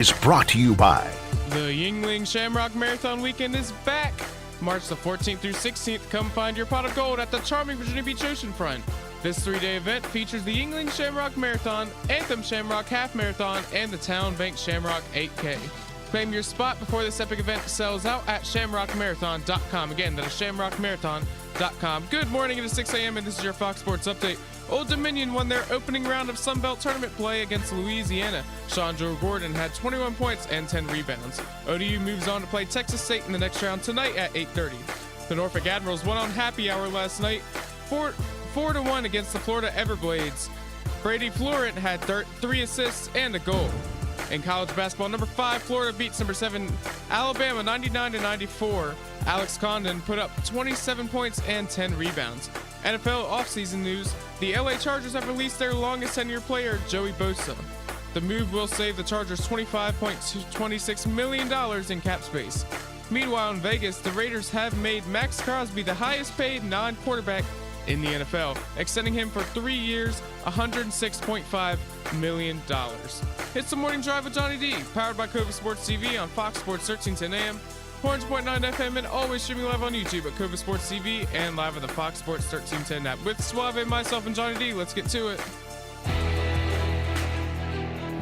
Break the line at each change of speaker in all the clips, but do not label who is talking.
is brought to you by
The Yuengling Shamrock Marathon Weekend is back. March the 14th through 16th, come find your pot of gold at the charming Virginia Beach oceanfront. This 3-day event features the Yuengling Shamrock Marathon, Anthem Shamrock Half Marathon, and the Town Bank Shamrock 8K. Claim your spot before this epic event sells out at shamrockmarathon.com. Again, that is shamrockmarathon.com. Good morning, it is 6 a.m. and this is your Fox Sports Update. Old Dominion won their opening round of Sun Belt tournament play against Louisiana. Sean Joe Gordon had 21 points and 10 rebounds. ODU moves on to play Texas State in the next round tonight at 8:30. The Norfolk Admirals won on happy hour last night, 4-1 against the Florida Everblades. Brady Florent had 3 assists and a goal. In college basketball, number 5 Florida beats number 7 Alabama 99-94. Alex Condon put up 27 points and 10 rebounds. NFL offseason news, the LA Chargers have released their longest tenure player, Joey Bosa. The move will save the Chargers $25.26 million in cap space. Meanwhile, in Vegas, the Raiders have made Max Crosby the highest paid non-quarterback in the NFL, extending him for 3 years, $106.5 million. It's the Morning Drive with Johnny D, powered by Cova Sports TV on Fox Sports 1310 AM, 100.9 FM, and always streaming live on YouTube at Cova Sports TV and live on the Fox Sports 1310 app. With Suave, myself, and Johnny D, let's get to it.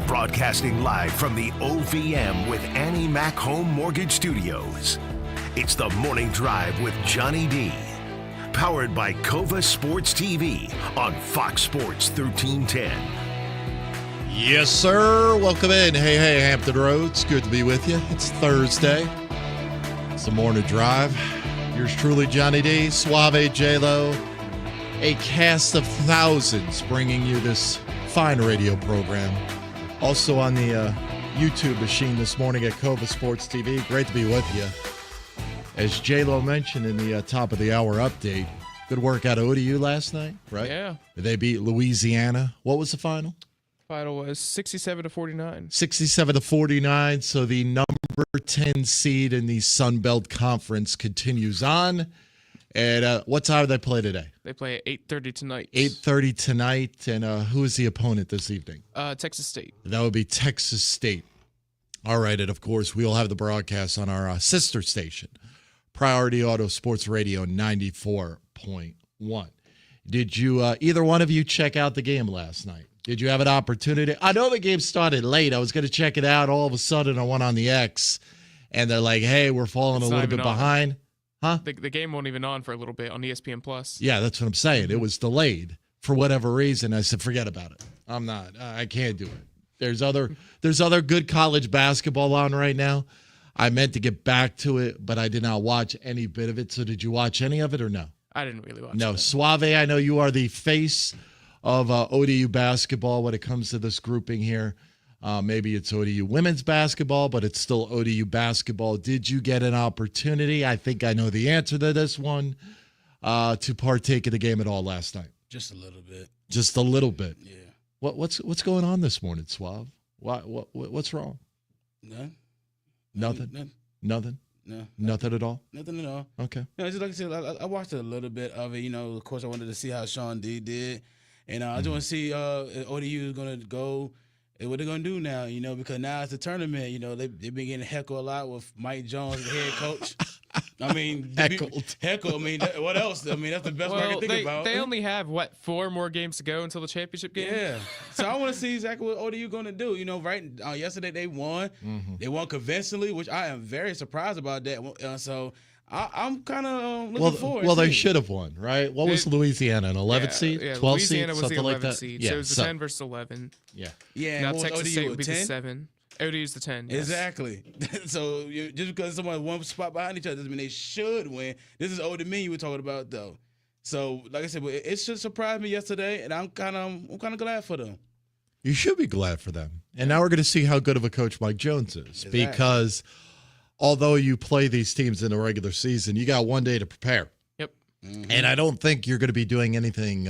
broadcasting live from the OVM with Annie Mac Home Mortgage Studios. It's the Morning Drive with Johnny D, powered by Cova Sports TV on Fox Sports 1310.
Yes, sir. Welcome in. Hey, Hampton Roads. Good to be with you. It's Thursday. It's the Morning Drive. Yours truly, Johnny D, Suave, J-Lo, a cast of thousands bringing you this fine radio program. Also on the YouTube machine this morning at Cova Sports TV. Great to be with you. As J-Lo mentioned in the top of the hour update, good work out of ODU last night, right?
Yeah.
They beat Louisiana. What was the final?
Final was 67-49.
67-49. So the number 10 seed in the Sun Belt Conference continues on. And what time do they play today?
They play at 8:30 tonight.
8:30 tonight. And who is the opponent this evening?
Texas State.
That would be Texas State. All right. And, of course, we'll have the broadcast on our sister station, Priority Auto Sports Radio 94.1. Did you, either one of you, check out the game last night? Did you have an opportunity? I know the game started late. I was going to check it out. All of a sudden, I went on the X, and they're like, hey, we're falling a little bit behind. Huh?
The game won't even on for a little bit on ESPN Plus.
Yeah, that's what I'm saying. It was delayed for whatever reason. I said, forget about it. I'm not. I can't do it. There's other good college basketball on right now. I meant to get back to it, but I did not watch any bit of it. So did you watch any of it or no?
I didn't really watch it.
No. Suave, I know you are the face of ODU basketball when it comes to this grouping here. Maybe it's ODU women's basketball, but it's still ODU basketball. Did you get an opportunity? I think I know the answer to this one, to partake in the game at all last night.
Just a little bit.
Just a little bit.
Yeah.
What's going on this morning, Suave? What's wrong?
None.
Nothing.
Nothing.
No.
No.
Nothing at all.
Nothing at all.
Okay.
Just like I said, I watched a little bit of it. Of course, I wanted to see how Sean D did, and I just want to see ODU is going to go. And what they're going to do now, because now it's a tournament. They've been getting heckled a lot with Mike Jones, the head coach. I mean, heckled. I mean, what else? I mean, that's the best I can think about.
They only have, 4 more games to go until the championship game?
Yeah. So I want to see exactly what ODU going to do. Yesterday they won. Mm-hmm. They won convincingly, which I am very surprised about that. So I'm kind of looking forward.
Well, they should have won, right? What was Louisiana, an 11th seed? 12th
Louisiana
seed?
was
Something
the 11th
like that?
seed.
Yeah,
So it was the 10 versus 11.
Yeah.
Yeah.
Now
What was
Texas
ODU,
State would be
10?
the 7. ODU's the 10. Yes.
Exactly. So just because someone's one spot behind each other doesn't mean they should win. This is Old Dominion we're talking about, though. So, like I said, it just surprised me yesterday, and I'm kind of glad for them.
You should be glad for them. And now we're going to see how good of a coach Mike Jones is. Exactly. Because although you play these teams in the regular season, you got one day to prepare.
Yep.
Mm-hmm. And I don't think you're going to be doing anything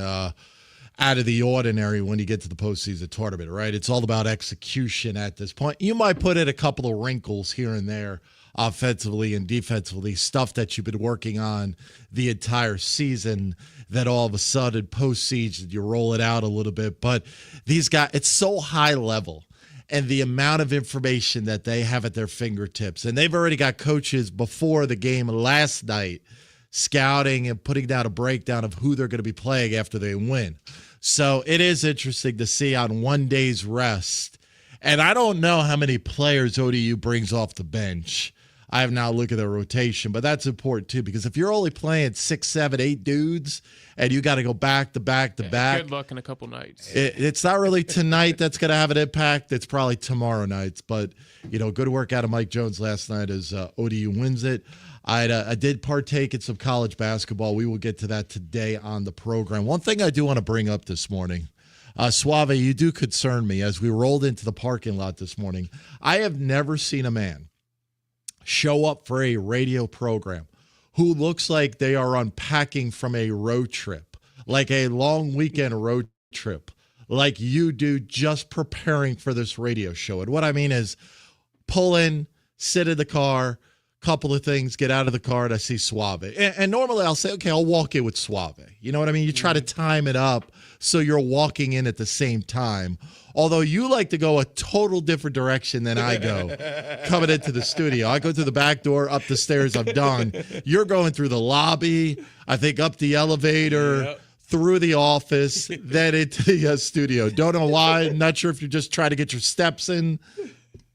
out of the ordinary when you get to the postseason tournament, right? It's all about execution at this point. You might put in a couple of wrinkles here and there offensively and defensively, stuff that you've been working on the entire season, that all of a sudden postseason you roll it out a little bit. But these guys, it's so high level. and the amount of information that they have at their fingertips. And they've already got coaches before the game last night scouting and putting down a breakdown of who they're going to be playing after they win. So it is interesting to see on one day's rest. And I don't know how many players ODU brings off the bench. I have not looked at their rotation, but that's important too, because if you're only playing 6, 7, 8 dudes and you got to go back to back to back.
Good luck in a couple nights.
It's not really tonight that's going to have an impact. It's probably tomorrow nights. But, good work out of Mike Jones last night as ODU wins it. I did partake in some college basketball. We will get to that today on the program. One thing I do want to bring up this morning, Suave, you do concern me. As we rolled into the parking lot this morning, I have never seen a man show up for a radio program who looks like they are unpacking from a road trip, like a long weekend road trip, like you do, just preparing for this radio show. And what I mean is pull in, sit in the car, couple of things, get out of the car, and I see Suave. And normally I'll say, okay, I'll walk in with Suave. You know what I mean? You try to time it up so you're walking in at the same time. Although you like to go a total different direction than I go coming into the studio. I go through the back door, up the stairs, I'm done. You're going through the lobby, I think up the elevator, through the office, then into the studio. Don't know why. Not sure if you're just trying to get your steps in.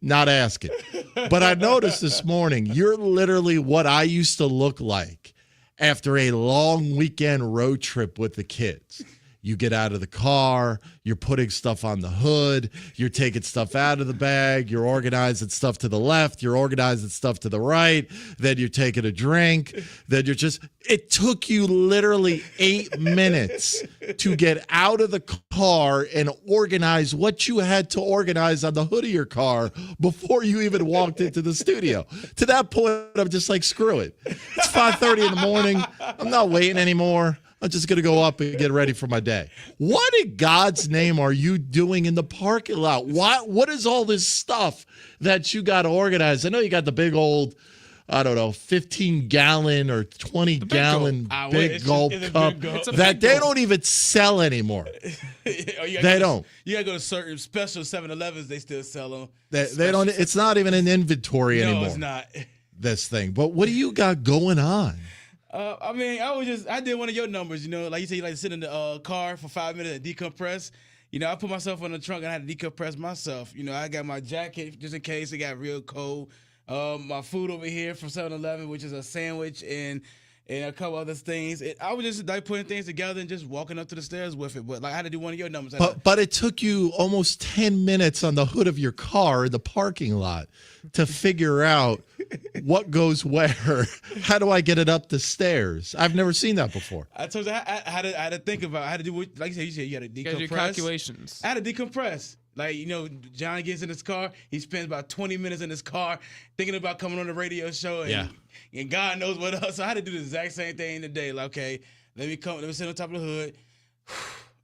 Not asking. But I noticed this morning, you're literally what I used to look like after a long weekend road trip with the kids. You get out of the car, you're putting stuff on the hood, you're taking stuff out of the bag, you're organizing stuff to the left, you're organizing stuff to the right, then you're taking a drink, then you're just, it took you literally 8 minutes to get out of the car and organize what you had to organize on the hood of your car before you even walked into the studio. To that point, I'm just like, screw it. It's 5:30 in the morning. I'm not waiting anymore. I'm just going to go up and get ready for my day. What in God's name are you doing in the parking lot? What is all this stuff that you got to organize? I know you got the big old, 15-gallon or 20-gallon big gulp cup that they don't even sell anymore. They don't.
You got to go to certain special 7-Elevens. They still sell them.
They don't. It's not even in inventory anymore.
No, it's not.
This thing. But what do you got going on?
I did one of your numbers, like you said, you like to sit in the car for 5 minutes and decompress. I put myself on the trunk and I had to decompress myself. I got my jacket just in case it got real cold. My food over here from 7-Eleven, which is a sandwich and a couple other things. I was just like putting things together and just walking up to the stairs with it. But like I had to do one of your numbers.
But it took you almost 10 minutes on the hood of your car in the parking lot to figure out what goes where. How do I get it up the stairs? I've never seen that before.
I told you I had to think about it. I had to do what, like you said, you had to decompress.
Your calculations.
I had to decompress. Like, John gets in his car. He spends about 20 minutes in his car thinking about coming on the radio show. And God knows what else. So I had to do the exact same thing today. Like, okay, let me sit on top of the hood.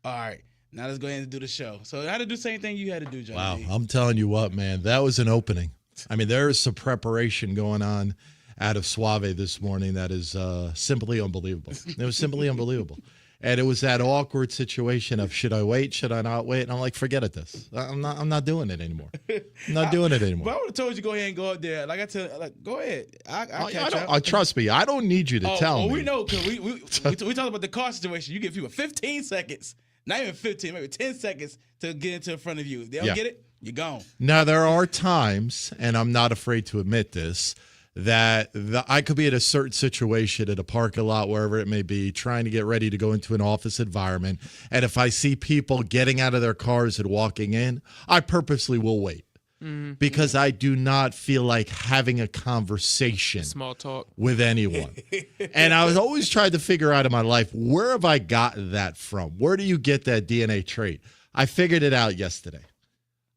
All right. Now let's go ahead and do the show. So I had to do the same thing you had to do, John.
Wow. I'm telling you what, man, that was an opening. I mean, there is some preparation going on out of Suave this morning that is simply unbelievable. It was simply unbelievable. And it was that awkward situation of, should I wait? Should I not wait? And I'm like, forget it. I'm not doing it anymore. I'm not doing it anymore.
But I would have told you go ahead and go up there. Like I tell, go ahead.
Trust me. I don't need you to tell me.
We know because we talked about the car situation. You give people 15 seconds, not even 15, maybe 10 seconds to get into the front of you. If they don't get it, you're gone.
Now there are times, and I'm not afraid to admit this, that I could be in a certain situation at a parking lot, wherever it may be, trying to get ready to go into an office environment. And if I see people getting out of their cars and walking in, I purposely will wait. Mm-hmm. Because I do not feel like having a conversation
small talk
with anyone. And I was always trying to figure out in my life, where have I gotten that from? Where do you get that DNA trait? I figured it out yesterday.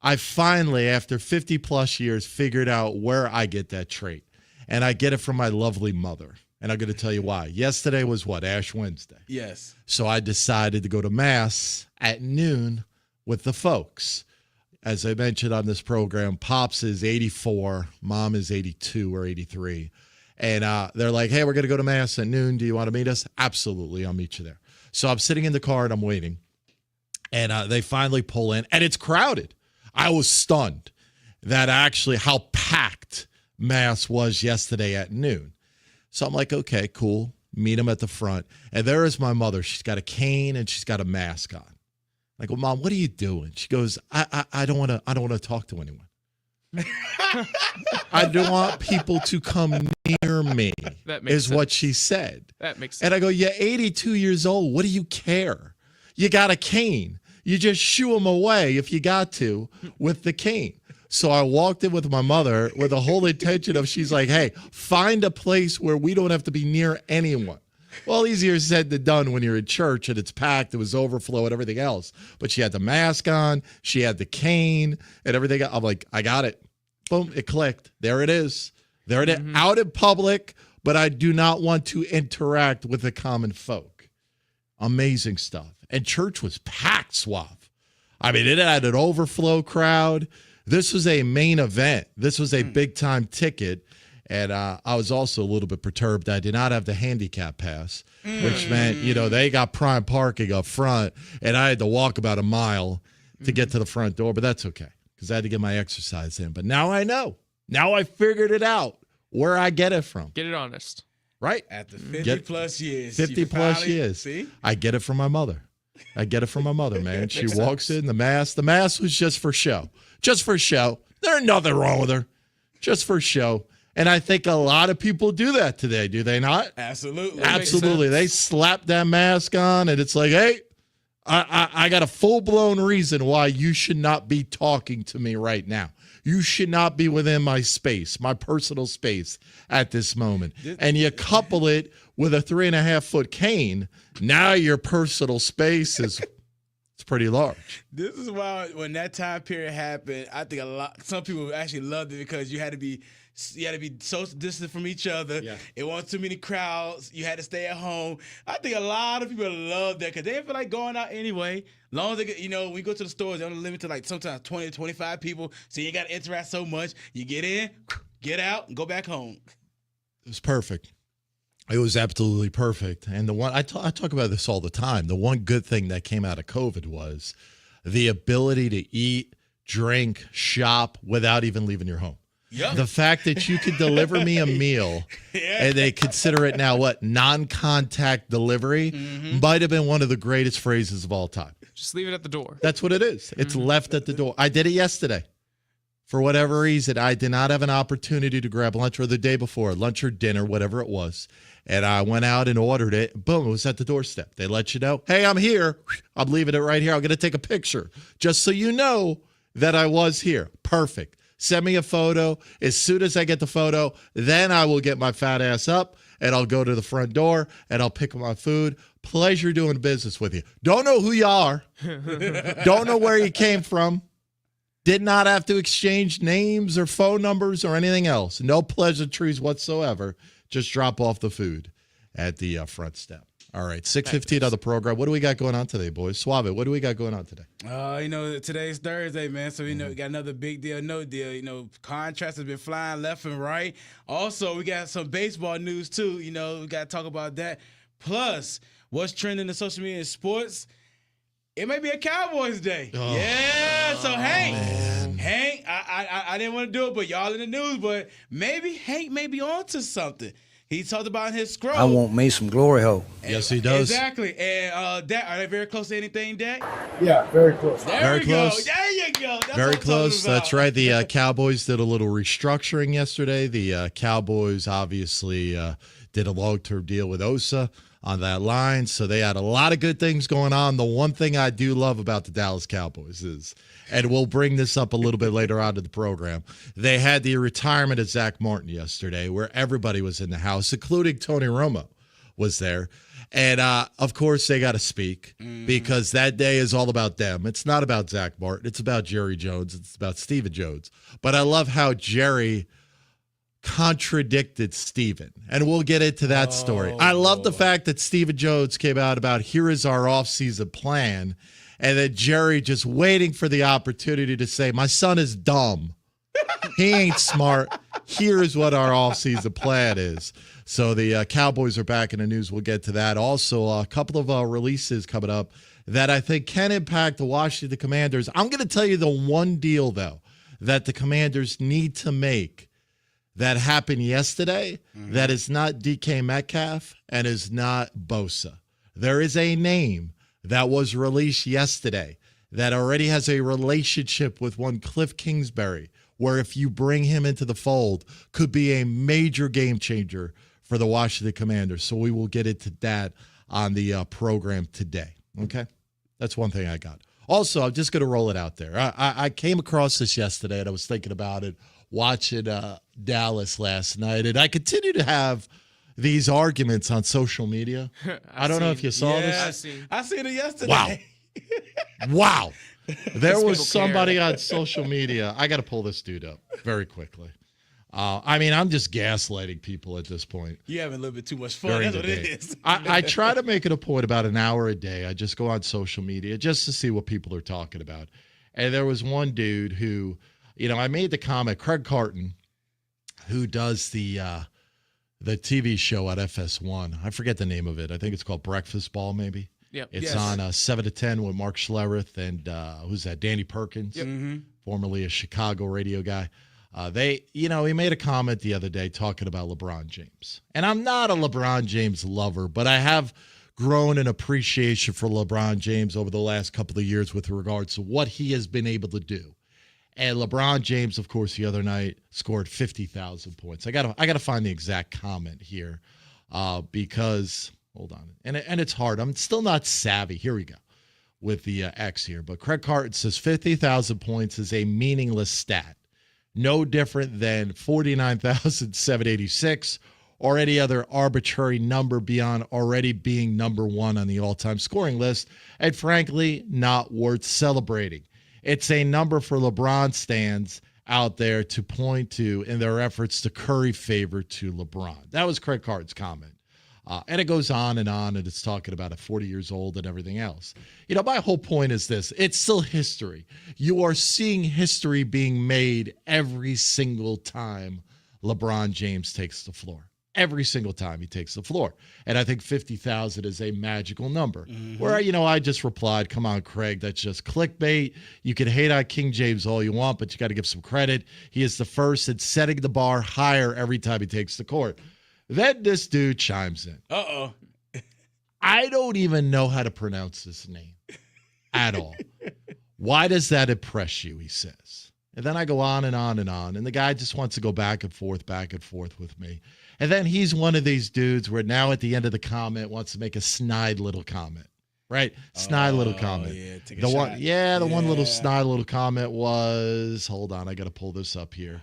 I finally, after 50 plus years, figured out where I get that trait. And I get it from my lovely mother. And I'm going to tell you why. Yesterday was what? Ash Wednesday.
Yes.
So I decided to go to Mass at noon with the folks. As I mentioned on this program, Pops is 84, Mom is 82 or 83. And they're like, hey, we're going to go to Mass at noon. Do you want to meet us? Absolutely. I'll meet you there. So I'm sitting in the car and I'm waiting. And they finally pull in. And it's crowded. I was stunned that actually how packed Mass was yesterday at noon. So I'm like, okay, cool. Meet him at the front. And there is my mother. She's got a cane and she's got a mask on. I go, Mom, what are you doing? She goes, I don't want to talk to anyone. I don't want people to come near me.
That makes sense.
What she said.
That makes sense.
And I go, you're 82 years old. What do you care? You got a cane. You just shoo them away if you got to with the cane. So I walked in with my mother with the whole intention of, she's like, hey, find a place where we don't have to be near anyone. Well, easier said than done when you're in church and it's packed, it was overflow and everything else. But she had the mask on, she had the cane and everything. I'm like, I got it. Boom, it clicked. There it is. There it is. Out in public, but I do not want to interact with the common folk. Amazing stuff. And church was packed, Suave. I mean, it had an overflow crowd. This was a main event. This was a big-time ticket. And I was also a little bit perturbed. I did not have the handicap pass, which meant, they got prime parking up front, and I had to walk about a mile to get to the front door. But that's okay, because I had to get my exercise in. But now I know. Now I figured it out where I get it from.
Get it honest.
Right?
After 50-plus years.
50-plus years.
See?
I get it from my mother. Man. She walks in, the mask. The mask was just for show. Just for show. There's nothing wrong with her. Just for show. And I think a lot of people do that today, do they not?
Absolutely.
Absolutely. They slap that mask on, and it's like, hey, I got a full-blown reason why you should not be talking to me right now. You should not be within my space, my personal space at this moment. And you couple it with a 3.5-foot cane, now your personal space is it's pretty large.
This is why when that time period happened, I think some people actually loved it because you had to be so distant from each other.
Yeah.
It wasn't too many crowds. You had to stay at home. I think a lot of people loved that because they didn't feel like going out anyway. Long as they get, when you go to the stores, they only limit to like sometimes 20 to 25 people. So you got to interact so much. You get in, get out, and go back home.
It was perfect. It was absolutely perfect. And the one I talk about this all the time. The one good thing that came out of COVID was the ability to eat, drink, shop without even leaving your home.
Yep.
The fact that you could deliver me a meal and they consider it now non-contact delivery might have been one of the greatest phrases of all time.
Just leave it at the door.
That's what it is. It's left at the door. I did it yesterday. For whatever reason, I did not have an opportunity to grab lunch, or the day before, lunch or dinner, whatever it was. And I went out and ordered it. Boom, it was at the doorstep. They let you know, hey, I'm here. I'm leaving it right here. I'm going to take a picture just so you know that I was here. Perfect. Send me a photo. As soon as I get the photo, then I will get my fat ass up and I'll go to the front door and I'll pick up my food. Pleasure doing business with you. Don't know who you are. Don't know where you came from. Did not have to exchange names or phone numbers or anything else. No pleasantries whatsoever. Just drop off the food at the front step. All right, 6:15 on the program. What do we got going on today, boys? Suave, what do we got going on today?
Today's Thursday, man. So, we got another big deal, no deal. Contracts have been flying left and right. Also, we got some baseball news, too. We got to talk about that. Plus, what's trending in social media and sports? It may be a Cowboys day.
Oh,
yeah, so Hank,
man.
I didn't want to do it, but y'all in the news, but maybe Hank may be on to something. He talked about in his scroll.
I want me some glory hole.
Yes, he does.
Exactly. And Dak, are they very close to anything, Dak?
Yeah, very close.
There we go. There you go. That's
Very
what I'm
close.
talking about.
That's right. The Cowboys did a little restructuring yesterday. The Cowboys obviously did a long-term deal with Osa on that line, so they had a lot of good things going on. The one thing I do love about the Dallas Cowboys is, and we'll bring this up a little bit later on in the program, they had the retirement of Zach Martin yesterday where everybody was in the house, including Tony Romo was there. And, of course, they got to speak because that day is all about them. It's not about Zach Martin. It's about Jerry Jones. It's about Stephen Jones. But I love how Jerry contradicted Stephen, and we'll get into that story. I love the fact that Stephen Jones came out about here is our offseason plan, and that Jerry just waiting for the opportunity to say, my son is dumb. He ain't smart. Here is what our offseason plan is. So the Cowboys are back in the news. We'll get to that. Also, a couple of releases coming up that I think can impact the Washington Commanders. I'm going to tell you the one deal, though, that the Commanders need to make that happened yesterday that is not DK Metcalf and is not Bosa. There is a name that was released yesterday that already has a relationship with one Cliff Kingsbury, where if you bring him into the fold, could be a major game changer for the Washington Commanders. So we will get into that on the program today. Okay? That's one thing I got. Also, I'm just going to roll it out there. I came across this yesterday, and I was thinking about it watching Dallas last night, and I continue to have these arguments on social media. I don't know if you saw this.
I seen it yesterday.
Wow. There was somebody on social media. I got to pull this dude up very quickly. I'm just gaslighting people at this point.
You having a little bit too much fun. That's what it is.
I try to make it a point about an hour a day. I just go on social media just to see what people are talking about. And there was one dude who, I made the comment, Craig Carton, who does the TV show at FS1. I forget the name of it. I think it's called Breakfast Ball, maybe.
Yep.
It's on 7 to 10 with Mark Schlereth and who's that? Danny Perkins, formerly a Chicago radio guy. He made a comment the other day talking about LeBron James. And I'm not a LeBron James lover, but I have grown an appreciation for LeBron James over the last couple of years with regards to what he has been able to do. And LeBron James, of course, the other night scored 50,000 points. I gotta find the exact comment here because hold on, and it's hard. I'm still not savvy. Here we go with the X here, but Craig Carton says 50,000 points is a meaningless stat, no different than 49,786 or any other arbitrary number beyond already being number one on the all-time scoring list, and frankly, not worth celebrating. It's a number for LeBron stands out there to point to in their efforts to curry favor to LeBron. That was Craig Carton's comment. And it goes on, and it's talking about 40 years old and everything else. My whole point is this. It's still history. You are seeing history being made every single time LeBron James takes the floor. Every single time he takes the floor. And I think 50,000 is a magical number. Where, I just replied, come on, Craig, that's just clickbait. You can hate on King James all you want, but you got to give some credit. He is the first in setting the bar higher every time he takes the court. Then this dude chimes in.
Uh-oh.
I don't even know how to pronounce this name at all. Why does that impress you, he says. And then I go on and on and on. And the guy just wants to go back and forth with me. And then he's one of these dudes where now at the end of the comment wants to make a snide little comment, right? Snide little comment.
Yeah, take a
the
shot.
one, one little snide little comment was, hold on, I got to pull this up here.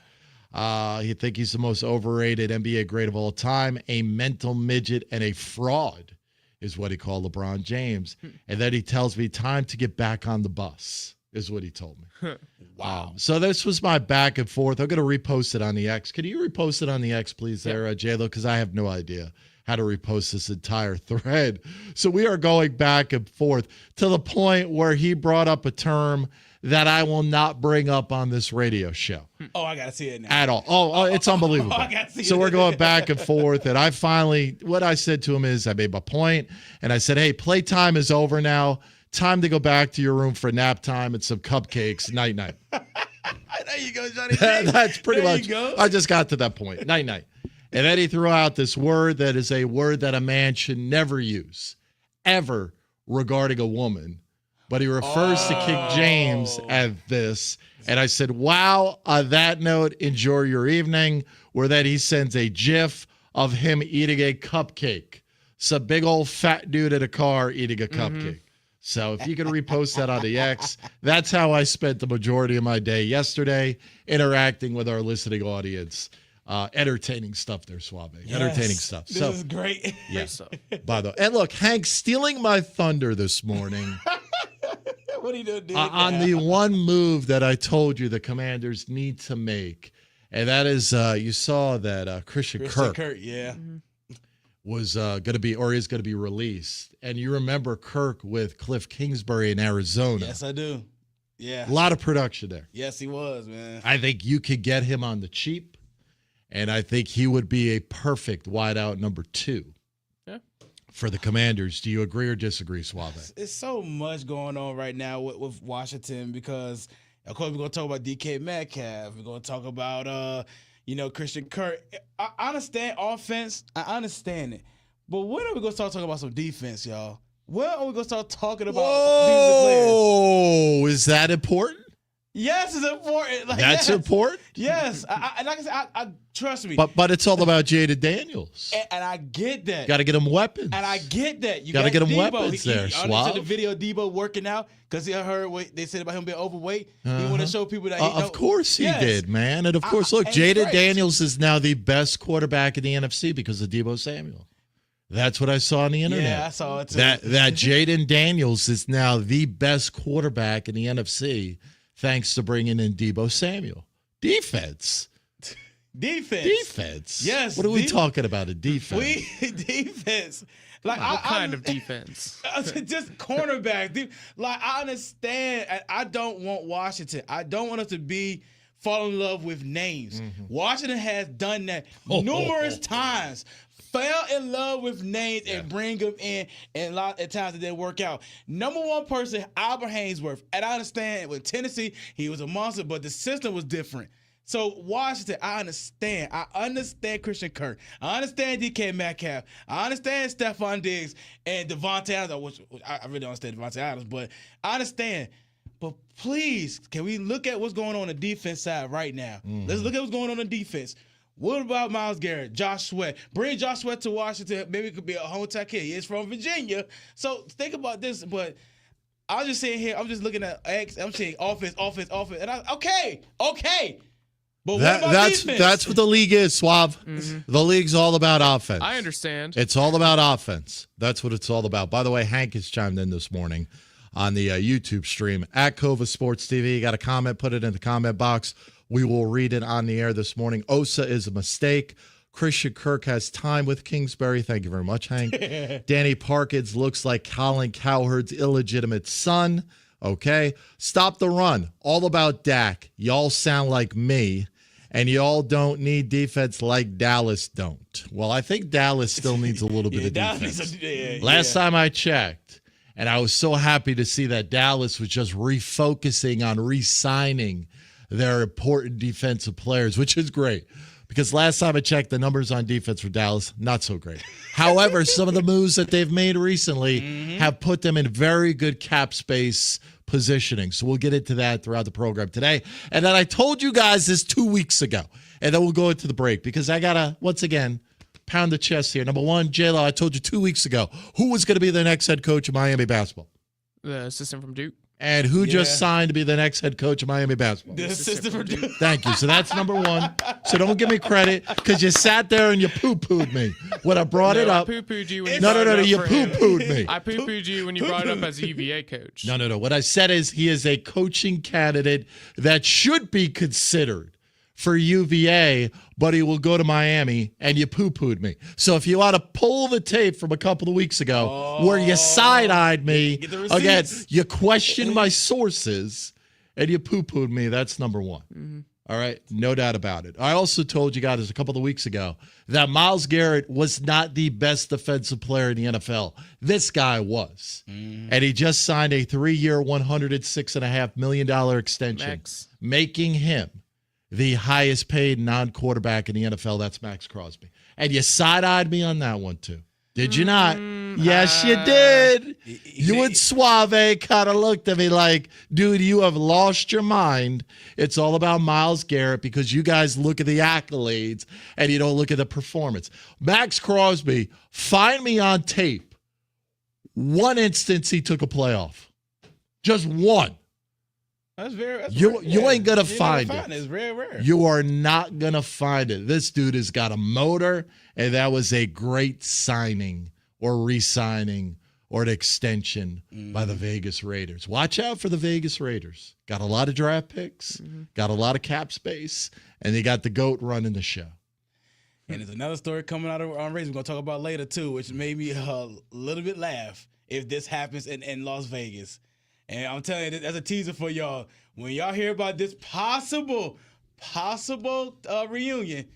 He think he's the most overrated NBA great of all time, a mental midget and a fraud is what he called LeBron James. And then he tells me time to get back on the bus is what he told me. Wow. So this was my back and forth. I'm going to repost it on the X. Can you repost it on the X, please, there, J-Lo? Because I have no idea how to repost this entire thread. So we are going back and forth to the point where he brought up a term that I will not bring up on this radio show.
Oh, I got to see it now.
At all. Oh, it's unbelievable.
I gotta see
so
it.
we're going back and forth, and I finally, what I said to him is, I made my point, and I said, hey, playtime is over now. Time to go back to your room for nap time and some cupcakes. Night-night.
There you go, Johnny.
That's pretty
there
much,
you go.
I just got to that point. Night-night. And then he threw out this word that is a word that a man should never use, ever, regarding a woman. But he refers to King James as this. And I said, wow, on that note, enjoy your evening. Where then he sends a GIF of him eating a cupcake. Some big old fat dude in a car eating a cupcake. So if you can repost that on the X, that's how I spent the majority of my day yesterday, interacting with our listening audience. Entertaining stuff there, Suave.
Yes.
Entertaining stuff.
This is great.
Yes. By the way, and look, Hank stealing my thunder this morning.
What are you doing?
On the one move that I told you the Commanders need to make, and that is you saw that Christian Kirk
yeah.
was going to be, or is going to be released. And you remember Kirk with Cliff Kingsbury in Arizona.
Yes, I do. Yeah.
A lot of production there.
Yes, he was, man.
I think you could get him on the cheap, and I think he would be a perfect wideout number 2.
Yeah.
for the Commanders. Do you agree or disagree, Suave?
It's so much going on right now with Washington because, of course, we're going to talk about DK Metcalf. We're going to talk about, Christian Kirk. I understand offense. I understand it. But when are we going to start talking about some defense, y'all? When are we going to start talking about defensive players?
Oh, is that important?
Yes, it's important.
That's important?
Yes. Like I said, I trust me.
But it's all about Jada Daniels.
And I get that.
Got to get him weapons.
And I get that. You
got to get him
Debo.
weapons there,
I
Suave.
understood the video of Debo working out because he heard what they said about him being overweight. He want to show people that he
Of course he did, man. And of course, look,
and
Jada Daniels is now the best quarterback in the NFC because of Debo Samuel. That's what I saw on the internet.
Yeah, I saw it too.
That Jaden Daniels is now the best quarterback in the NFC thanks to bringing in Debo Samuel. Defense.
Yes.
What are we talking about? A defense.
Defense. Like
What kind of defense?
Just cornerback. Like I understand. I don't want Washington. I don't want us to fall in love with names. Washington has done that numerous times. Fell in love with names and bring them in, and a lot of times it didn't work out. Number one person, Albert Haynesworth. And I understand with Tennessee, he was a monster, but the system was different. So Washington, I understand. I understand Christian Kirk. I understand DK Metcalf. I understand Stephon Diggs and Devontae Adams, which I really don't understand Devontae Adams, but I understand. But please, can we look at what's going on the defense side right now? Let's look at what's going on the defense. What about Myles Garrett, Josh Sweat? Bring Josh Sweat to Washington. Maybe it could be a hometown kid. He is from Virginia. So think about this. But I'm just sitting here. I'm just looking at X. I'm saying offense. And okay. But what about defense?
That's what the league is, Suave. The league's all about offense.
I understand.
It's all about offense. That's what it's all about. By the way, Hank has chimed in this morning on the YouTube stream at Cova Sports TV. Got a comment? Put it in the comment box. We will read it on the air this morning. Osa is a mistake. Christian Kirk has time with Kingsbury. Thank you very much, Hank. Danny Parkins looks like Colin Cowherd's illegitimate son. Okay. Stop the run. All about Dak. Y'all sound like me, and y'all don't need defense like Dallas don't. Well, I think Dallas still needs a little bit of defense. Last time I checked, and I was so happy to see that Dallas was just refocusing on re-signing their important defensive players, which is great because last time I checked, the numbers on defense for Dallas, not so great. However, some of the moves that they've made recently have put them in very good cap space positioning. So we'll get into that throughout the program today. And then I told you guys this 2 weeks ago, and then we'll go into the break because I got to, once again, pound the chest here. Number one, J-Lo, I told you 2 weeks ago who was going to be the next head coach of Miami basketball.
The assistant from Duke.
And who just signed to be the next head coach of Miami basketball?
The assistant from Duke.
Thank you. So that's number one. So don't give me credit because you sat there and you poo-pooed me when I brought it up.
I poo-pooed you when you
No,
you
poo-pooed me.
I poo-pooed you when you brought it up as a UVA coach.
No. What I said is he is a coaching candidate that should be considered for UVA, but he will go to Miami, and you poo-pooed me. So if you want to pull the tape from a couple of weeks ago where you side-eyed me, again, you questioned my sources, and you poo-pooed me, that's number one. All right? No doubt about it. I also told you guys a couple of weeks ago that Myles Garrett was not the best defensive player in the NFL. This guy was. And he just signed a 3-year, $106.5 million extension, making him the highest paid non-quarterback in the NFL. That's Max Crosby. And you side-eyed me on that one, too. Did you not? Yes, you did. You and Suave kind of looked at me like, dude, you have lost your mind. It's all about Myles Garrett because you guys look at the accolades and you don't look at the performance. Max Crosby, find me on tape. One instance he took a playoff. Just one.
That's very.
You ain't gonna find it.
It's very rare.
You are not gonna find it. This dude has got a motor, and that was a great signing or re-signing or an extension by the Vegas Raiders. Watch out for the Vegas Raiders. Got a lot of draft picks, got a lot of cap space, and they got the GOAT running the show.
And there's another story coming out on Raiders we're gonna talk about later too, which made me a little bit laugh if this happens in Las Vegas. And I'm telling you, that's a teaser for y'all. When y'all hear about this possible reunion,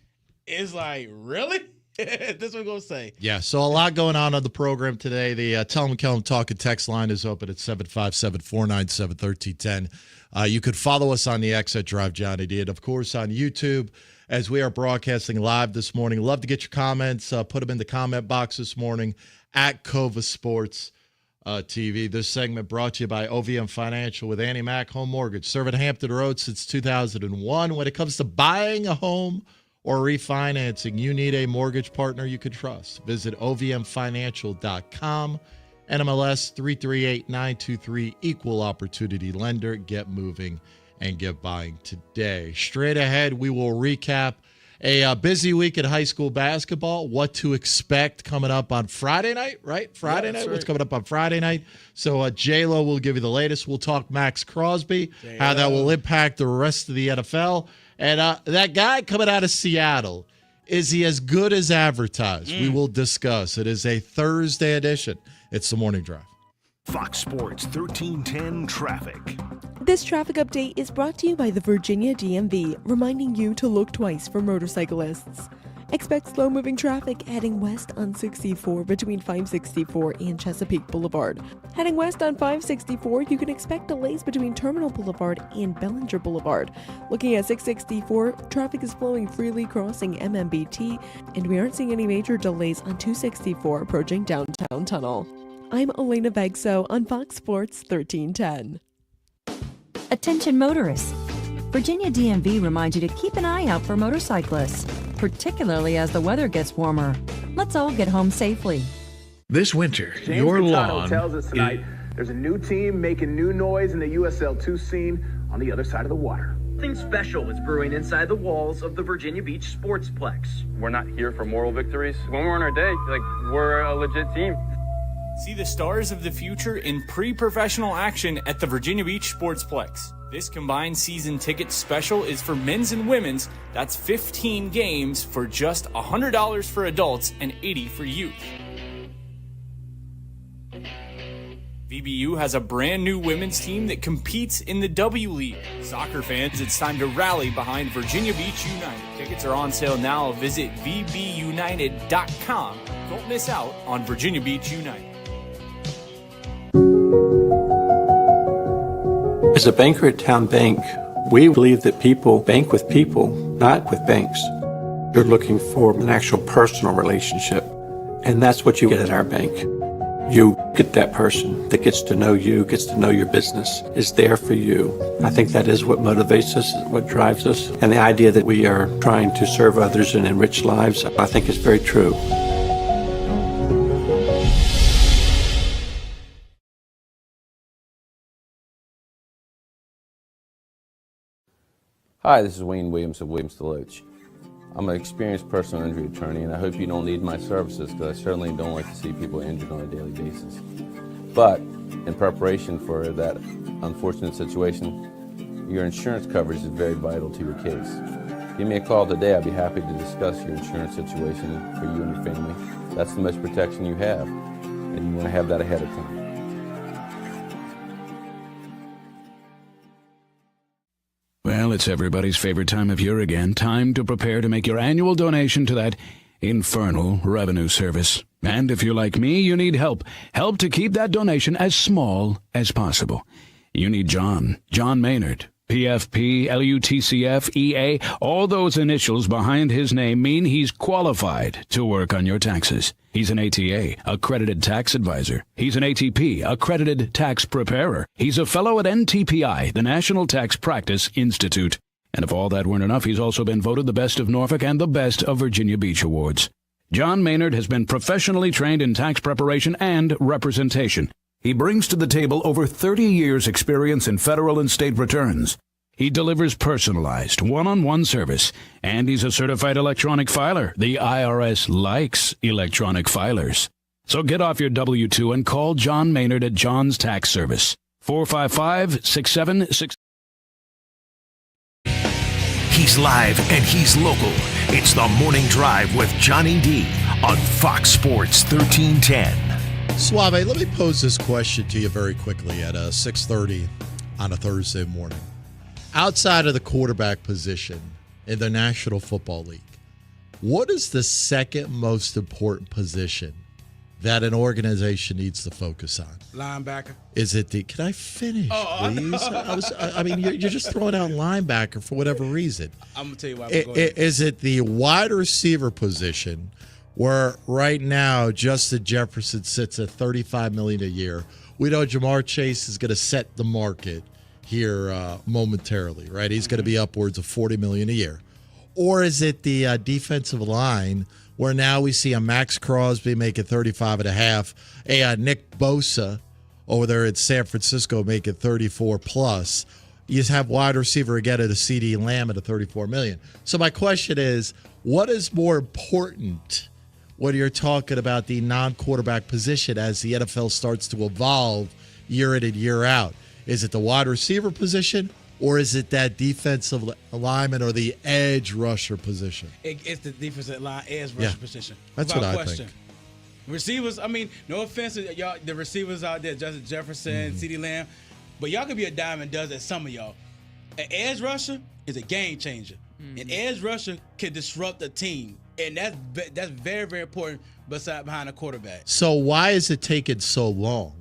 it's like, really? That's what we're going to say.
Yeah, so a lot going on the program today. The Tell 'em Kellum Talk and text line is open at 757-497-1310. You could follow us on the X at Drive Johnny D, and, of course, on YouTube as we are broadcasting live this morning. Love to get your comments. Put them in the comment box this morning at Cova Sports TV. This segment brought to you by OVM Financial with Annie Mac Home Mortgage. Serving Hampton Roads since 2001. When it comes to buying a home or refinancing, you need a mortgage partner you can trust. Visit ovmfinancial.com. NMLS 338923, equal opportunity lender. Get moving and get buying today. Straight ahead, we will recap a busy week at high school basketball, what to expect coming up on Friday night, right? Friday night, what's coming up on Friday night. So J-Lo will give you the latest. We'll talk Max Crosby, how that will impact the rest of the NFL. And that guy coming out of Seattle, is he as good as advertised? We will discuss. It is a Thursday edition. It's the Morning Drive.
Fox Sports 1310 Traffic.
This traffic update is brought to you by the Virginia DMV, reminding you to look twice for motorcyclists. Expect slow-moving traffic heading west on 64 between 564 and Chesapeake Boulevard. Heading west on 564, you can expect delays between Terminal Boulevard and Bellinger Boulevard. Looking at 664, traffic is flowing freely crossing MMBT, and we aren't seeing any major delays on 264 approaching Downtown Tunnel. I'm Elena Vegso on Fox Sports 1310.
Attention motorists. Virginia DMV reminds you to keep an eye out for motorcyclists, particularly as the weather gets warmer. Let's all get home safely.
This winter,
James
your
Catano
lawn
tells us tonight there's a new team making new noise in the USL2 scene on the other side of the water.
Something special is brewing inside the walls of the Virginia Beach Sportsplex.
We're not here for moral victories. When we're on our day, we're a legit team.
See the stars of the future in pre-professional action at the Virginia Beach Sportsplex. This combined season ticket special is for men's and women's. That's 15 games for just $100 for adults and $80 for youth. VBU has a brand new women's team that competes in the W League. Soccer fans, it's time to rally behind Virginia Beach United. Tickets are on sale now. Visit vbunited.com. Don't miss out on Virginia Beach United.
As a banker at Town Bank, we believe that people bank with people, not with banks. You're looking for an actual personal relationship, and that's what you get at our bank. You get that person that gets to know you, gets to know your business, is there for you. I think that is what motivates us, what drives us, and the idea that we are trying to serve others and enrich lives, I think is very true.
Hi, this is Wayne Williams of Williams Deloach. I'm an experienced personal injury attorney, and I hope you don't need my services because I certainly don't like to see people injured on a daily basis. But in preparation for that unfortunate situation, your insurance coverage is very vital to your case. Give me a call today. I'd be happy to discuss your insurance situation for you and your family. That's the most protection you have, and you want to have that ahead of time.
Well, it's everybody's favorite time of year again. Time to prepare to make your annual donation to that infernal revenue service. And if you're like me, you need help. Help to keep that donation as small as possible. You need John Maynard. PFP, LUTCF, EA, all those initials behind his name mean he's qualified to work on your taxes. He's an ATA, accredited tax advisor. He's an ATP, accredited tax preparer. He's a fellow at NTPI, the National Tax Practice Institute. And if all that weren't enough, he's also been voted the best of Norfolk and the best of Virginia Beach awards. John Maynard has been professionally trained in tax preparation and representation. He brings to the table over 30 years' experience in federal and state returns. He delivers personalized, one-on-one service, and he's a certified electronic filer. The IRS likes electronic filers. So get off your W-2 and call John Maynard at John's Tax Service, 455-6766.
He's live and he's local. It's the Morning Drive with Johnny D on Fox Sports 1310.
Suave, let me pose this question to you very quickly at 6:30 on a Thursday morning. Outside of the quarterback position in the National Football League, What is the second most important position that an organization needs to focus on?
Linebacker.
Is it the? Can I finish, please? I mean, you're just throwing out linebacker for whatever reason.
I'm gonna tell you why.
Is it the wide receiver position, where right now Justin Jefferson sits at $35 million a year? We know Jamar Chase is going to set the market here momentarily, right? He's going to be upwards of $40 million a year. Or is it the defensive line, where now we see a Max Crosby making 35.5, a Nick Bosa over there at San Francisco making 34 plus. You just have wide receiver again at a CD Lamb at a $34 million. So my question is, what is more important when you're talking about the non-quarterback position as the NFL starts to evolve year in and year out? Is it the wide receiver position, or is it that defensive alignment or the edge rusher position?
It's the defensive line edge rusher position.
That's what I think.
Receivers, I mean, no offense to y'all, the receivers out there, Justin Jefferson, CeeDee Lamb, but y'all could be a dime a dozen at some of y'all. An edge rusher is a game changer. An edge rusher can disrupt a team, and that's very, very important behind a quarterback.
So why is it taking so long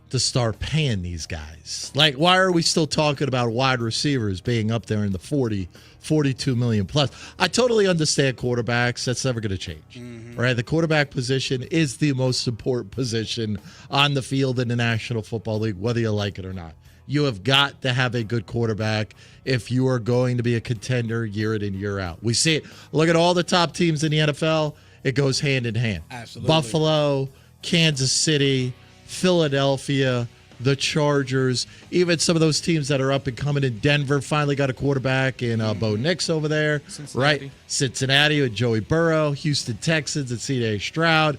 to start paying these guys? Like, why are we still talking about wide receivers being up there in the 40, 42 million plus? I totally understand quarterbacks. That's never going to change, right? The quarterback position is the most important position on the field in the National Football League, whether you like it or not. You have got to have a good quarterback if you are going to be a contender year in and year out. We see it. Look at all the top teams in the NFL. It goes hand in hand.
Absolutely.
Buffalo, Kansas City, Philadelphia, the Chargers, even some of those teams that are up and coming in. Denver finally got a quarterback in Bo Nix over there, right? Cincinnati with Joey Burrow, Houston Texans and C.J. Stroud.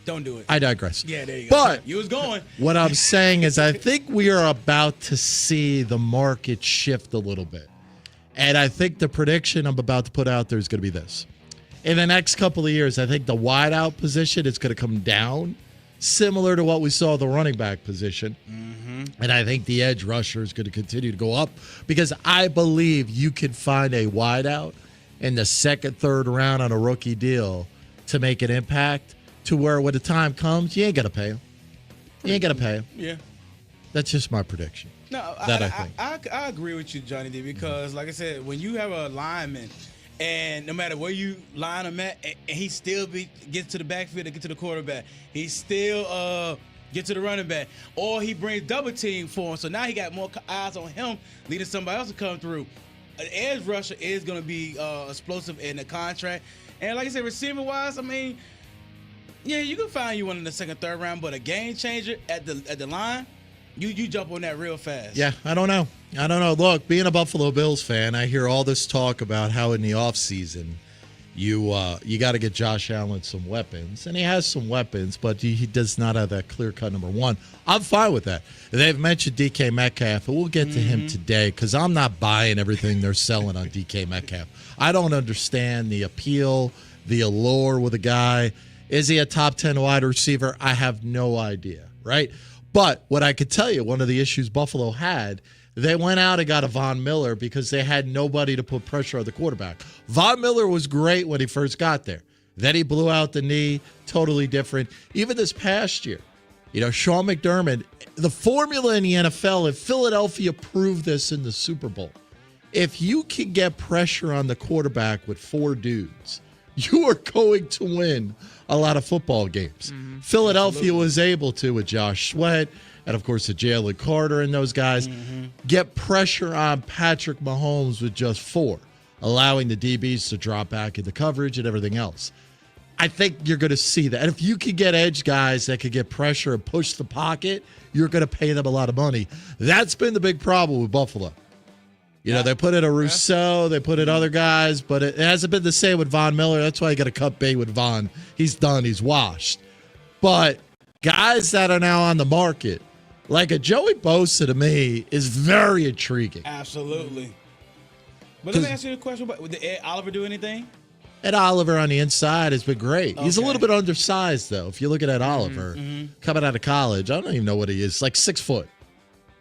Don't do it.
I digress.
Yeah, there you go.
But
you was going.
What I'm saying is I think we are about to see the market shift a little bit. And I think the prediction I'm about to put out there is going to be this. In the next couple of years, I think the wideout position is going to come down, similar to what we saw the running back position. And I think the edge rusher is going to continue to go up because I believe you can find a wideout in the second, third round on a rookie deal to make an impact to where when the time comes, you ain't got to pay him. You ain't got to pay him.
Yeah.
That's just my prediction.
No,
I think.
I agree with you, Johnny D, because like I said, when you have a lineman and no matter where you line him at, and he still gets to the backfield to get to the quarterback, he still get to the running back, or he brings double team for him. So now he got more eyes on him, leading somebody else to come through. An edge rusher is going to be explosive in the contract. And like I said, receiver wise, I mean, yeah, you can find you one in the second, third round, but a game changer at the line, you jump on that real fast.
Yeah, I don't know. Look, being a Buffalo Bills fan, I hear all this talk about how in the offseason you got to get Josh Allen some weapons. And he has some weapons, but he does not have that clear-cut number one. I'm fine with that. They've mentioned DK Metcalf, and we'll get to him today because I'm not buying everything they're selling on DK Metcalf. I don't understand the appeal, the allure with a guy. Is he a top 10 wide receiver? I have no idea, right? But what I could tell you, one of the issues Buffalo had, they went out and got a Von Miller because they had nobody to put pressure on the quarterback. Von Miller was great when he first got there. Then he blew out the knee, totally different. Even this past year, Sean McDermott, the formula in the NFL, and Philadelphia proved this in the Super Bowl. If you can get pressure on the quarterback with four dudes, you are going to win a lot of football games. Philadelphia was able to, with Josh Sweat and, of course, the Jalen Carter and those guys, get pressure on Patrick Mahomes with just four, allowing the DBs to drop back into coverage and everything else. I think you're going to see that. And if you can get edge guys that can get pressure and push the pocket, you're going to pay them a lot of money. That's been the big problem with Buffalo. They put in a Rousseau, they put in other guys, but it hasn't been the same with Von Miller. That's why you got to cut bait with Von. He's done. He's washed. But guys that are now on the market, like a Joey Bosa to me, is very intriguing.
Absolutely. But let me ask you a question. Did Ed Oliver do anything?
Ed Oliver on the inside has been great. Okay. He's a little bit undersized, though. If you look at Ed Oliver, coming out of college, I don't even know what he is, like 6 foot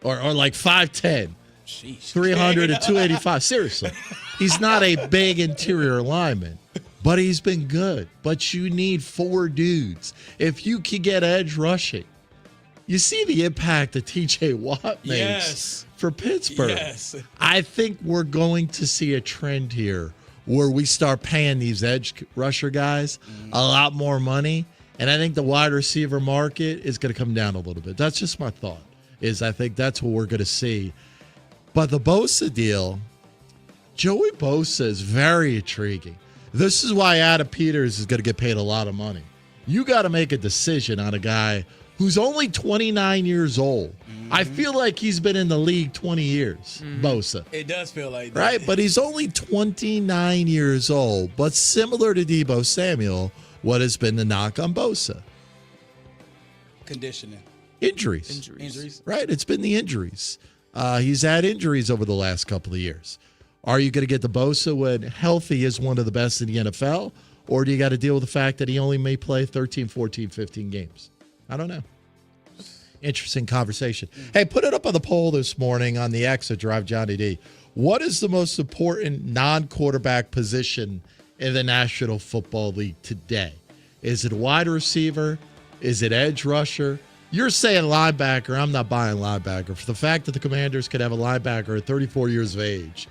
or like 5'10". 300 and 285. Seriously. He's not a big interior lineman, but he's been good. But you need 4 dudes. If you can get edge rushing, you see the impact that TJ Watt makes for Pittsburgh.
Yes.
I think we're going to see a trend here where we start paying these edge rusher guys a lot more money. And I think the wide receiver market is going to come down a little bit. That's just my thought, is I think that's what we're going to see. But the Bosa deal, Joey Bosa is very intriguing. This is why Adam Peters is going to get paid a lot of money. You got to make a decision on a guy who's only 29 years old. I feel like he's been in the league 20 years, Bosa.
It does feel like that.
Right? But he's only 29 years old. But similar to Deebo Samuel, what has been the knock on Bosa?
Conditioning.
Injuries. Right? It's been the injuries. He's had injuries over the last couple of years. Are you going to get the Bosa when healthy is one of the best in the NFL? Or do you got to deal with the fact that he only may play 13, 14, 15 games? I don't know. Interesting conversation. Hey, put it up on the poll this morning on the X at Drive Johnny D. What is the most important non-quarterback position in the National Football League today? Is it wide receiver? Is it edge rusher? You're saying linebacker. I'm not buying linebacker. For the fact that the Commanders could have a linebacker at 34 years of age,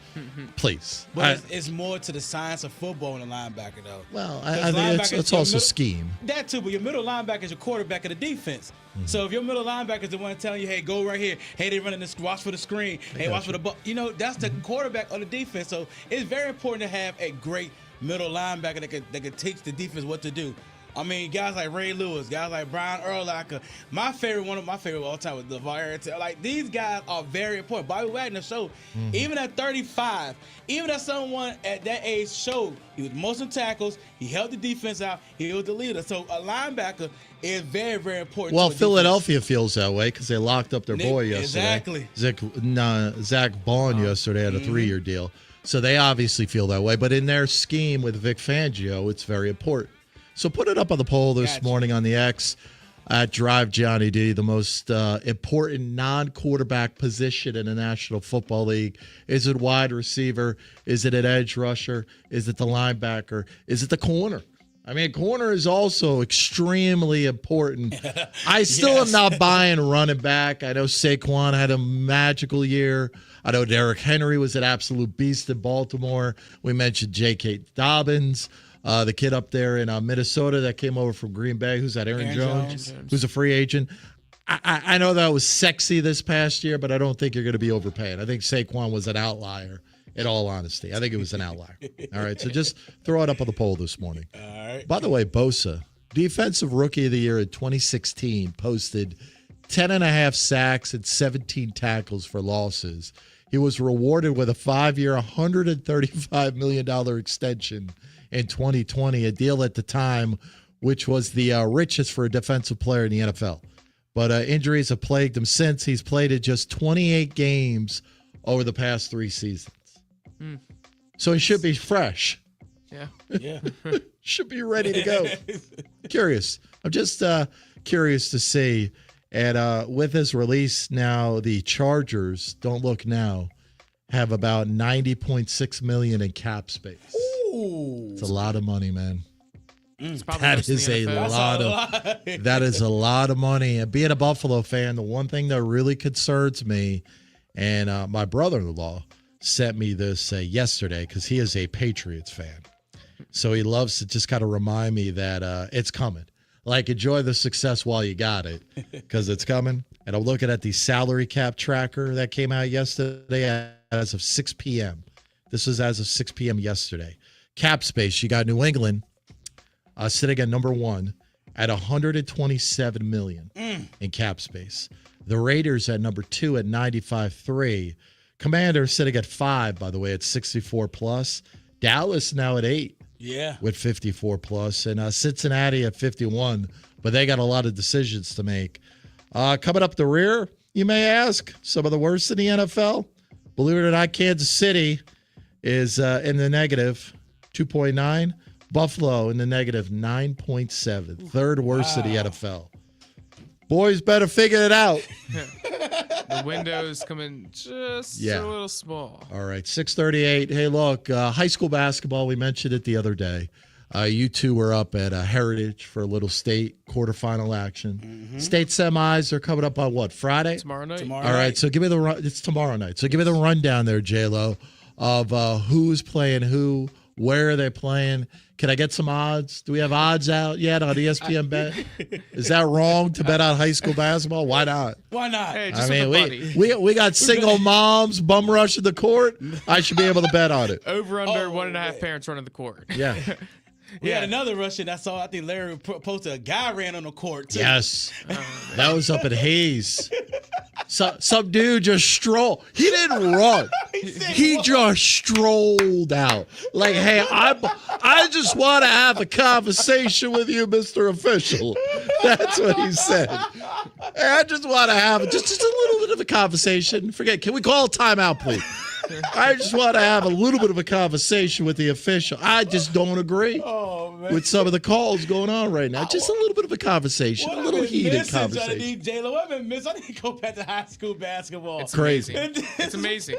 please.
But it's more to the science of football than a linebacker, though.
Well, I think it's also scheme.
That too, but your middle linebacker is your quarterback of the defense. So if your middle linebacker is the one telling you, hey, go right here. Hey, they're running this, watch for the screen. Hey, watch for the ball. You know, that's the quarterback of the defense. So it's very important to have a great middle linebacker that can teach the defense what to do. I mean, guys like Ray Lewis, guys like Brian Urlacher. One of my favorite of all time was LeVar. Like, these guys are very important. Bobby Wagner showed, even at 35, even as someone at that age showed, he was most tackles, he helped the defense out, he was the leader. So a linebacker is very, very important.
Well, Philadelphia feels that way because they locked up their boy yesterday.
Exactly.
Zach Bond yesterday had a 3-year deal. So they obviously feel that way. But in their scheme with Vic Fangio, it's very important. So put it up on the poll this morning on the X at Drive Johnny D, the most important non-quarterback position in the National Football League. Is it wide receiver? Is it an edge rusher? Is it the linebacker? Is it the corner? I mean, corner is also extremely important. I still am not buying running back. I know Saquon had a magical year. I know Derrick Henry was an absolute beast in Baltimore. We mentioned J.K. Dobbins. The kid up there in Minnesota that came over from Green Bay, who's that, Aaron Jones, who's a free agent. I know that was sexy this past year, but I don't think you're going to be overpaying. I think Saquon was an outlier, in all honesty. I think it was an outlier. All right, so just throw it up on the poll this morning.
All right.
By the way, Bosa, Defensive Rookie of the Year in 2016, posted 10.5 sacks and 17 tackles for losses. He was rewarded with a 5-year, $135 million extension in 2020, a deal at the time which was the richest for a defensive player in the NFL. But injuries have plagued him since. He's played in just 28 games over the past 3 seasons. So he should be fresh.
Yeah.
Should be ready to go. Curious. I'm just curious to see. And with his release now, the Chargers, don't look now, have about $90.6 million in cap space.
Ooh.
It's a lot of money, man.
That
is a lot of that is a lot of money. And being a Buffalo fan, the one thing that really concerns me, and my brother-in-law sent me this yesterday because he is a Patriots fan. So he loves to just kind of remind me that it's coming. Like, enjoy the success while you got it because it's coming. And I'm looking at the salary cap tracker that came out yesterday as of 6 p.m. This was as of 6 p.m. yesterday. Cap space, you got New England sitting at number 1 at $127 million in cap space. The Raiders at number 2 at $95.3. Commanders sitting at 5, by the way, at 64 plus. Dallas now at 8.
Yeah.
With 54 plus. And Cincinnati at 51. But they got a lot of decisions to make. Coming up the rear, you may ask, some of the worst in the NFL. Believe it or not, Kansas City is in the negative 2.9. Buffalo in the negative 9.7. Third worst of the NFL. Boys better figure it out.
The windows come in just a little small.
All right, 6:38. Hey, look, high school basketball, we mentioned it the other day. You two were up at Heritage for a little state quarterfinal action. Mm-hmm. State semis are coming up on what, Friday?
Tomorrow night.
All right, so give me it's tomorrow night. So give me the rundown there, J-Lo, of who's playing who, where are they playing. Can I get some odds? Do we have odds out yet on ESPN Bet? Is that wrong to bet on high school basketball? Why not?
Why not?
Hey, just
we got single moms bum rushing the court. I should be able to bet on it.
Over under 1.5 parents running the court.
Yeah.
We had another Russian I saw. I think Larry posted a guy ran on the court, too.
Yes. That was up at Hayes. Some dude just strolled. He didn't run. He just strolled out. Like, hey, I just want to have a conversation with you, Mr. Official. That's what he said. Hey, I just want to have just a little bit of a conversation. Can we call a timeout, please? I just want to have a little bit of a conversation with the official. I just don't agree with some of the calls going on right now. Just a little bit of a conversation, a little heated conversation.
J-Lo, I've been missing. I need to go back to high school basketball.
It's
crazy.
It's amazing.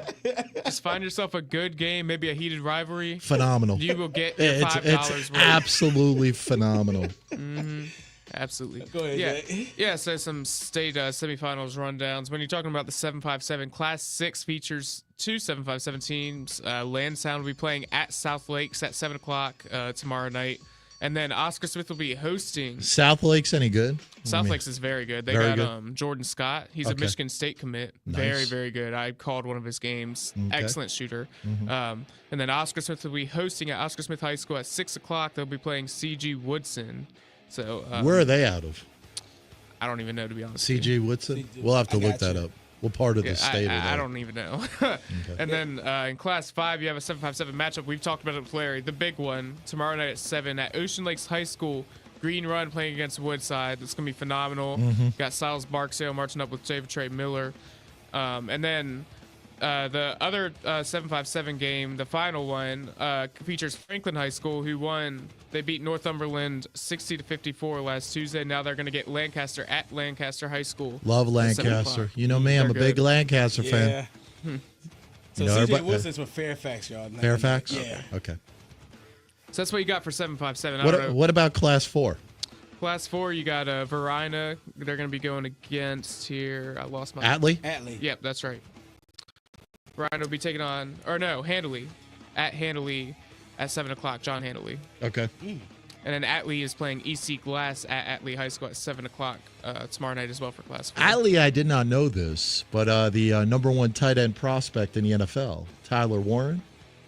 Just find yourself a good game, maybe a heated rivalry.
Phenomenal.
You will get your $5
It's
worth.
absolutely phenomenal.
Mm-hmm. Absolutely.
Go ahead,
Yeah, so some state semifinals rundowns. When you're talking about the 757, Class 6 features 2 757 teams. Lansdowne will be playing at South Lakes at 7 o'clock tomorrow night. And then Oscar Smith will be hosting.
South Lake's any good?
South Lakes is very good. They got Jordan Scott. He's a Michigan State commit.
Nice.
Very, very good. I called one of his games.
Okay.
Excellent shooter.
Mm-hmm.
And then Oscar Smith will be hosting at Oscar Smith High School at 6 o'clock. They'll be playing C.G. Woodson. So
where are they out of?
I don't even know, to be honest.
C.G. Woodson? We'll have to look that up. What part of the state are they?
I don't even know.
Okay.
And then in Class 5, you have a 757 matchup. We've talked about it with Larry. The big one, tomorrow night at 7 at Ocean Lakes High School. Green Run playing against Woodside. It's going to be phenomenal.
Mm-hmm.
Got Silas Barksdale marching up with David Trey Miller. And then the other 757 game, the final one, features Franklin High School, who won. They beat Northumberland 60-54 last Tuesday. Now they're going to get Lancaster at Lancaster High School.
Love Lancaster. You know me, I'm a big Lancaster fan.
So C.J. Wilson's from Fairfax, y'all.
Fairfax?
Yeah.
Okay.
So that's what you got for 757.
What about Class 4?
Class 4, you got Verina. They're going to be going against here. I lost my...
Atlee?
Yep, that's right. Verina will be taking on... Or no, Handley. At Handley at 7 o'clock. John Handley.
Okay.
And then Atlee is playing EC Glass at Atlee High School at 7 o'clock tomorrow night as well for Class 4.
Atlee, I did not know this, but the #1 tight end prospect in the NFL, Tyler Warren,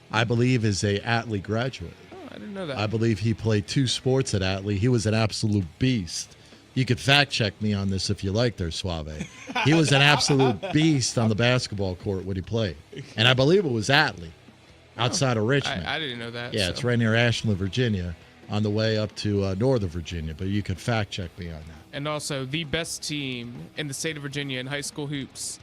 I believe is a Atlee graduate.
Oh, I didn't know that.
I believe he played 2 sports at Atlee. He was an absolute beast. You could fact check me on this if you like there, Suave. He was an absolute beast on the basketball court when he played. And I believe it was Atlee outside of Richmond.
I didn't know that.
Yeah, it's right near Ashland, Virginia, on the way up to Northern Virginia, but you could fact check me on that.
And also, the best team in the state of Virginia in high school hoops,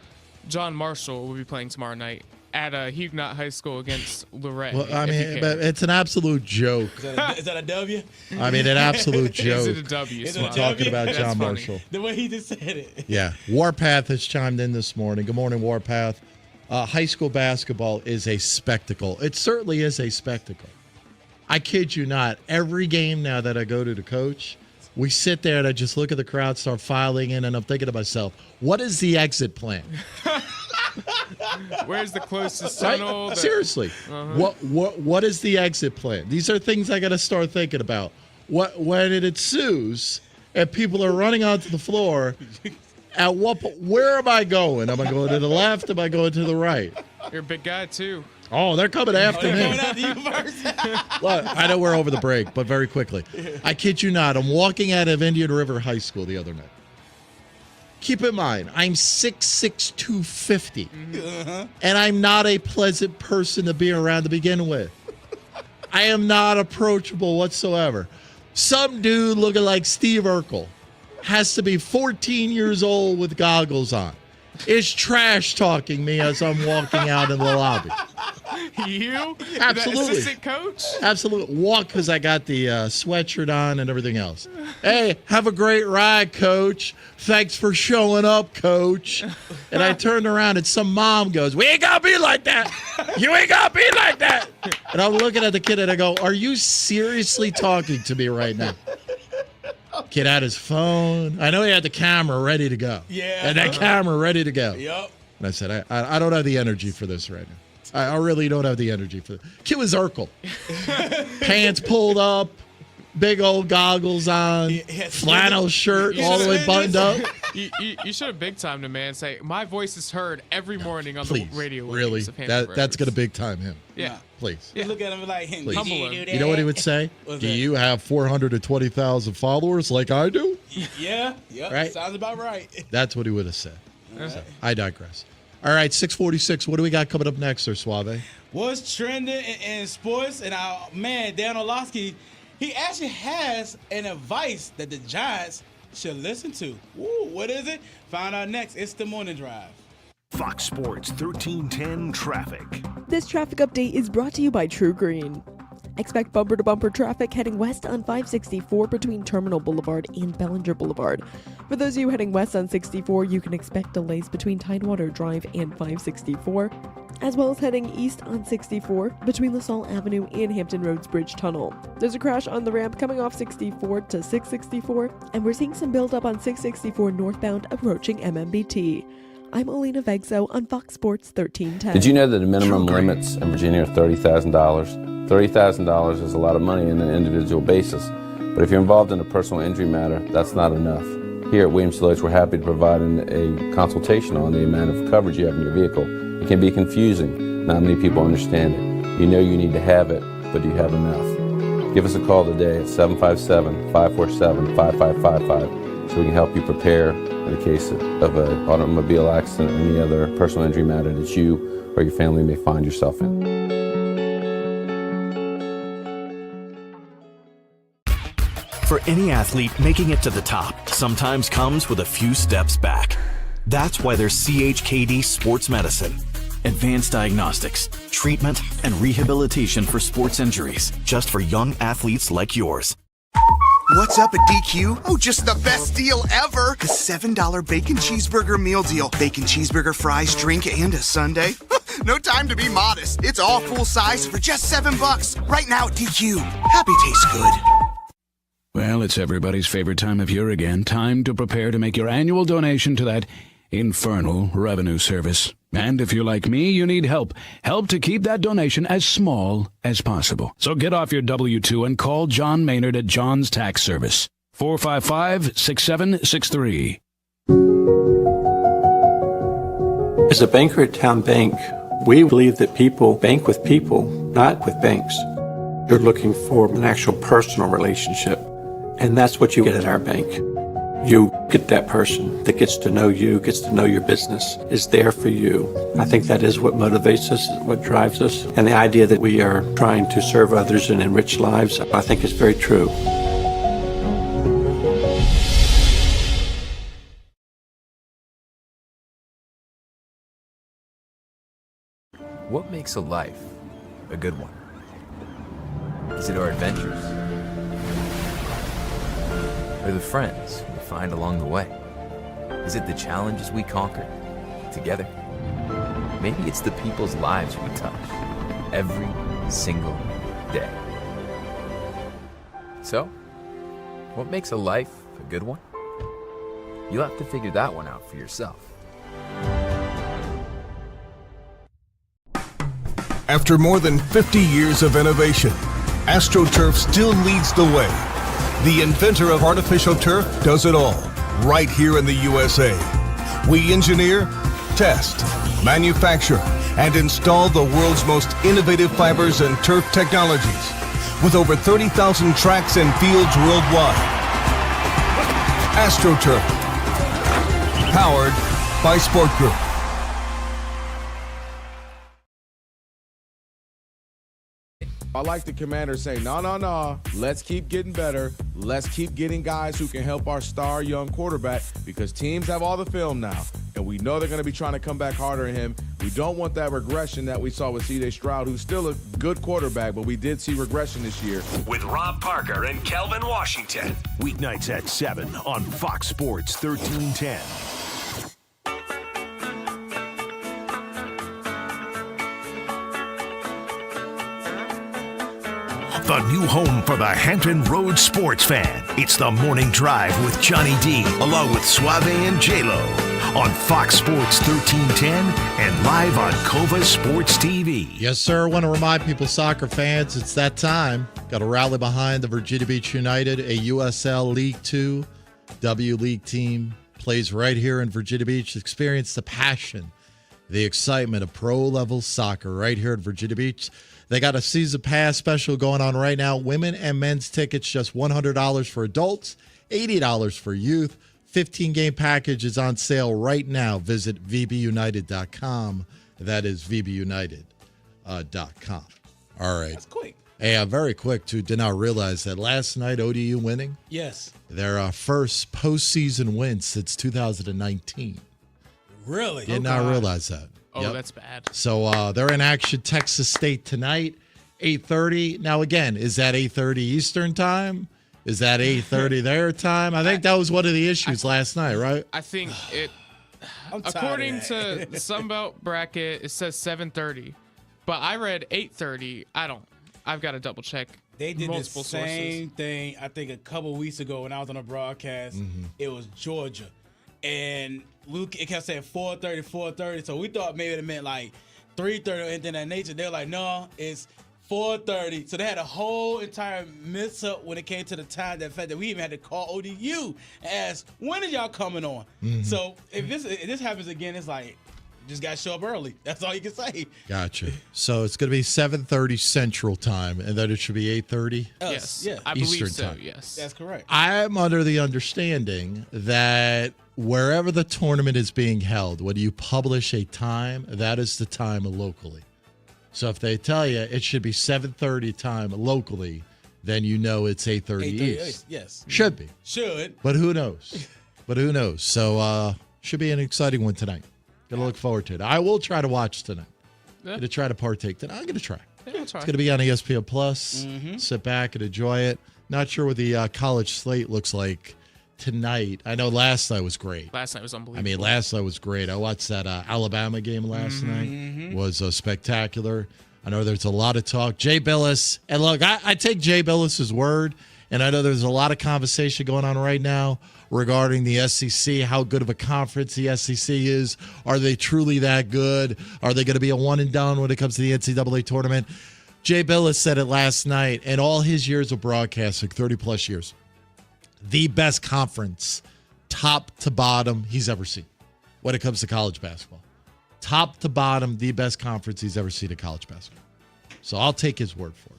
John Marshall, will be playing tomorrow night at Huguenot High School against Lorette.
Well, I mean, but it's an absolute joke.
Is that a W?
I mean, an absolute joke.
Is it a W?
We're talking about John Marshall.
The way he just said it.
Yeah. Warpath has chimed in this morning. Good morning, Warpath. High school basketball is a spectacle. It certainly is a spectacle. I kid you not. Every game now that I go to coach, we sit there and I just look at the crowd, start filing in, and I'm thinking to myself, what is the exit plan?
Where's the closest tunnel?
Right? Seriously. What is the exit plan? These are things I got to start thinking about. When it ensues and people are running onto the floor, at what point, where am I going? Am I going to the left? Am I going to the right?
You're a big guy, too.
Oh, they're coming after me.
Coming after you first.
Look, I know we're over the break, but very quickly. I kid you not. I'm walking out of Indian River High School the other night. Keep in mind, I'm 6'6", 250, and I'm not a pleasant person to be around to begin with. I am not approachable whatsoever. Some dude looking like Steve Urkel has to be 14 years old with goggles on. Is trash talking me as I'm walking out in the lobby.
You?
Absolutely.
The assistant coach?
Absolutely. Walk because I got the sweatshirt on and everything else. Hey, have a great ride, Coach. Thanks for showing up, Coach. And I turned around and some mom goes, we ain't got to be like that. You ain't got to be like that. And I'm looking at the kid and I go, are you seriously talking to me right now? Kid had his phone. I know he had the camera ready to go.
Yeah.
And that camera ready to go.
Yep.
And I said, I don't have the energy for this right now. I really don't have the energy for this. Kid was Urkel. Pants pulled up, big old goggles on, flannel shirt all the way buttoned up.
You should have big timed him, man. Say, my voice is heard every morning on the radio.
Really? That's going to big time him.
Yeah.
Please.
You look at him like,
Please.
Humble him.
You know what he would say?
What's
Do
that?
you have 420,000 followers like I do?
Yeah. Yep.
Right?
Sounds about right.
That's what he would have said. So, I digress. All right, 6:46. What do we got coming up next, Sir Suave?
What's trending in sports? And our man, Dan Orlovsky, he actually has an advice that the Giants should listen to. Ooh, what is it? Find out next. It's the Morning Drive.
Fox Sports 1310 Traffic.
This traffic update is brought to you by True Green. Expect bumper-to-bumper traffic heading west on 564 between Terminal Boulevard and Bellinger Boulevard. For those of you heading west on 64, you can expect delays between Tidewater Drive and 564, as well as heading east on 64 between LaSalle Avenue and Hampton Roads Bridge Tunnel. There's a crash on the ramp coming off 64 to 664, and we're seeing some buildup on 664 northbound approaching MMBT. I'm Alina Vegzo on Fox Sports 1310.
Did you know that the minimum limits in Virginia are $30,000? $30,000 is a lot of money on an individual basis, but if you're involved in a personal injury matter, that's not enough. Here at Williams-Deloitte, we're happy to provide a consultation on the amount of coverage you have in your vehicle. It can be confusing. Not many people understand it. You know you need to have it, but do you have enough? Give us a call today at 757-547-5555 so we can help you prepare in the case of an automobile accident or any other personal injury matter that you or your family may find yourself in.
For any athlete, making it to the top sometimes comes with a few steps back. That's why there's CHKD Sports Medicine. Advanced diagnostics, treatment, and rehabilitation for sports injuries, just for young athletes like yours.
What's up at DQ? Oh, just the best deal ever. The $7 bacon cheeseburger meal deal. Bacon cheeseburger, fries, drink, and a sundae. No time to be modest. It's all full size for just $7. Right now at DQ. Happy tastes good.
Well, it's everybody's favorite time of year again. Time to prepare to make your annual donation to that infernal revenue service. And if you're like me, you need help. Help to keep that donation as small as possible. So get off your W-2 and call John Maynard at John's Tax Service. 455-6763.
As a banker at Town Bank, we believe that people bank with people, not with banks. You're looking for an actual personal relationship. And that's what you get at our bank. You get that person that gets to know you, gets to know your business, is there for you. I think that is what motivates us, what drives us. And the idea that we are trying to serve others and enrich lives, I think is very true.
What makes a life a good one? Is it our adventures? Or the friends we find along the way? Is it the challenges we conquer together? Maybe it's the people's lives we touch every single day. So, what makes a life a good one? You'll have to figure that one out for yourself.
After more than 50 years of innovation, AstroTurf still leads the way. The inventor of artificial turf does it all, right here in the USA. We engineer, test, manufacture, and install the world's most innovative fibers and turf technologies, with over 30,000 tracks and fields worldwide. AstroTurf, powered by Sport Group.
I like the commander saying, no, let's keep getting better. Let's keep getting guys who can help our star young quarterback because teams have all the film now. and we know they're going to be trying to come back harder in him. We don't want that regression that we saw with C.J. Stroud, who's still a good quarterback, but we did see regression this year.
With Rob Parker and Kelvin Washington. Weeknights at 7 on Fox Sports 1310. The new home for the Hampton Roads sports fan. It's the Morning Drive with Johnny D, along with Suave and J-Lo on Fox Sports 1310 and live on Cova Sports TV.
Yes, sir. I want to remind people, soccer fans, it's that time. Got to rally behind the Virginia Beach United, a USL League 2 W League team. Plays right here in Virginia Beach. Experience the passion, the excitement of pro-level soccer right here in Virginia Beach. They got a season pass special going on right now. Women and men's tickets, just $100 for adults, $80 for youth. 15-game package is on sale right now. Visit vbunited.com. That is vbunited.com. All right.
That's quick.
Hey, very quick, too. Did not realize that last night, ODU winning.
Yes.
Their first postseason win since 2019.
Really?
Did not realize that.
Oh,
Yep.
that's bad.
So they're in action, Texas State tonight, 8:30. Now, again, is that 8:30 Eastern time? Is that 8:30 their time? I think that was one of the issues last night, right?
I think it. According to the Sunbelt bracket, it says 7:30, but I read 8:30. I've got to double check.
They did
multiple
the same
sources.
thing, I think, a couple weeks ago when I was on a broadcast. It was Georgia. And Luke, it kept saying 4:30. So we thought maybe it meant like 3:30 or anything of that nature. They were like, no, it's 4:30. So they had a whole entire mix up when it came to the time. The fact that we even had to call ODU and ask, when are y'all coming on? So if this happens again, it's like, just got to show up early. That's all you can say.
Gotcha. So it's going to be 7:30 Central time, and then it should be 8:30
Yes,
Yeah.
I
Eastern
believe so.
time.
Yes,
That's correct.
I'm under the understanding that wherever the tournament is being held, when you publish a time, that is the time locally. So if they tell you it should be 7:30 time locally, then you know it's 8:30 East.
Yes.
Should be.
Should.
But who knows? So should be an exciting one tonight. Gonna look forward to it. I will try to watch tonight.
Yeah.
Gonna try to partake tonight. I'm gonna try.
Yeah, I'll try.
It's gonna be on ESPN Plus. Sit back and enjoy it. Not sure what the college slate looks like tonight. I know last night was great.
Last night was unbelievable.
I mean, last night was great. I watched that Alabama game last night. Was spectacular. I know there's a lot of talk. Jay Billis, and look, I take Jay Billis's word, and I know there's a lot of conversation going on right now regarding the SEC, how good of a conference the SEC is. Are they truly that good? Are they going to be a one and done when it comes to the NCAA tournament? Jay Billis said it last night, and all his years of broadcasting, 30-plus years, the best conference, top to bottom, he's ever seen when it comes to college basketball. Top to bottom, the best conference he's ever seen in college basketball. So I'll take his word for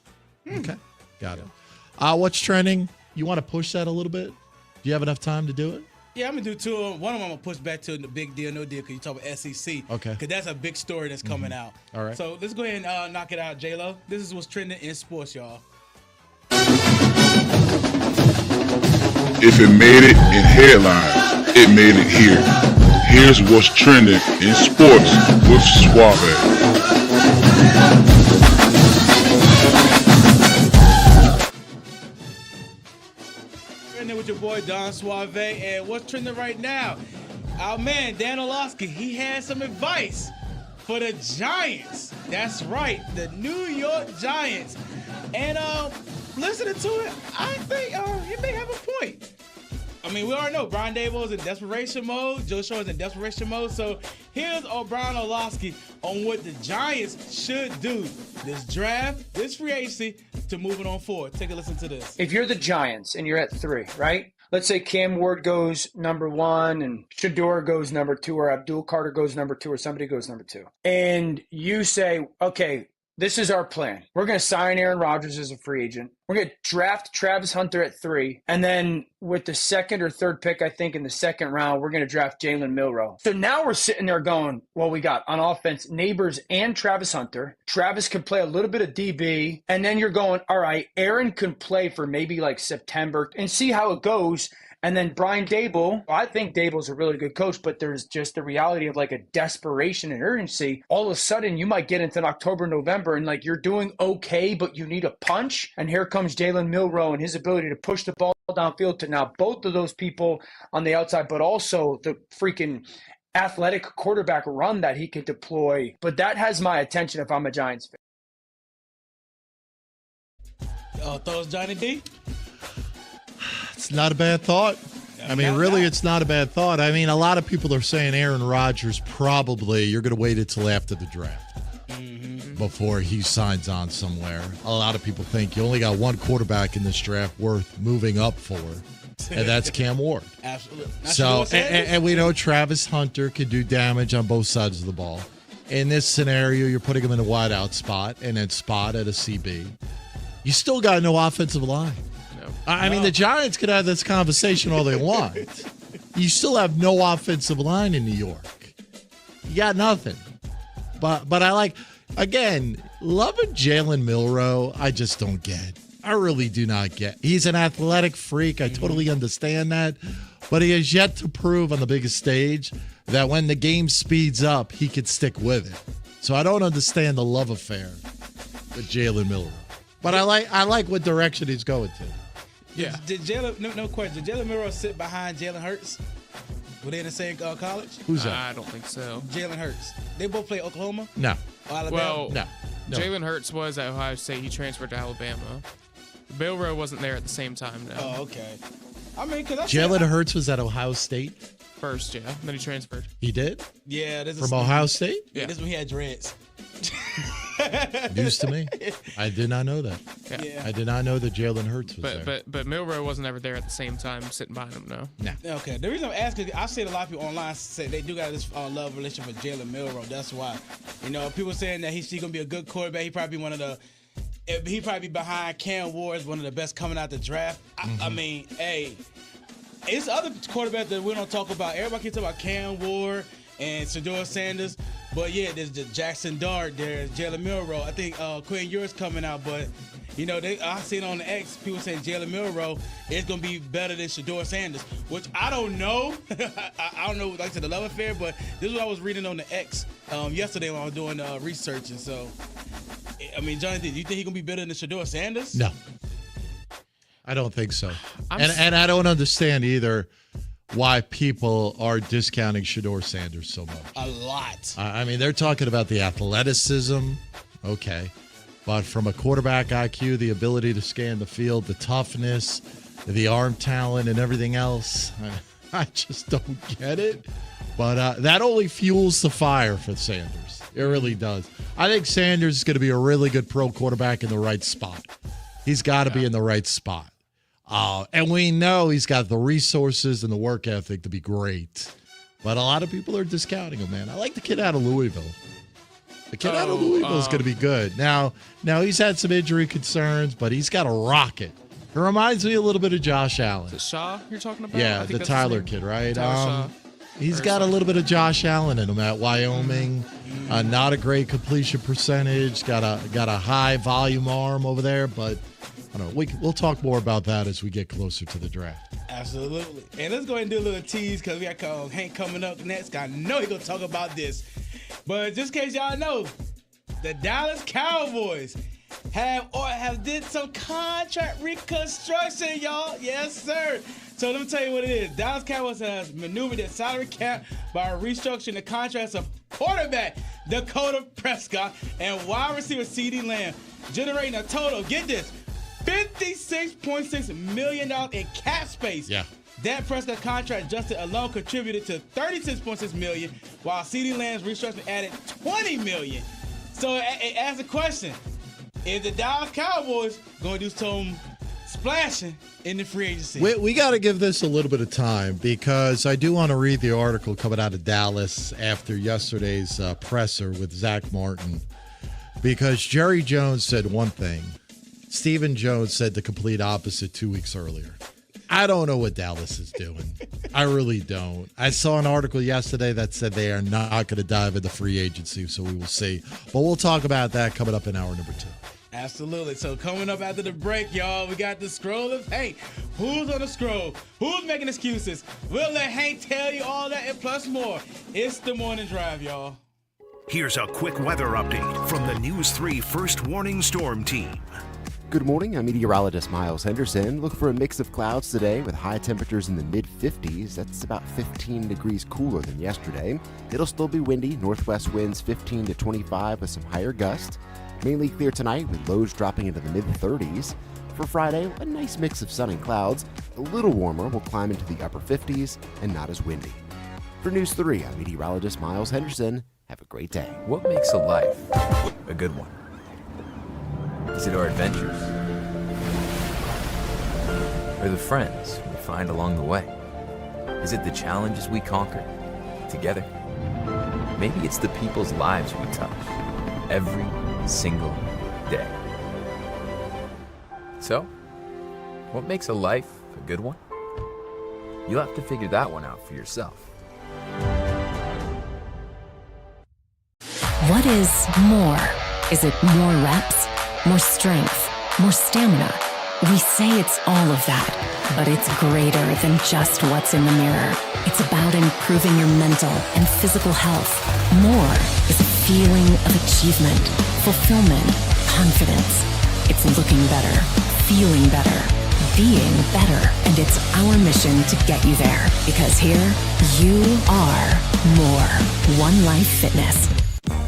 it. Okay, got it. What's trending? You want to push that a little bit? Do you have enough time to do it?
Yeah, I'm going to do two of them. One of them I'm going to push back to the big deal, no deal, because you talk about SEC.
Okay.
Because that's a big story that's coming out.
All right.
So let's go ahead and knock it out, J-Lo. This is what's trending in sports, y'all.
If it made it in headlines, it made it here. Here's what's trending in sports with Suave.
Trending with your boy Don Suave, and what's trending right now? Our man Dan Orlovsky, he had some advice for the Giants. That's right, the New York Giants. And listening to it, I think he may have a point. I mean, we already know Brian Daboll is in desperation mode. Joe Shaw is in desperation mode. So here's Brian Orlovsky on what the Giants should do this draft, this free agency, to moving on forward. Take a listen to this.
If you're the Giants and you're at 3, right? Let's say Cam Ward goes number 1 and Shador goes number 2 or Abdul Carter goes number 2 or somebody goes number 2. And you say, okay, this is our plan. We're going to sign Aaron Rodgers as a free agent. We're going to draft Travis Hunter at 3. And then with the second or third pick, I think in the second round, we're going to draft Jalen Milroe. So now we're sitting there going, well, we got on offense Neighbors and Travis Hunter. Travis can play a little bit of DB. And then you're going, all right, Aaron can play for maybe like September and see how it goes. And then Brian Dable, I think Dable's a really good coach, but there's just the reality of like a desperation and urgency. All of a sudden, you might get into October, November, and like you're doing okay, but you need a punch. And here comes Jalen Milroe and his ability to push the ball downfield to now both of those people on the outside, but also the freaking athletic quarterback run that he can deploy. But that has my attention if I'm a Giants fan.
Thoughts, Johnny D?
It's not a bad thought. I mean, really, it's not a bad thought. I mean, a lot of people are saying Aaron Rodgers probably, you're going to wait until after the draft before he signs on somewhere. A lot of people think you only got one quarterback in this draft worth moving up for, and that's Cam Ward.
Absolutely.
So, and we know Travis Hunter could do damage on both sides of the ball. In this scenario, you're putting him in a wideout spot and then spot at a CB. You still got no offensive line. I mean, the Giants could have this conversation all they want. You still have no offensive line in New York. You got nothing. But I like, again, loving Jalen Milroe, I just don't get. I really do not get. He's an athletic freak. I totally understand that. But he has yet to prove on the biggest stage that when the game speeds up, he could stick with it. So I don't understand the love affair with Jalen Milroe. But I like what direction he's going to.
Yeah.
Did Jalen, no question, did Jalen Milroe sit behind Jalen Hurts? Were they in the same college?
Who's that?
I don't think so.
Jalen Hurts. They both play Oklahoma?
No.
Or Alabama?
Well,
no.
Jalen Hurts was at Ohio State. He transferred to Alabama. Milroe wasn't there at the same time, no.
Oh, okay. I mean, because
Jalen Hurts was at Ohio State?
First, yeah. Then he transferred.
He did?
Yeah.
From Ohio State?
Yeah, this one he had dreads.
News to me. I did not know that.
Yeah.
I did not know that Jalen Hurts was there.
But Milroe wasn't ever there at the same time, sitting behind him. No.
No.
Okay. The reason I'm asking, I've seen a lot of people online say they do got this love relationship with Jalen Milroe. That's why, people saying that he's gonna be a good quarterback. He probably be one of the. He probably be behind Cam Ward, one of the best coming out the draft. I mean, hey, it's other quarterbacks that we don't talk about. Everybody keeps talking about Cam Ward and Shedeur Sanders. But yeah, there's the Jackson Dart, there's Jalen Milroe. I think Quinn Ewers coming out, but I seen on the X people saying Jalen Milroe is gonna be better than Shedeur Sanders, which I don't know. I don't know, like I said, the love affair, but this is what I was reading on the X yesterday when I was doing research, and so I mean, Jonathan, do you think he's gonna be better than Shedeur Sanders?
No, I don't think so. And I don't understand either why people are discounting Shedeur Sanders so much.
A lot.
I mean, they're talking about the athleticism, okay, but from a quarterback IQ, the ability to scan the field, the toughness, the arm talent, and everything else, I just don't get it. But that only fuels the fire for Sanders. It really does. I think Sanders is going to be a really good pro quarterback in the right spot. He's got to be in the right spot. And we know he's got the resources and the work ethic to be great. But a lot of people are discounting him, man. I like the kid out of Louisville. The kid out of Louisville is going to be good. Now he's had some injury concerns, but he's got a rocket. It reminds me a little bit of Josh Allen.
Is it Shaw you're talking about?
Yeah, the Tyler kid, right?
Tyler Shaw.
He's got a little bit of Josh Allen in him at Wyoming. Not a great completion percentage. Got a high volume arm over there, but I don't know. We'll talk more about that as we get closer to the draft.
Absolutely. And let's go ahead and do a little tease because we got Hank coming up next. I know he's going to talk about this. But just in case y'all know, the Dallas Cowboys have did some contract reconstruction, y'all. Yes, sir. So let me tell you what it is. Dallas Cowboys has maneuvered their salary cap by restructuring the contracts of quarterback Dakota Prescott and wide receiver CeeDee Lamb, generating a total, get this, $56.6 million in cap space.
Yeah.
That Prescott contract adjusted alone contributed to $36.6 million, while CeeDee Lamb's restructuring added $20 million. So it asks a question: is the Dallas Cowboys going to do some splashing in the free agency?
We got to give this a little bit of time because I do want to read the article coming out of Dallas after yesterday's presser with Zach Martin, because Jerry Jones said one thing. Stephen Jones said the complete opposite 2 weeks earlier. I don't know what Dallas is doing. I really don't. I saw an article yesterday that said they are not going to dive into free agency, so we will see. But we'll talk about that coming up in hour number 2.
Absolutely. So coming up after the break, y'all, we got the scroll of hate Who's on the scroll? Who's making excuses? We'll let Hank tell you all that and plus more. It's the morning drive, y'all.
Here's a quick weather update from the News 3 First Warning Storm Team.
Good morning, I'm meteorologist Miles Henderson. Look for a mix of clouds today with high temperatures in the mid-50s. That's about 15 degrees cooler than yesterday. It'll still be windy, northwest winds 15 to 25 with some higher gusts. Mainly clear tonight with lows dropping into the mid-30s. For Friday, a nice mix of sun and clouds. A little warmer, will climb into the upper 50s and not as windy. For News 3, I'm meteorologist Miles Henderson. Have a great day.
What makes a life a good one? Is it our adventures? Or the friends we find along the way? Is it the challenges we conquer together? Maybe it's the people's lives we touch every single day. So, what makes a life a good one? You'll have to figure that one out for yourself.
What is more? Is it more reps, more strength, more stamina? We say it's all of that, but it's greater than just what's in the mirror. It's about improving your mental and physical health. More is a feeling of achievement, fulfillment, confidence. It's looking better, feeling better, being better, and it's our mission to get you there. Because here, you are more. One Life Fitness.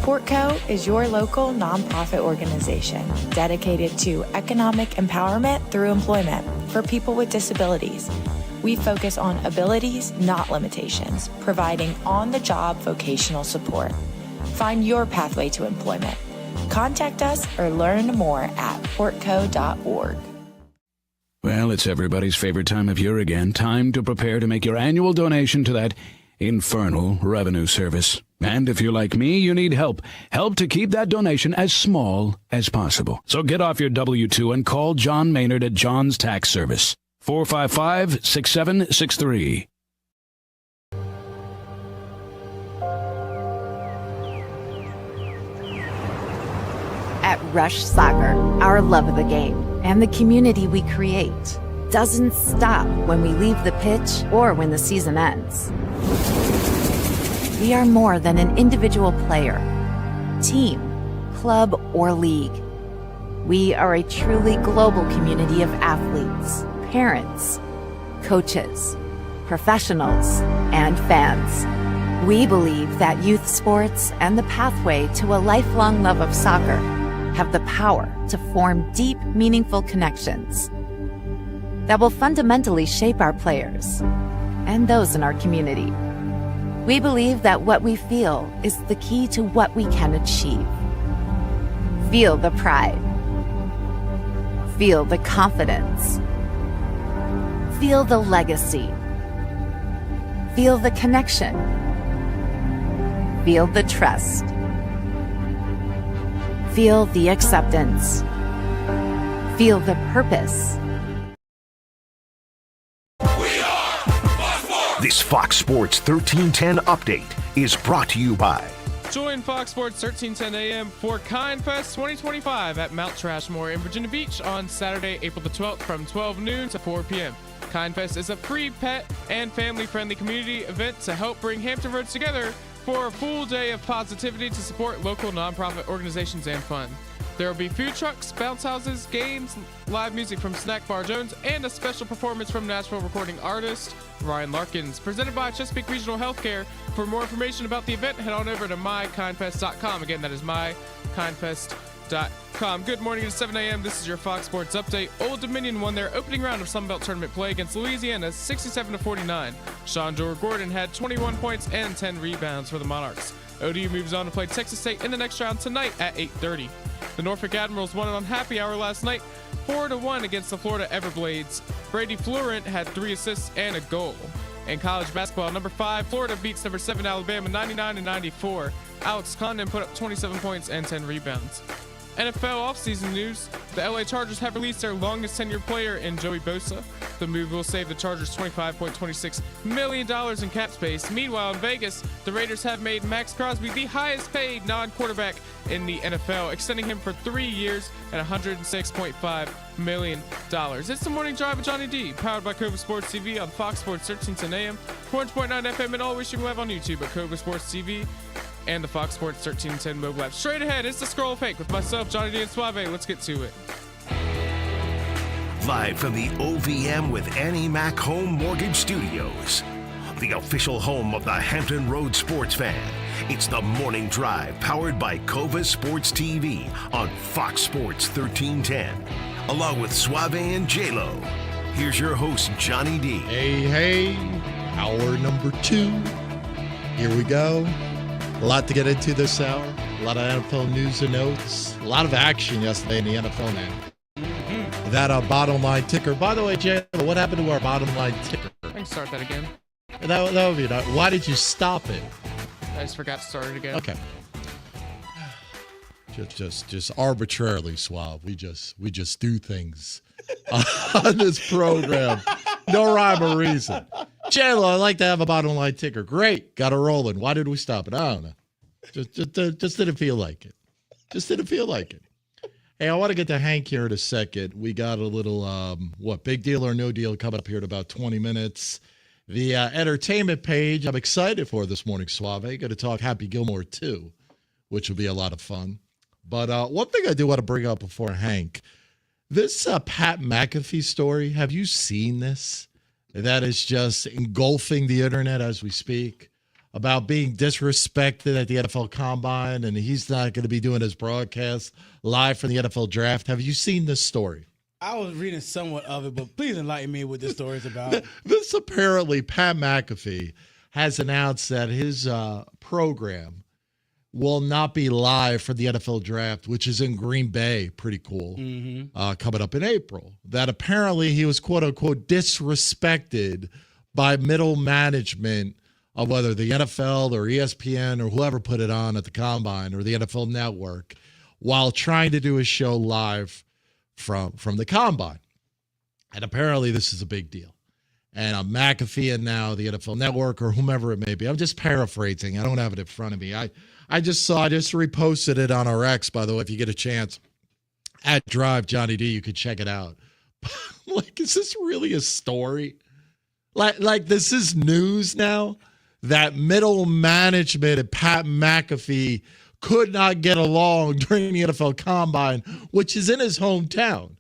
Portco is your local nonprofit organization dedicated to economic empowerment through employment for people with disabilities. We focus on abilities, not limitations, providing on-the-job vocational support. Find your pathway to employment. Contact us or learn more at portco.org.
Well, it's everybody's favorite time of year again. Time to prepare to make your annual donation to that infernal revenue service. And if you're like me, you need help. Help to keep that donation as small as possible. So get off your W-2 and call John Maynard at John's Tax Service. 455-6763.
At Rush Soccer, our love of the game and the community we create doesn't stop when we leave the pitch or when the season ends. We are more than an individual player, team, club, or league. We are a truly global community of athletes, parents, coaches, professionals, and fans. We believe that youth sports and the pathway to a lifelong love of soccer have the power to form deep, meaningful connections that will fundamentally shape our players and those in our community. We believe that what we feel is the key to what we can achieve. Feel the pride. Feel the confidence. Feel the legacy. Feel the connection. Feel the trust. Feel the acceptance. Feel the purpose.
This Fox Sports 1310 update is brought to you by.
Join Fox Sports 1310 AM for KindFest 2025 at Mount Trashmore in Virginia Beach on Saturday, April the 12th from 12 noon to 4 p.m. KindFest is a free pet and family-friendly community event to help bring Hampton Roads together for a full day of positivity to support local nonprofit organizations and fun. There will be food trucks, bounce houses, games, live music from Snack Bar Jones, and a special performance from Nashville recording artist Ryan Larkins, presented by Chesapeake Regional Healthcare. For more information about the event, head on over to mykindfest.com. Again, that is mykindfest.com. Good morning, it's 7 a.m. This is your Fox Sports Update. Old Dominion won their opening round of Sun Belt Tournament play against Louisiana 67-49. Sean Gordon had 21 points and 10 rebounds for the Monarchs. ODU moves on to play Texas State in the next round tonight at 8:30. The Norfolk Admirals won it on happy hour last night, 4-1 against the Florida Everblades. Brady Florent had 3 assists and a goal. In college basketball, number 5, Florida beats number 7, Alabama 99-94. Alex Condon put up 27 points and 10 rebounds. NFL offseason news, the LA Chargers have released their longest tenured player in Joey Bosa. The move will save the Chargers $25.26 million in cap space. Meanwhile, in Vegas, the Raiders have made Max Crosby the highest paid non-quarterback in the NFL, extending him for 3 years at $106.5 million. It's the Morning Drive with Johnny D, powered by Cova Sports TV on Fox Sports 1310 AM, 400.9 FM, and always streaming live on YouTube at Cova Sports TV and the Fox Sports 1310 mobile app. Straight ahead, it's the Scroll of Fake with myself, Johnny D and Suave. Let's get to it.
Live from the OVM with Annie Mac Home Mortgage Studios, the official home of the Hampton Road sports fan. It's the Morning Drive, powered by Cova Sports TV on Fox Sports 1310, along with Suave and J-Lo. Here's your host, Johnny D.
Hey, hour number 2. Here we go. A lot to get into this hour. A lot of NFL news and notes. A lot of action yesterday in the NFL now. That bottom line ticker. By the way, J-Lo, what happened to our bottom line ticker?
I can start that again.
That would be nice. Why did you stop it?
I just forgot to start it again.
Okay. Just arbitrarily, Suave. We just do things on this program. No rhyme or reason. J-Lo, I'd like to have a bottom line ticker. Great. Got it rolling. Why did we stop it? I don't know. Just didn't feel like it. Just didn't feel like it. Hey, I want to get to Hank here in a second. We got a little, big deal or no deal coming up here in about 20 minutes. The entertainment page I'm excited for this morning, Suave. Going to talk Happy Gilmore too, which will be a lot of fun. But one thing I do want to bring up before Hank, this Pat McAfee story, have you seen this? That is just engulfing the internet as we speak, about being disrespected at the NFL Combine, and he's not going to be doing his broadcast live from the NFL Draft. Have you seen this story?
I was reading somewhat of it, but please enlighten me what this story is about.
This apparently, Pat McAfee has announced that his program will not be live for the NFL Draft, which is in Green Bay. Pretty cool. Coming up in April. That apparently he was, quote unquote, disrespected by middle management of whether the NFL or ESPN or whoever put it on at the Combine or the NFL Network while trying to do his show live from the Combine. And apparently this is a big deal. And McAfee and now the NFL Network or whomever it may be. I'm just paraphrasing. I don't have it in front of me. I just reposted it on our X, by the way, if you get a chance. At Drive Johnny D, you could check it out. Like, is this really a story? Like this is news now? That middle management and Pat McAfee could not get along during the NFL Combine, which is in his hometown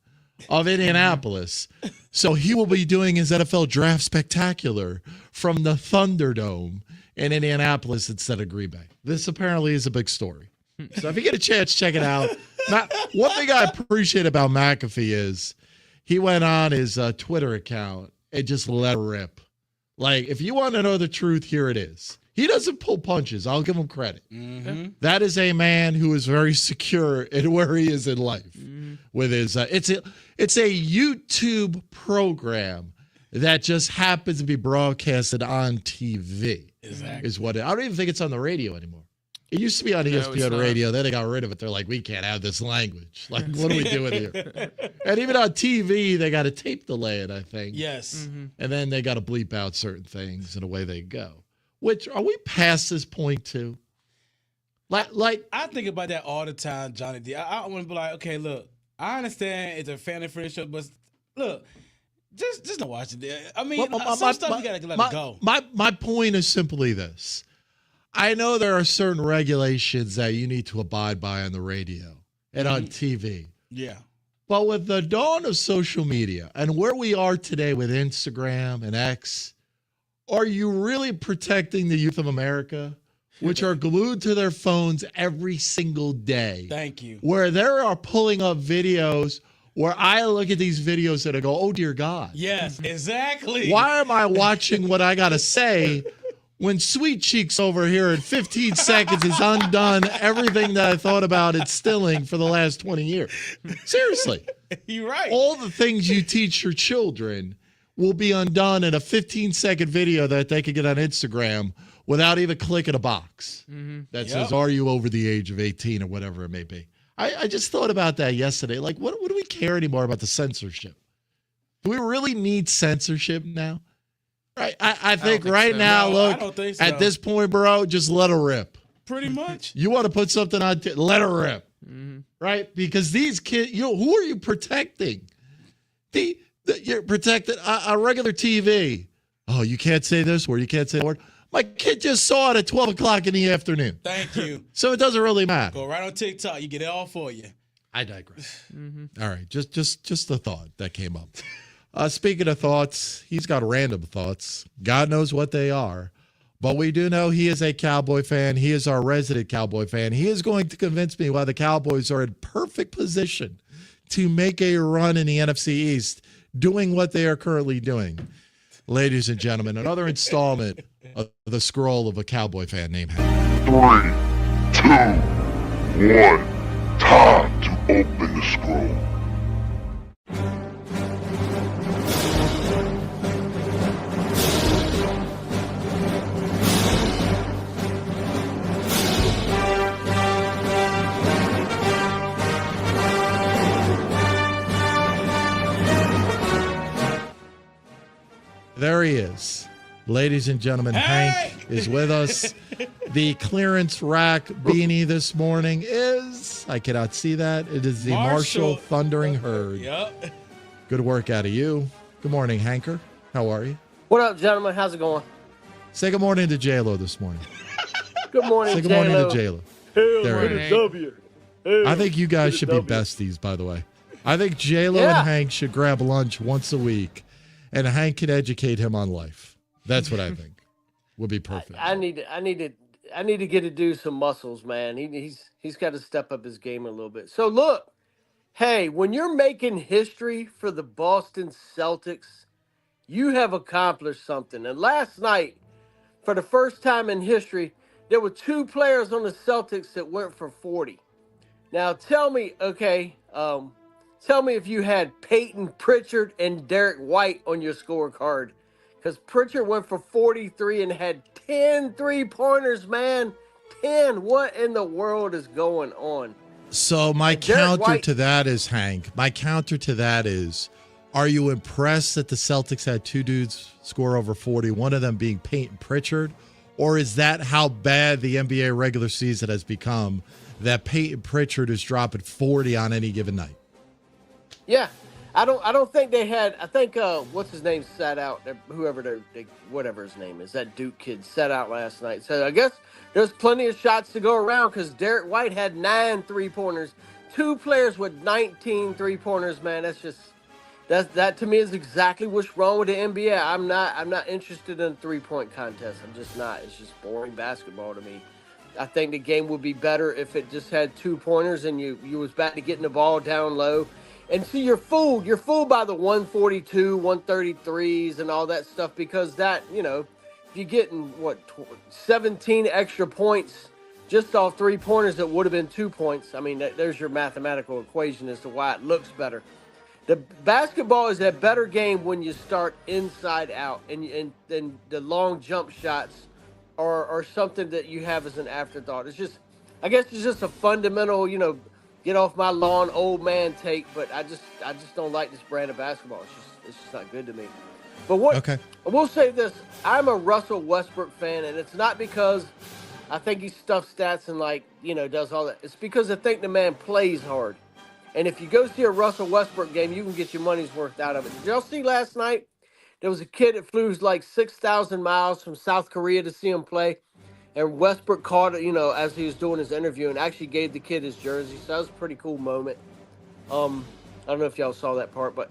of Indianapolis. So he will be doing his NFL Draft Spectacular from the Thunderdome in Indianapolis instead of Green Bay. This apparently is a big story. So if you get a chance, check it out. One thing I appreciate about McAfee is he went on his Twitter account and just let it rip. Like, if you want to know the truth, here it is. He doesn't pull punches. I'll give him credit. That is a man who is very secure in where he is in life. With his, it's a YouTube program that just happens to be broadcasted on TV.
Exactly.
Is what I don't even think it's on the radio anymore. It used to be on ESPN radio. Then they got rid of it. They're like, we can't have this language. Like, what are we doing here? And even on TV, they got a tape delay it, I think.
Yes.
And then they got to bleep out certain things, and away they go. Which, are we past this point too? Like
I think about that all the time, Johnny D. I want to be like, okay, look, I understand it's a family-friendly show, but look, just don't watch it. I mean, some stuff you got to let it go.
My point is simply this. I know there are certain regulations that you need to abide by on the radio and on TV.
Yeah.
But with the dawn of social media and where we are today with Instagram and X, are you really protecting the youth of America, which are glued to their phones every single day?
Thank you.
Where they are pulling up videos where I look at these videos and I go, oh, dear God.
Yes, exactly.
Why am I watching what I got to say when Sweet Cheeks over here in 15 seconds has undone everything that I thought about instilling for the last 20 years? Seriously.
You're right.
All the things you teach your children will be undone in a 15-second video that they could get on Instagram without even clicking a box that says, are you over the age of 18 or whatever it may be. I just thought about that yesterday. Like, what do we care anymore about the censorship? Do we really need censorship now? Right. I think right now, look,
I don't think so.
At this point, bro, just let her rip.
Pretty much.
You want to put something on, let her rip. Right? Because these kids, who are you protecting? You're protected on regular TV. Oh, you can't say this word. You can't say that word. My kid just saw it at 12 o'clock in the afternoon.
Thank you.
So it doesn't really matter.
Go right on TikTok. You get it all for you.
I digress. All right, just the thought that came up. Speaking of thoughts, he's got random thoughts. God knows what they are. But we do know he is a Cowboy fan. He is our resident Cowboy fan. He is going to convince me why the Cowboys are in perfect position to make a run in the NFC East, doing what they are currently doing. Ladies and gentlemen, another installment of the scroll of a Cowboy fan named Hank.
3, 2, 1. Time to open the scroll.
There he is. Ladies and gentlemen, Hank is with us. The clearance rack beanie this morning is, I cannot see that. It is the Marshall Thundering Herd.
Yep.
Good work out of you. Good morning, Hanker. How are you?
What up, gentlemen? How's it going?
Say good morning to J-Lo this morning.
Good morning,
Say good morning to J-Lo.
Hell
There
to
it
the
is.
W. Hell
I think you guys
to
should
the
be
W.
besties, by the way. I think J-Lo
Yeah.
and Hank should grab lunch once a week, and Hank can educate him on life. That's what I think would be perfect.
I need to get to do some muscles, man. He's got to step up his game a little bit. So look, hey, when you're making history for the Boston Celtics, you have accomplished something. And last night, for the first time in history, there were two players on the Celtics that went for 40. Now tell me, tell me if you had Peyton Pritchard and Derek White on your scorecard. Because Pritchard went for 43 and had 10 3-pointers, man. 10. What in the world is going on?
So my
Derek
counter
White-
to that is, Hank, my counter to that is, are you impressed that the Celtics had two dudes score over 40, one of them being Peyton Pritchard? Or is that how bad the NBA regular season has become, that Peyton Pritchard is dropping 40 on any given night?
Yeah. I don't think they had. I think what's his name sat out. Whatever his name is, that Duke kid sat out last night. So I guess there's plenty of shots to go around because Derek White had 9 3-pointers. Two players with 19 3-pointers. Man, that to me is exactly what's wrong with the NBA. I'm not interested in a 3-point contest. I'm just not. It's just boring basketball to me. I think the game would be better if it just had 2-pointers and you was back to getting the ball down low. And see, you're fooled by the 142, 133s and all that stuff because that, if you're getting, 17 extra points just off 3-pointers that would have been 2 points. I mean, there's your mathematical equation as to why it looks better. The basketball is a better game when you start inside out and the long jump shots are something that you have as an afterthought. I guess it's just a fundamental, get off my lawn old man take, but I just don't like this brand of basketball. It's just not good to me. But I will say this, I'm a Russell Westbrook fan, and it's not because I think he stuffs stats and does all that. It's because I think the man plays hard. And if you go see a Russell Westbrook game, you can get your money's worth out of it. Did y'all see last night? There was a kid that flew 6,000 miles from South Korea to see him play. And Westbrook caught it, as he was doing his interview and actually gave the kid his jersey. So that was a pretty cool moment. I don't know if y'all saw that part, but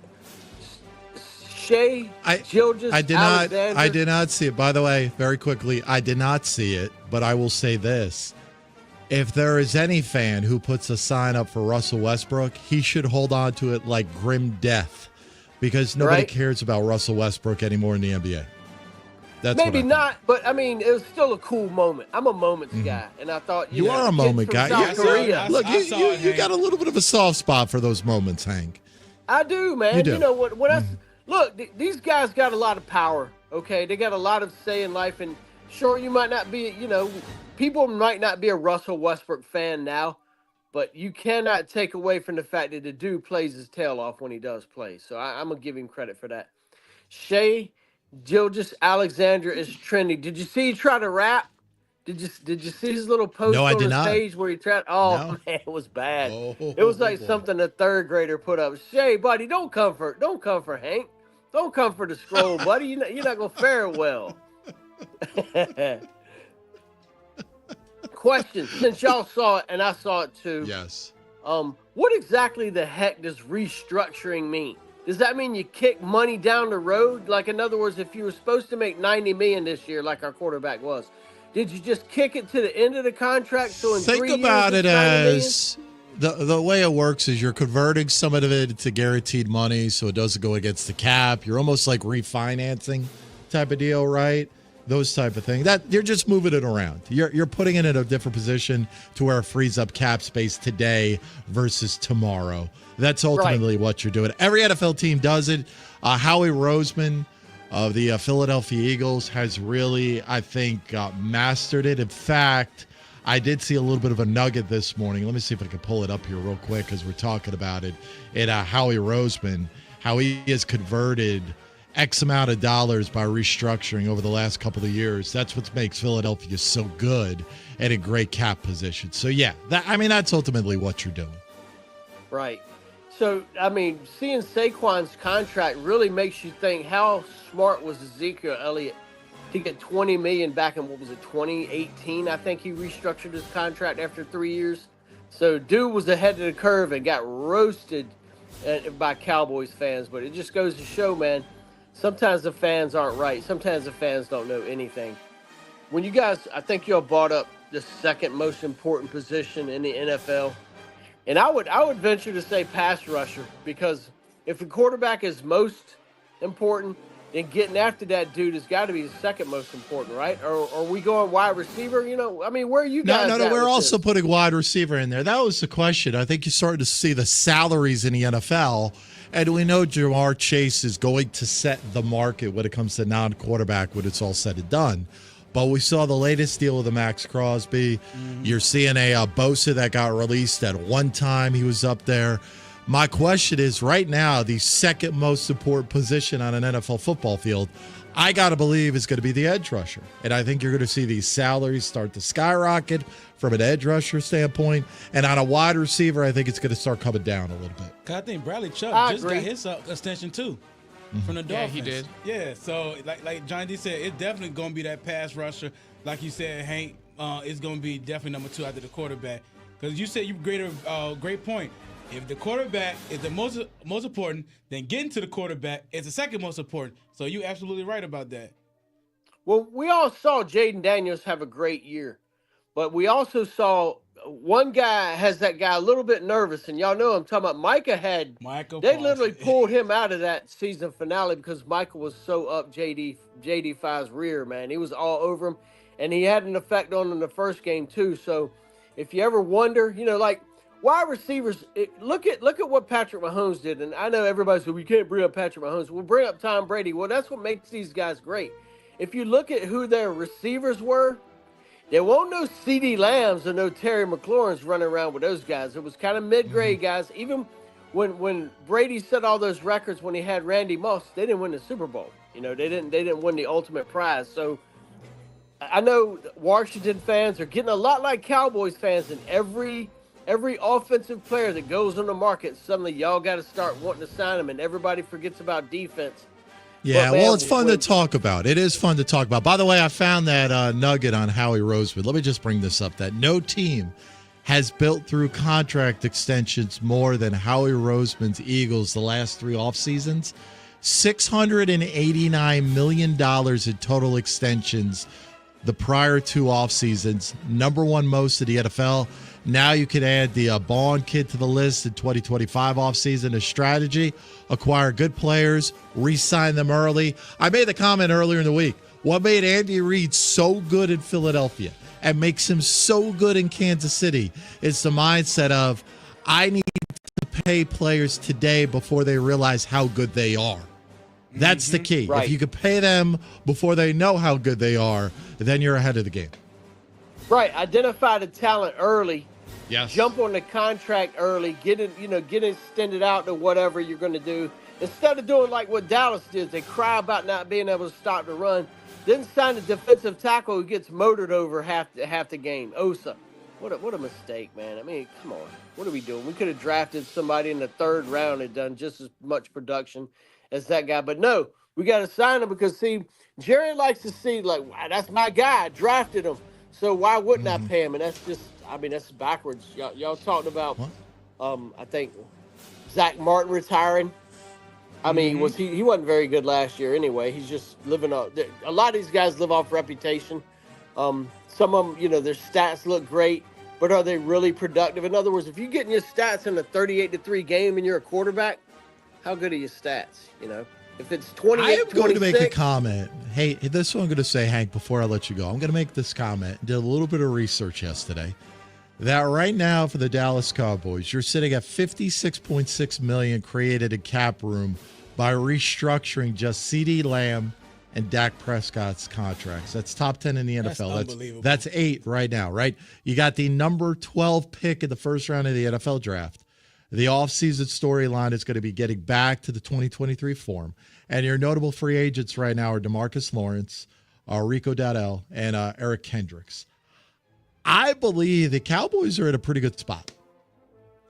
Gilgeous
I did
Alexander.
not see it. By the way, very quickly, I did not see it, but I will say this. If there is any fan who puts a sign up for Russell Westbrook, he should hold on to it like grim death because nobody cares about Russell Westbrook anymore in the NBA. That's
Maybe not, but I mean, it was still a cool moment. I'm a moments guy, and I thought
You are a moment guy.
South Korea.
Look, you got a little bit of a soft spot for those moments, Hank.
I do, man.
You do.
You know what? Look, these guys got a lot of power. Okay, they got a lot of say in life, and sure, you might not be. People might not be a Russell Westbrook fan now, but you cannot take away from the fact that the dude plays his tail off when he does play. So I'm gonna give him credit for that. Gilgeous Alexander is trending. Did you see he try to rap? Did you see his little post
No, I
on
did
his
not.
page where he tried? Oh
No.
man, it was bad.
Oh,
it was like
boy.
something a third grader put up. Shay, buddy, don't come for Hank. Don't come for the scroll, buddy. You're not gonna fare well. Question: since y'all saw it and I saw it too.
Yes.
What exactly the heck does restructuring mean? Does that mean you kick money down the road? Like, in other words, if you were supposed to make $90 million this year, like our quarterback was, did you just kick it to the end of the contract? So in
Think
3 years,
about it
it's $90
as the way it works is you're converting some of it to guaranteed money, so it doesn't go against the cap. You're almost like refinancing type of deal, right? Those type of things. That you're just moving it around. You're putting it in a different position to where it frees up cap space today versus tomorrow. That's ultimately what you're doing. Every NFL team does it. Howie Roseman of the Philadelphia Eagles has really, I think, mastered it. In fact, I did see a little bit of a nugget this morning. Let me see if I can pull it up here real quick because we're talking about it. Howie Roseman, how he has converted X amount of dollars by restructuring over the last couple of years. That's what makes Philadelphia so good and a great cap position. So, yeah, that's ultimately what you're doing.
Right. So, seeing Saquon's contract really makes you think, how smart was Ezekiel Elliott to get $20 million back in, 2018? I think he restructured his contract after 3 years. So, dude was ahead of the curve and got roasted by Cowboys fans. But it just goes to show, man, sometimes the fans aren't right. Sometimes the fans don't know anything. When you guys, I think y'all brought up the second most important position in the NFL. And I would venture to say pass rusher, because if the quarterback is most important, then getting after that dude has got to be the second most important, right? Or are we going wide receiver? Where are you guys?
No. We're also putting wide receiver in there. That was the question. I think you're starting to see the salaries in the NFL. And we know Jamar Chase is going to set the market when it comes to non-quarterback when it's all said and done. But we saw the latest deal with the Max Crosby. Mm-hmm. You're seeing a Bosa that got released at one time. He was up there. My question is, right now, the second most important position on an NFL football field, I got to believe, is going to be the edge rusher. And I think you're going to see these salaries start to skyrocket from an edge rusher standpoint. And on a wide receiver, I think it's going to start coming down a little bit.
I think Bradley Chubb just got his extension too from the Dolphins.
Yeah, he did.
Yeah, so like Johnny D said, it's definitely going to be that pass rusher. Like you said, Hank, it's going to be definitely number 2 after the quarterback. Because you said you great point. If the quarterback is the most important, then getting to the quarterback is the second most important. So you're absolutely right about that.
Well, we all saw Jaden Daniels have a great year, but we also saw one guy has that guy a little bit nervous, and y'all know I'm talking about Micah had. They literally pulled him out of that season finale because Micah was so up JD5's rear, man. He was all over him, and he had an effect on him in the first game too. So if you ever wonder, wide receivers, look at what Patrick Mahomes did. And I know everybody said, we can't bring up Patrick Mahomes. We'll bring up Tom Brady. Well, that's what makes these guys great. If you look at who their receivers were, there won't no CeeDee Lambs or no Terry McLaurin's running around with those guys. It was kind of mid-grade guys. Even when Brady set all those records when he had Randy Moss, they didn't win the Super Bowl. They didn't win the ultimate prize. So I know Washington fans are getting a lot like Cowboys fans, and every offensive player that goes on the market, suddenly y'all got to start wanting to sign them, and everybody forgets about defense.
Yeah, well, it's fun to talk about. It is fun to talk about. By the way, I found that nugget on Howie Roseman. Let me just bring this up, that no team has built through contract extensions more than Howie Roseman's Eagles the last 3 off seasons. $689 million in total extensions the prior 2 off seasons. Number 1 most of the NFL. Now you can add the Bond kid to the list in 2025 offseason. A strategy, acquire good players, re-sign them early. I made the comment earlier in the week. What made Andy Reid so good in Philadelphia and makes him so good in Kansas City is the mindset of, I need to pay players today before they realize how good they are. That's the key. Right. If you could pay them before they know how good they are, then you're ahead of the game.
Right. Identify the talent early.
Yes.
Jump on the contract early, get extended out to whatever you're going to do. Instead of doing like what Dallas did, they cry about not being able to stop the run. Didn't sign a defensive tackle who gets motored over half the game. Osa. What a mistake, man. I mean, come on. What are we doing? We could have drafted somebody in the 3rd round and done just as much production as that guy. But no, we got to sign him because, see, Jerry likes to see, like, wow, that's my guy. I drafted him. So why wouldn't I pay him? And that's just, I mean, that's backwards. Y'all talking about, I think, Zach Martin retiring. I mean, he wasn't very good last year anyway. He's just living off. A lot of these guys live off reputation. Some of them, you know, their stats look great, but are they really productive? In other words, if you're getting your stats in a 38-3 game and you're a quarterback, how good are your stats? You know, if it's 28-26.
I am going to make a comment. Hey, this is what I'm going to say, Hank, before I let you go. I'm going to make this comment. Did a little bit of research yesterday. That right now for the Dallas Cowboys, you're sitting at $56.6 million created in cap room by restructuring just CeeDee Lamb and Dak Prescott's contracts. That's top 10 in the NFL. That's 8 right now, right? You got the number 12 pick in the first round of the NFL draft. The offseason storyline is going to be getting back to the 2023 form. And your notable free agents right now are DeMarcus Lawrence, Rico Dowdell, and Eric Kendricks. I believe the Cowboys are in a pretty good spot.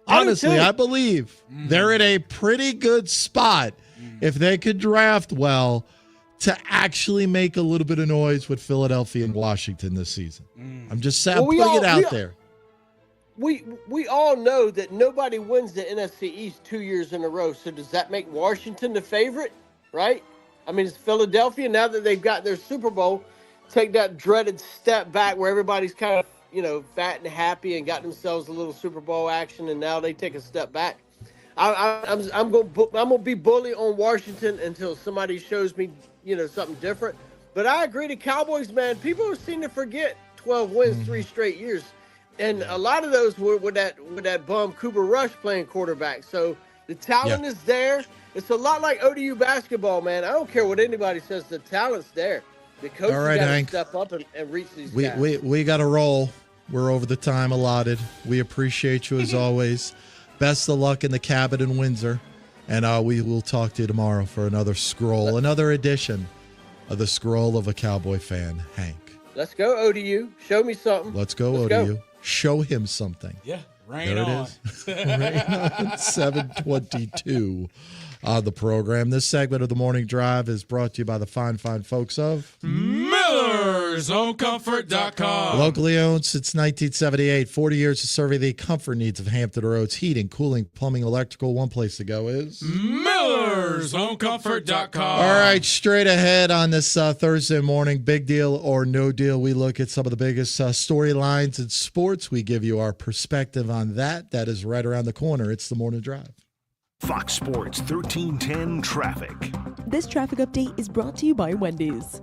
Honestly, I believe they're in a pretty good spot if they could draft well to actually make a little bit of noise with Philadelphia and Washington this season. I'm just saying, putting it out there.
We all know that nobody wins the NFC East 2 years in a row. So does that make Washington the favorite, right? I mean, it's Philadelphia, now that they've got their Super Bowl, take that dreaded step back where everybody's kind of, you know, fat and happy and got themselves a little Super Bowl action, and now they take a step back. I'm gonna be bully on Washington until somebody shows me, you know, something different. But I agree, the Cowboys, man, people seem to forget 12 wins 3 straight years, and a lot of those were with that bum Cooper Rush playing quarterback. So the talent is there. It's a lot like ODU basketball, man. I don't care what anybody says. The talent's there. The coach got to step up and reach these guys.
We got to roll. We're over the time allotted. We appreciate you as always. Best of luck in the cabin in Windsor. And we will talk to you tomorrow for another edition of the Scroll of a Cowboy Fan, Hank.
Let's go, ODU. Show me something.
Let's go, ODU. Show him something.
Yeah, rain
there
on.
It is. Rain on 722 on the program. This segment of the Morning Drive is brought to you by the fine folks of
MillersHomeComfort.com.
Locally owned since 1978, 40 years to serving the comfort needs of Hampton Roads. Heating, cooling, plumbing, electrical. One place to go is
MillersHomeComfort.com.
All right, straight ahead on this Thursday morning, big deal or no deal. We look at some of the biggest storylines in sports. We give you our perspective on that. That is right around the corner. It's the Morning Drive.
Fox Sports 1310 Traffic.
This traffic update is brought to you by Wendy's.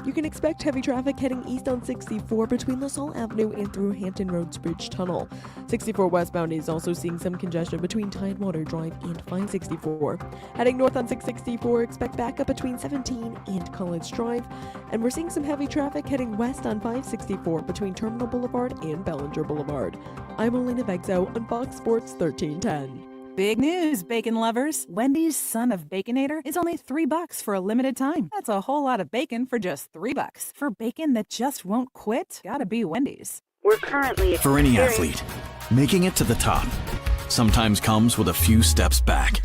You can expect heavy traffic heading east on 64 between LaSalle Avenue and through Hampton Roads Bridge Tunnel. 64 westbound is also seeing some congestion between Tidewater Drive and 564. Heading north on 664, expect backup between 17 and College Drive. And we're seeing some heavy traffic heading west on 564 between Terminal Boulevard and Bellinger Boulevard. I'm Elena Begzo on Fox Sports 1310.
Big news, bacon lovers. Wendy's Son of Baconator is only $3 for a limited time. That's a whole lot of bacon for just $3. For bacon that just won't quit, gotta be Wendy's.
We're currently
For any athlete, making it to the top sometimes comes with a few steps back.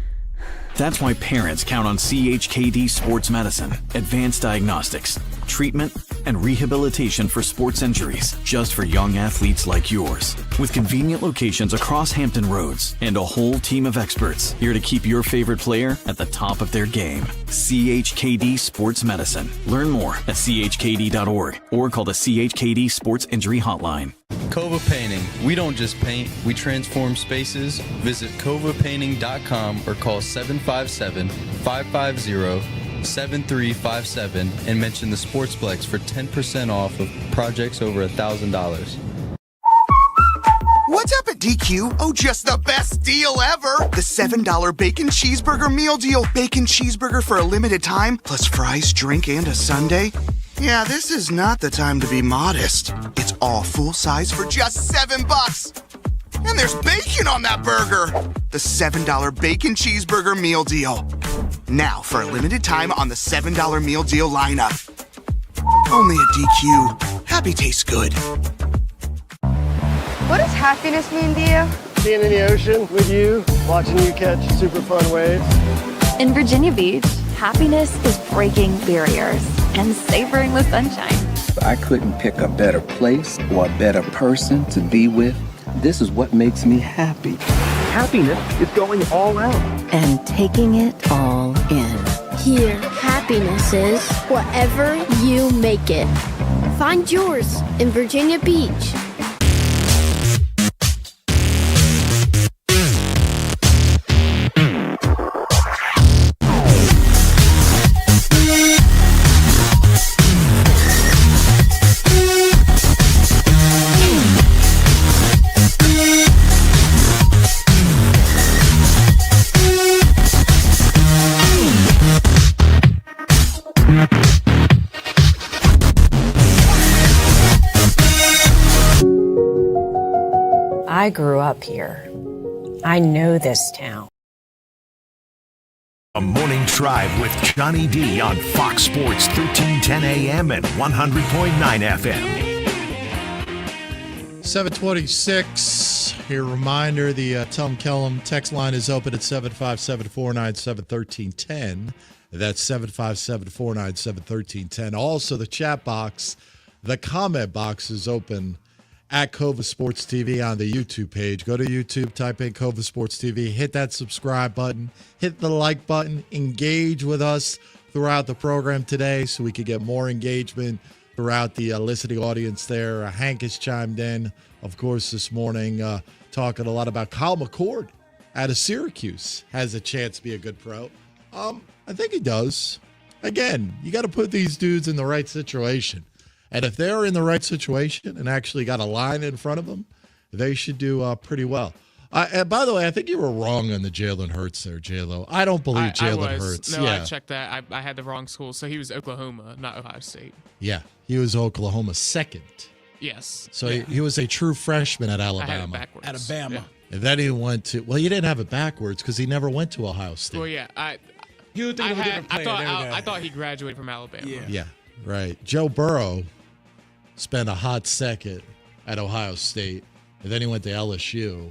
That's why parents count on CHKD Sports Medicine, advanced diagnostics, treatment, and rehabilitation for sports injuries, just for young athletes like yours. With convenient locations across Hampton Roads and a whole team of experts here to keep your favorite player at the top of their game. CHKD Sports Medicine. Learn more at chkd.org or call the CHKD Sports Injury Hotline.
Kova Painting. We don't just paint, we transform spaces. Visit kovapainting.com or call 757-550-7357 and mention the Sportsplex for 10% off of projects over $1,000.
What's up at DQ? Oh, just the best deal ever! The $7 Bacon Cheeseburger Meal Deal. Bacon cheeseburger for a limited time, plus fries, drink, and a sundae. Yeah, this is not the time to be modest. It's all full size for just $7. And there's bacon on that burger. The $7 Bacon Cheeseburger Meal Deal. Now, for a limited time on the $7 Meal Deal lineup. Only at DQ. Happy tastes good.
What does happiness mean to you?
Being in the ocean with you, watching you catch super fun waves.
In Virginia Beach, happiness is breaking barriers and savoring the sunshine.
I couldn't pick a better place or a better person to be with. This is what makes me happy.
Happiness is going all out.
And taking it all in.
Here, happiness is whatever you make it. Find yours in Virginia Beach.
I grew up here. I know this town.
A morning drive with Johnny D on Fox Sports 1310 AM and 100.9 FM.
726. Here, reminder, the Tom Kellum text line is open at 757-497-1310. That's 757-497-1310. Also, the chat box, the comment box is open at Cova Sports TV on the YouTube page. Go to YouTube, type in Cova Sports TV, hit that subscribe button, hit the like button, engage with us throughout the program today so we could get more engagement throughout the listening audience there. Hank has chimed in, of course, this morning, talking a lot about Kyle McCord out of Syracuse. Has a chance to be a good pro. I think he does. Again, you got to put these dudes in the right situation. And if they're in the right situation and actually got a line in front of them, they should do pretty well. And by the way, I think you were wrong on the Jalen Hurts there, J-Lo. I don't believe Jalen Hurts.
No,
yeah.
I checked that. I had the wrong school. So he was Oklahoma, not Ohio State.
Yeah, he was Oklahoma second.
Yes.
So he was a true freshman at Alabama.
I had it backwards.
Alabama.
Yeah.
And then he went to, well, you didn't have it backwards because he never went to Ohio State.
Well, yeah. I
I
thought he graduated from Alabama.
Yeah, right. Joe Burrow spent a hot second at Ohio State, and then he went to LSU.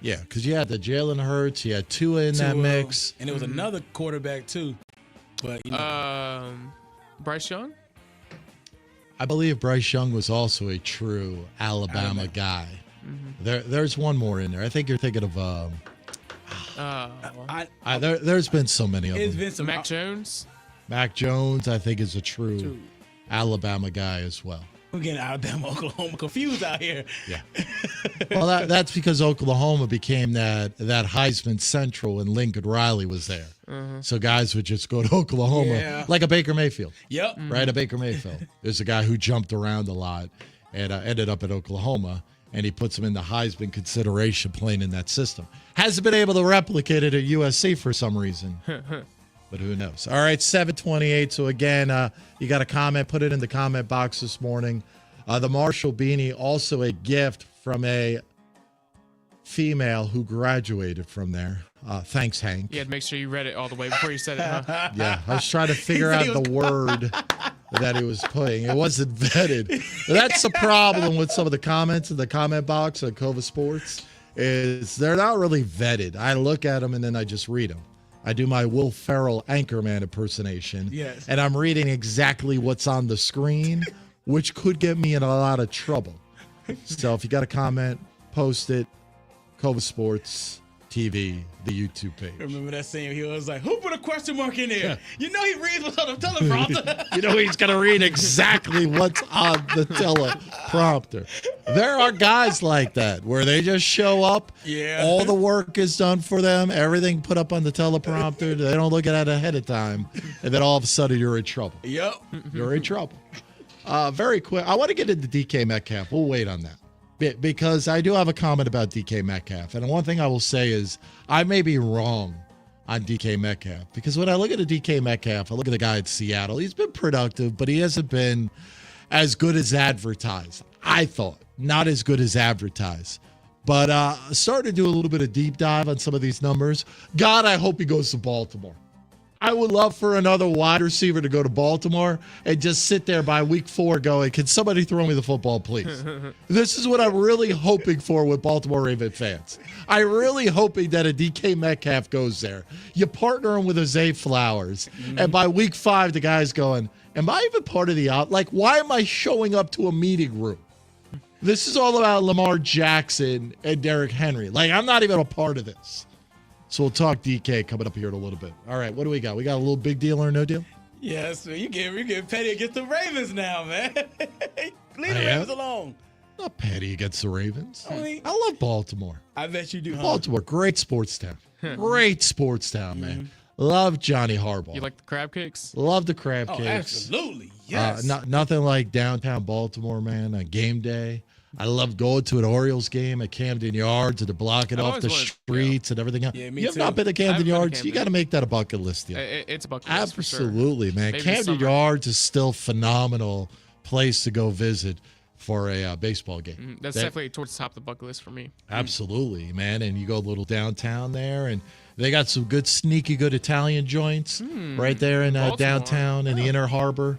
Yeah, because you had the Jalen Hurts, you had Tua in that mix.
And there was another quarterback, too. But
Bryce Young?
I believe Bryce Young was also a true Alabama guy.
Mm-hmm.
There's one more in there. I think you're thinking of there's been so many of them.
It's been some
Mac Jones?
Mac Jones, I think, is a true Alabama guy as well.
We're getting Alabama, Oklahoma confused out here.
Yeah. Well, that's because Oklahoma became that Heisman Central when Lincoln Riley was there. So guys would just go to Oklahoma, like a Baker Mayfield.
Yep.
Right, a Baker Mayfield. There's a guy who jumped around a lot and ended up at Oklahoma, and he puts him in the Heisman consideration playing in that system. Hasn't been able to replicate it at USC for some reason. But who knows? All right, 728. So, again, you got a comment. Put it in the comment box this morning. The Marshall beanie, also a gift from a female who graduated from there. Thanks, Hank.
You had to make sure you read it all the way before you said it, huh?
Yeah, I was trying to figure out the word that he was putting. It wasn't vetted. That's the problem with some of the comments in the comment box on Cova Sports is they're not really vetted. I look at them and then I just read them. I do my Will Ferrell Anchorman impersonation.
Yes.
And I'm reading exactly what's on the screen, which could get me in a lot of trouble. So if you got a comment, post it. Cova Sports TV, the YouTube page.
Remember that scene? He was like, who put a question mark in there? You know he reads what's on the teleprompter.
You know he's going to read exactly what's on the teleprompter. There are guys like that where they just show up.
Yeah.
All the work is done for them. Everything put up on the teleprompter. They don't look at it ahead of time. And then all of a sudden you're in trouble.
Yep.
You're in trouble. Very quick. I want to get into DK Metcalf. We'll wait on that. Because I do have a comment about DK Metcalf. And one thing I will say is I may be wrong on DK Metcalf. Because when I look at a DK Metcalf, I look at the guy at Seattle. He's been productive, but he hasn't been as good as advertised. I thought. Not as good as advertised. But starting to do a little bit of deep dive on some of these numbers. God, I hope he goes to Baltimore. I would love for another wide receiver to go to Baltimore and just sit there by week 4 going, can somebody throw me the football, please? This is what I'm really hoping for with Baltimore Raven fans. I'm really hoping that a DK Metcalf goes there. You partner him with a Zay Flowers, and by week 5, the guy's going, am I even part of the out? Like, why am I showing up to a meeting room? This is all about Lamar Jackson and Derrick Henry. Like, I'm not even a part of this. So we'll talk DK coming up here in a little bit. All right, what do we got? We got a little big deal or no deal?
Yes, man. You get petty against the Ravens now, man. Leave the Ravens alone.
Not petty against the Ravens. I love Baltimore.
I bet you do, huh?
Baltimore, great sports town. Great sports town, man. Love Johnny Harbaugh.
You like the crab cakes?
Love the crab cakes.
Absolutely, yes.
Nothing like downtown Baltimore, man, on game day. I love going to an Orioles game at Camden Yards, and they're blocking off the streets and everything else.
Yeah, me
you have
too.
not been to Camden Yards? You got to make that a bucket list deal.
It's a bucket list for sure.
Absolutely, man.
Maybe
Camden
summer.
Yards is still a phenomenal place to go visit for a baseball game.
That's definitely towards the top of the bucket list for me.
Absolutely, man. And you go a little downtown there, and they got some good, sneaky good Italian joints right there in downtown in the Inner Harbor.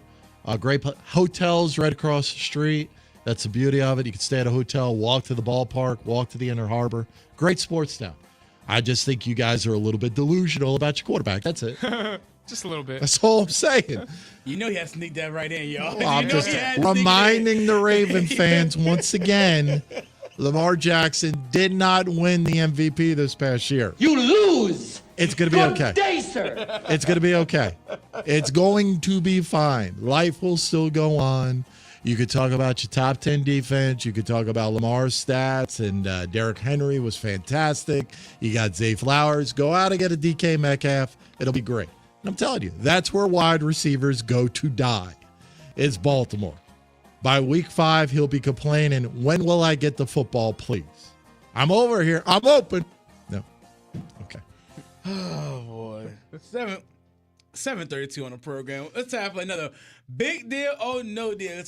Great hotels right across the street. That's the beauty of it. You can stay at a hotel, walk to the ballpark, walk to the Inner Harbor. Great sports town. I just think you guys are a little bit delusional about your quarterback. That's it.
Just a little bit.
That's all I'm saying.
You know he had to sneak that right in, y'all.
Well, I'm just reminding the Raven fans once again, Lamar Jackson did not win the MVP this past year.
You lose.
It's going to be okay.
Good day, sir.
It's going to be okay. It's going to be fine. Life will still go on. You could talk about your top 10 defense. You could talk about Lamar's stats, and Derrick Henry was fantastic. You got Zay Flowers. Go out and get a DK Metcalf. It'll be great. And I'm telling you, that's where wide receivers go to die. It's Baltimore. By week 5, he'll be complaining, when will I get the football, please? I'm over here. I'm open. No. Okay.
Oh, boy. 7:32 on the program. Let's have another big deal or no deal.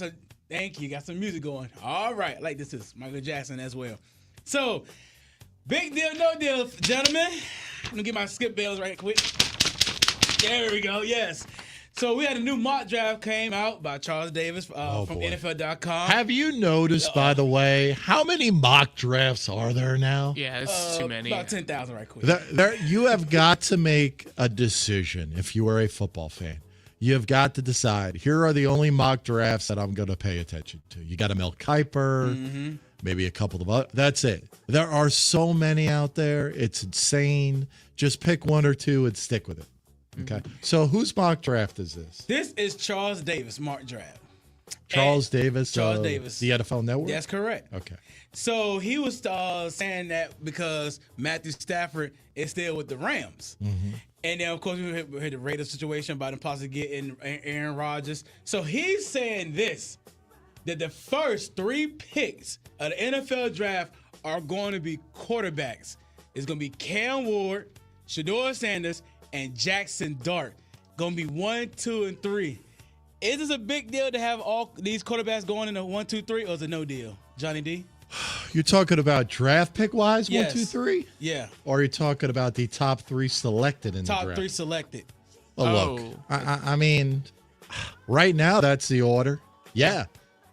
Thank you. Got some music going. All right. Like this is Michael Jackson as well. So, big deal, no deal, gentlemen. I'm going to get my skip bells right quick. There we go. Yes. So we had a new mock draft came out by Charles Davis from NFL.com.
Have you noticed, by the way, how many mock drafts are there now?
Yeah, it's too many.
About 10,000 right quick.
You have got to make a decision if you are a football fan. You have got to decide, here are the only mock drafts that I'm going to pay attention to. You got a Mel Kiper, maybe a couple of others. That's it. There are so many out there. It's insane. Just pick one or two and stick with it. Okay. So whose mock draft is this?
This is Charles Davis mock draft.
Charles Davis,
the
NFL Network?
That's correct.
Okay.
So he was saying that because Matthew Stafford is still with the Rams. And then, of course, we had the Raiders situation about him possibly getting Aaron Rodgers. So he's saying this, that the first 3 picks of the NFL draft are going to be quarterbacks. It's going to be Cam Ward, Shedeur Sanders, and Jackson Dart. Going to be 1, 2, and 3. Is this a big deal to have all these quarterbacks going in a 1, 2, 3, or is it no deal? Johnny D?
You're talking about draft pick wise,
Yes.
1, 2, 3?
Yeah.
Or are you talking about the top 3 selected in the draft?
Top 3 selected.
Well, look, I mean, right now that's the order. Yeah,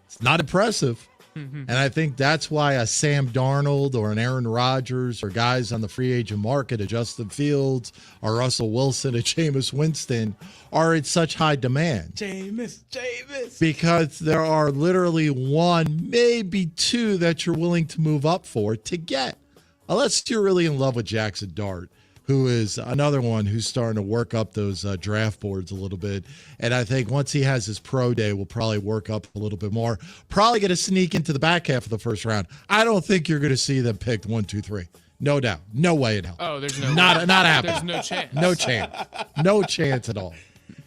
it's not impressive. And I think that's why a Sam Darnold or an Aaron Rodgers or guys on the free agent market, a Justin Fields or Russell Wilson, a Jameis Winston, are in such high demand.
Jameis.
Because there are literally 1, maybe 2 that you're willing to move up for to get. Unless you're really in love with Jackson Dart, who is another one who's starting to work up those draft boards a little bit. And I think once he has his pro day, we'll probably work up a little bit more. Probably going to sneak into the back half of the first round. I don't think you're going to see them picked 1, 2, 3. No doubt. No way in hell.
Oh, there's no
not
way.
happening.
There's no chance.
No chance. No chance at all.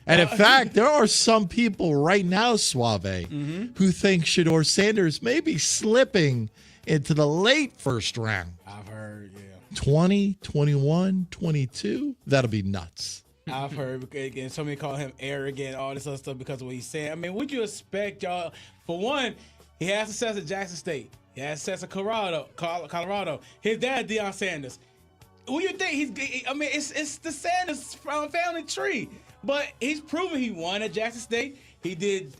And in fact, there are some people right now, Suave, who think Shedeur Sanders may be slipping into the late first round.
I've heard, yeah.
20, 21, 22. That'll be nuts.
I've heard, again, somebody call him arrogant, all this other stuff because of what he's saying. I mean, would you expect y'all? For one, he has success at Jackson State. He has success at Colorado. His dad, Deion Sanders, Who you think it's the Sanders family tree, but he's proven he won at Jackson State. He did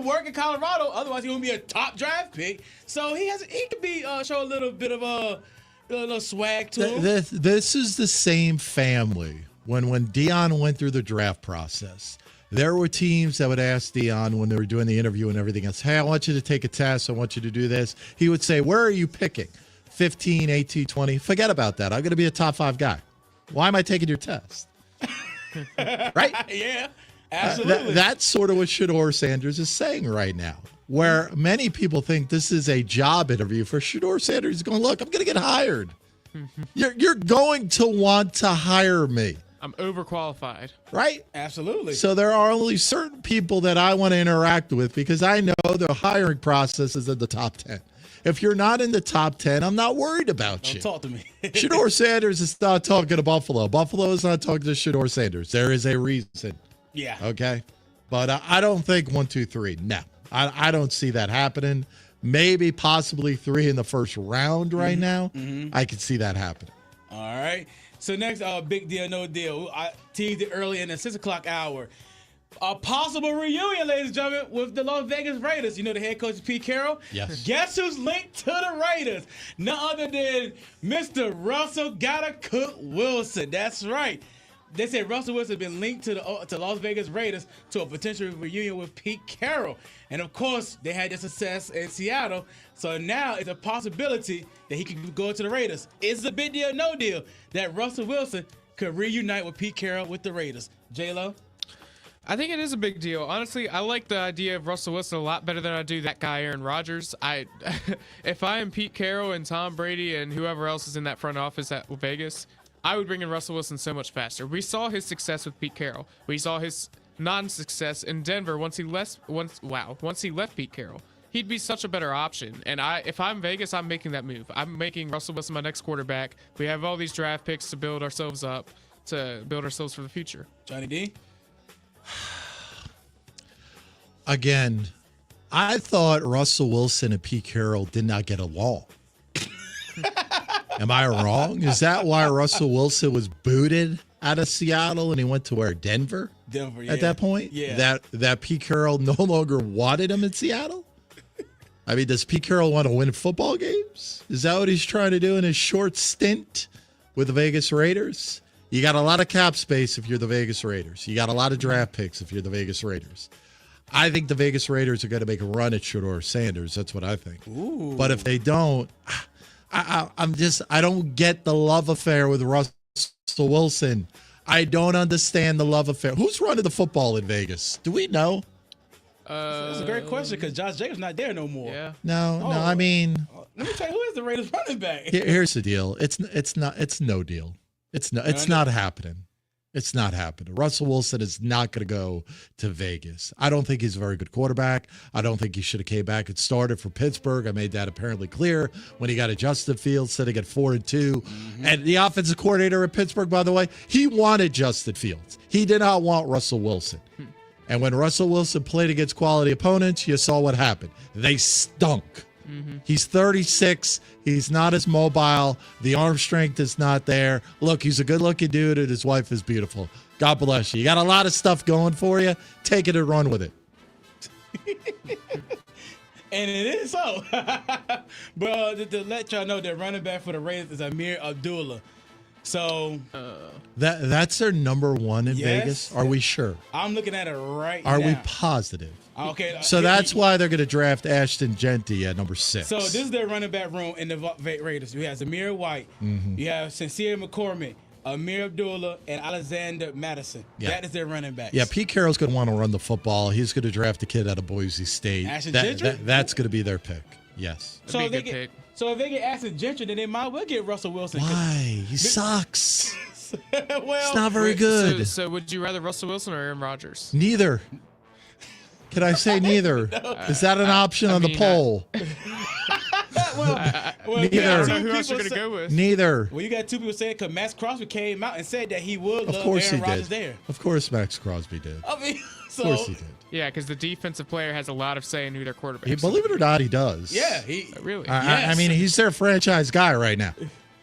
work in Colorado. Otherwise, he wouldn't be a top draft pick. So he could be show a little bit of a little swag to him.
This is the same family. When Deion went through the draft process, there were teams that would ask Deion when they were doing the interview and everything else, hey, I want you to take a test. I want you to do this. He would say, where are you picking? 15, 18, 20. Forget about that. I'm going to be a top 5 guy. Why am I taking your test? Right?
Yeah, absolutely.
That's sort of what Shedeur Sanders is saying right now, where many people think this is a job interview for Shedeur Sanders. He's going, look, I'm going to get hired. You're going to want to hire me.
I'm overqualified.
Right?
Absolutely.
So there are only certain people that I want to interact with because I know the hiring process is in the top 10. If you're not in the top 10, I'm not worried about you.
Don't talk to me.
Shedeur Sanders is not talking to Buffalo. Buffalo is not talking to Shedeur Sanders. There is a reason.
Yeah.
Okay? But I don't think 1, 2, 3. No. I don't see that happening. Maybe possibly 3 in the first round right now. I can see that happening.
All right. So next, big deal, no deal. I teased it early in the 6 o'clock hour. A possible reunion, ladies and gentlemen, with the Las Vegas Raiders. You know the head coach is Pete Carroll?
Yes.
Guess who's linked to the Raiders? None other than Mr. Russell Gotta Cook Wilson. That's right. They said Russell Wilson has been linked to Las Vegas Raiders to a potential reunion with Pete Carroll. And, of course, they had their success in Seattle. So now it's a possibility that he could go to the Raiders. It's a big deal, no deal, that Russell Wilson could reunite with Pete Carroll with the Raiders. J-Lo?
I think it is a big deal. Honestly, I like the idea of Russell Wilson a lot better than I do that guy Aaron Rodgers. If I am Pete Carroll and Tom Brady and whoever else is in that front office at Vegas, I would bring in Russell Wilson so much faster. We saw his success with Pete Carroll. We saw his non-success in Denver once he left Pete Carroll. He'd be such a better option. And if I'm Vegas, I'm making that move. I'm making Russell Wilson my next quarterback. We have all these draft picks to build ourselves up, to build ourselves for the future.
Johnny D?
Again, I thought Russell Wilson and Pete Carroll did not get along. Am I wrong? Is that why Russell Wilson was booted out of Seattle and he went to where? Denver?
Denver, yeah.
At that point?
Yeah.
That Pete Carroll no longer wanted him in Seattle? I mean, does Pete Carroll want to win football games? Is that what he's trying to do in his short stint with the Vegas Raiders? You got a lot of cap space if you're the Vegas Raiders. You got a lot of draft picks if you're the Vegas Raiders. I think the Vegas Raiders are going to make a run at Shedeur Sanders. That's what I think.
Ooh.
But if they don't, I don't get the love affair with Russell Wilson. I don't understand the love affair. Who's running the football in Vegas? Do we know?
That's a great question because Josh Jacobs not there no more.
Yeah.
No. I mean,
let me tell you, who is the Raiders running back?
Here's the deal. It's no deal. It's not happening. It's not happening. Russell Wilson is not going to go to Vegas. I don't think he's a very good quarterback. I don't think he should have came back and started for Pittsburgh. I made that apparently clear when he got adjusted Fields, sitting at 4-2. And the offensive coordinator at Pittsburgh, by the way, he wanted Justin Fields. He did not want Russell Wilson. And when Russell Wilson played against quality opponents, you saw what happened. They stunk. He's 36. He's not as mobile. The arm strength is not there. Look, he's a good-looking dude, and his wife is beautiful. God bless you. You got a lot of stuff going for you. Take it and run with it.
And it is so. But to let y'all know that running back for the Raiders is Amir Abdullah. So
that's their number one in
Yes.
Vegas? Are we sure?
I'm looking at it right now.
Are we positive?
Okay.
So that's why they're going to draft Ashton Genty at number 6.
So this is their running back room in the Raiders. You have Zamir White. You have Sincere McCormick, Amir Abdullah, and Alexander Madison.
Yeah.
That is their running backs.
Yeah, Pete Carroll's going to want to run the football. He's going to draft a kid out of Boise State.
Ashton Gentry?
That's going to to be their pick. Yes.
So if they get Ashton Gentry, then they might well get Russell Wilson.
Why? He sucks.
Well,
it's not very good.
So would you rather Russell Wilson or Aaron Rodgers?
Neither. Can I say neither? Is that an option on the poll?
Neither. Who else are going to go with?
Neither.
Well, you got two people saying because Max Crosby came out and said that he would love Aaron Rodgers there.
Of course Max Crosby did.
I mean,
of course he did.
Yeah, because the defensive player has a lot of say in who their quarterback is.
Believe it or not, he does.
Yeah,
really.
I mean, he's their franchise guy right now.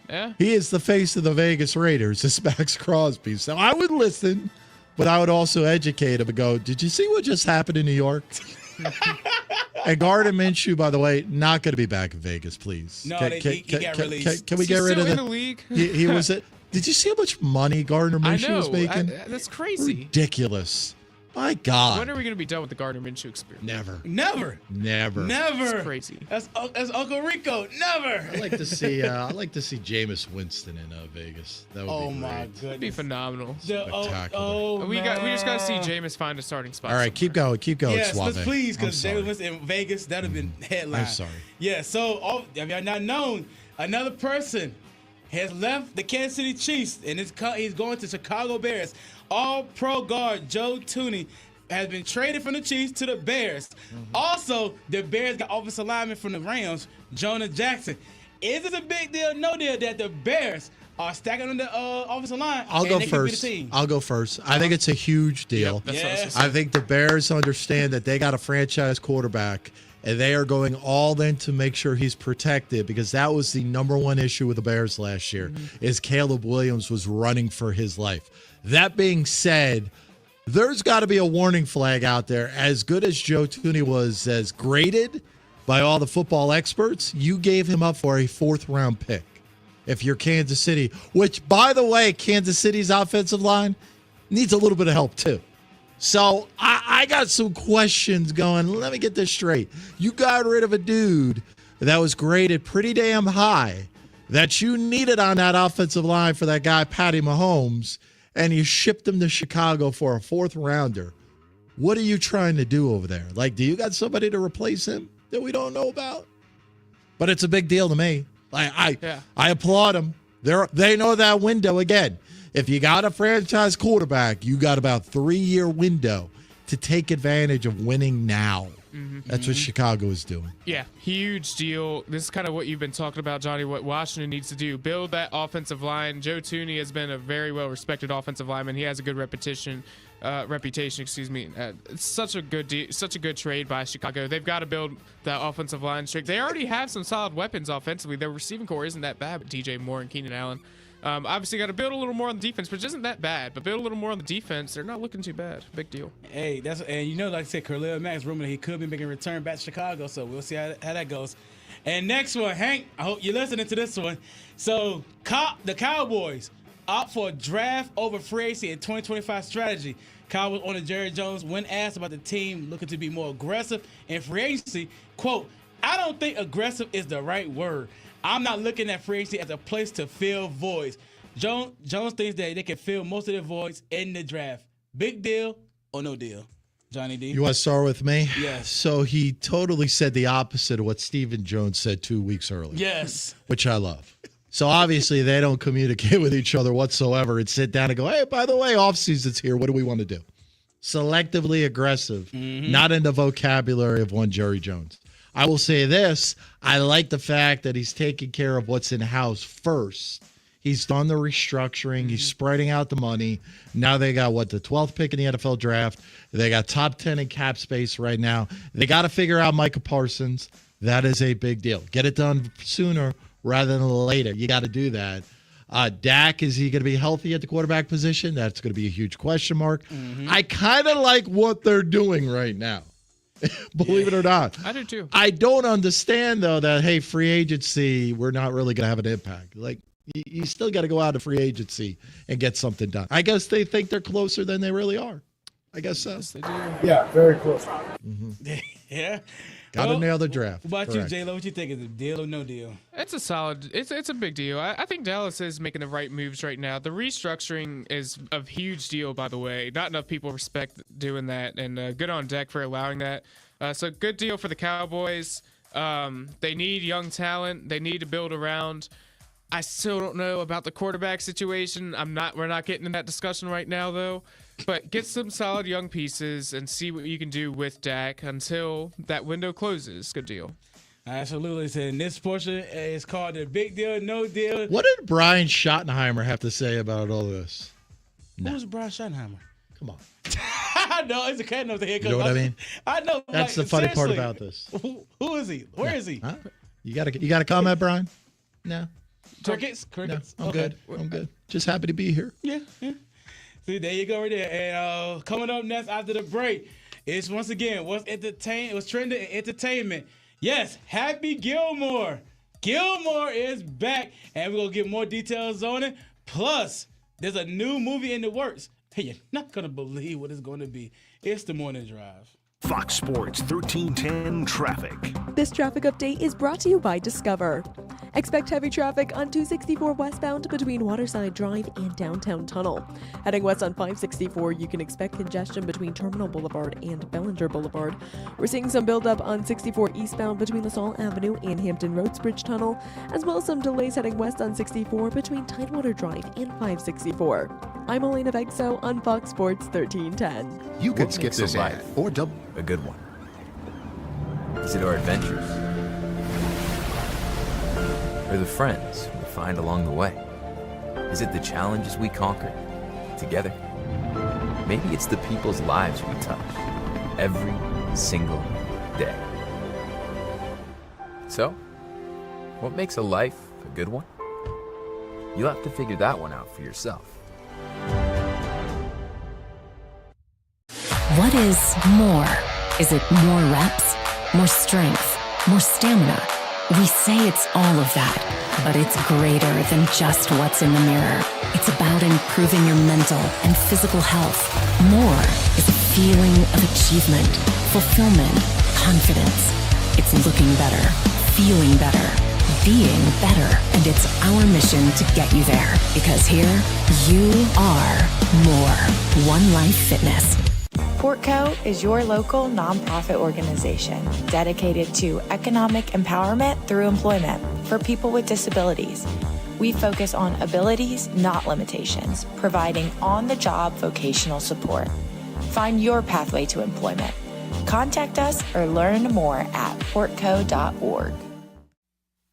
Yeah.
He is the face of the Vegas Raiders, this Max Crosby. So I would listen, but I would also educate him and go, did you see what just happened in New York? And Gardner Minshew, by the way, not going to be back in Vegas, please.
No, he got released.
Can we get rid of
in the league?
He was it. Did you see how much money Gardner Minshew was making?
That's crazy.
Ridiculous. My God.
When are we going to be done with the Gardner Minshew experience?
Never.
Never.
That's crazy.
That's Uncle Rico. Never.
I'd like to see. Jameis Winston in Vegas. That would be great.
My goodness.
That'd be phenomenal.
Spectacular.
We just got to see Jameis find a starting spot.
All right, keep going,
yes,
Suave.
let's please, because Jameis Winston in Vegas, that would have been headline.
I'm sorry.
Yeah. So, have y'all not known? Another person has left the Kansas City Chiefs, and he's going to Chicago Bears. All-Pro guard Joe Thuney has been traded from the Chiefs to the Bears. Also, the Bears got offensive lineman from the Rams, Jonah Jackson. Is it a big deal, no deal, that the Bears are stacking on the offensive line?
I'll go first. I think it's a huge deal. I think the Bears understand that they got a franchise quarterback, and they are going all in to make sure he's protected, because that was the number one issue with the Bears last year, is Caleb Williams was running for his life. That being said, there's got to be a warning flag out there. As good as Joe Thuney was as graded by all the football experts, you gave him up for a 4th-round pick. If you're Kansas City, which, by the way, Kansas City's offensive line needs a little bit of help too. So I got some questions going. Let me get this straight. You got rid of a dude that was graded pretty damn high that you needed on that offensive line for that guy, Patty Mahomes, and you shipped him to Chicago for a 4th-rounder. What are you trying to do over there? Like, do you got somebody to replace him that we don't know about? But it's a big deal to me. I applaud them. They know that window again. If you got a franchise quarterback, you got about 3-year window to take advantage of winning now. That's what Chicago is doing.
Yeah, huge deal. This is kind of what you've been talking about, Johnny, what Washington needs to do. Build that offensive line. Joe Thuney has been a very well-respected offensive lineman. He has a good reputation. It's such a good trade by Chicago. They've got to build that offensive line straight. They already have some solid weapons offensively. Their receiving core isn't that bad with DJ Moore and Keenan Allen. Obviously, got to build a little more on the defense, which isn't that bad. But build a little more on the defense. They're not looking too bad. Big deal.
Hey, like I said, Khalil Mack's rumor that he could be making a return back to Chicago. So we'll see how that goes. And next one, Hank, I hope you're listening to this one. So the Cowboys opt for a draft over free agency in 2025 strategy. Cowboys owner Jerry Jones, when asked about the team looking to be more aggressive in free agency, quote, "I don't think aggressive is the right word. I'm not looking at free agency as a place to fill voids." Jones thinks that they can fill most of their voids in the draft. Big deal or no deal? Johnny D.
You want to start with me?
Yes.
So he totally said the opposite of what Stephen Jones said 2 weeks earlier.
Yes.
Which I love. So obviously they don't communicate with each other whatsoever and sit down and go, hey, by the way, offseason's here. What do we want to do? Selectively aggressive, not in the vocabulary of one Jerry Jones. I will say this. I like the fact that he's taking care of what's in-house first. He's done the restructuring. He's spreading out the money. Now they got, the 12th pick in the NFL draft. They got top 10 in cap space right now. They got to figure out Micah Parsons. That is a big deal. Get it done sooner rather than later. You got to do that. Dak, is he going to be healthy at the quarterback position? That's going to be a huge question mark. I kind of like what they're doing right now. Believe it or not.
I do too.
I don't understand, though, that, hey, free agency, we're not really going to have an impact. Like, you still got to go out to free agency and get something done. I guess they think they're closer than they really are. I guess so.
Yes, they do.
Yeah, very close.
Yeah.
Got to nail the draft.
What about you, J-Lo? What you think? Is it a deal or no deal?
It's a big deal. I think Dallas is making the right moves right now. The restructuring is a huge deal, by the way. Not enough people respect doing that, and good on Dak for allowing that. So good deal for the Cowboys. They need young talent. They need to build around. I still don't know about the quarterback situation. We're not getting in that discussion right now, though. But get some solid young pieces and see what you can do with Dak until that window closes. Good deal.
Absolutely. So this portion is called the big deal, no deal.
What did Brian Schottenheimer have to say about all this?
Who's Brian Schottenheimer?
Come on.
No, it's a cat over here.
You know what I mean?
I know.
That's the funny part about this.
Who is he? Where is he?
Huh? You got a comment, Brian? No.
Crickets.
No, I'm good. I'm good. Just happy to be here.
Yeah. See, there you go right there. And coming up next after the break, it's once again what's trending in entertainment. Yes, Happy Gilmore. Gilmore is back, and we're gonna get more details on it. Plus, there's a new movie in the works. Hey, you're not gonna believe what it's gonna be. It's the Morning Drive.
Fox Sports 1310 Traffic.
This traffic update is brought to you by Discover. Expect heavy traffic on 264 westbound between Waterside Drive and Downtown Tunnel. Heading west on 564, you can expect congestion between Terminal Boulevard and Bellinger Boulevard. We're seeing some buildup on 64 eastbound between LaSalle Avenue and Hampton Roads Bridge Tunnel, as well as some delays heading west on 64 between Tidewater Drive and 564. I'm Elena Vegso on Fox Sports 1310.
You could skip this ad or double a good one. Is it our adventures? Or the friends we find along the way? Is it the challenges we conquer together? Maybe it's the people's lives we touch every single day. So, what makes a life a good one? You'll have to figure that one out for yourself.
What is more? Is it more reps, more strength, more stamina? We say it's all of that, but it's greater than just what's in the mirror. It's about improving your mental and physical health. More is a feeling of achievement, fulfillment, confidence. It's looking better, feeling better, being better, and it's our mission to get you there. Because here, you are more. One Life Fitness.
Portco is your local nonprofit organization dedicated to economic empowerment through employment for people with disabilities. We focus on abilities, not limitations, providing on-the-job vocational support. Find your pathway to employment. Contact us or learn more at portco.org.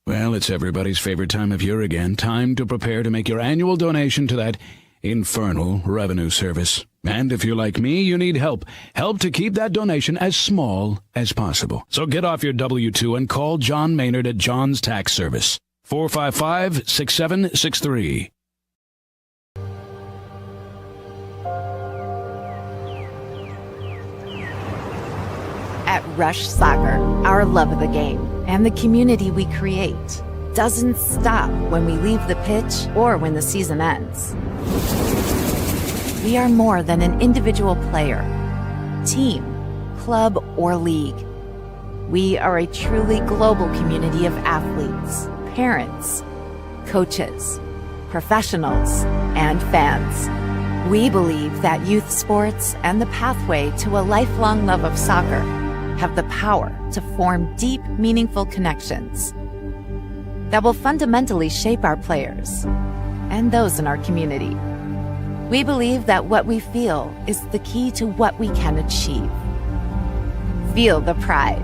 Well, it's everybody's favorite time of year again. Time to prepare to make your annual donation to that infernal revenue service. And if you're like me, you need help. Help to keep that donation as small as possible. So get off your W-2 and call John Maynard at John's Tax Service. 455-6763.
At Rush Soccer, our love of the game and the community we create doesn't stop when we leave the pitch or when the season ends. We are more than an individual player, team, club, or league. We are a truly global community of athletes, parents, coaches, professionals, and fans. We believe that youth sports and the pathway to a lifelong love of soccer have the power to form deep, meaningful connections that will fundamentally shape our players and those in our community. We believe that what we feel is the key to what we can achieve. Feel the pride.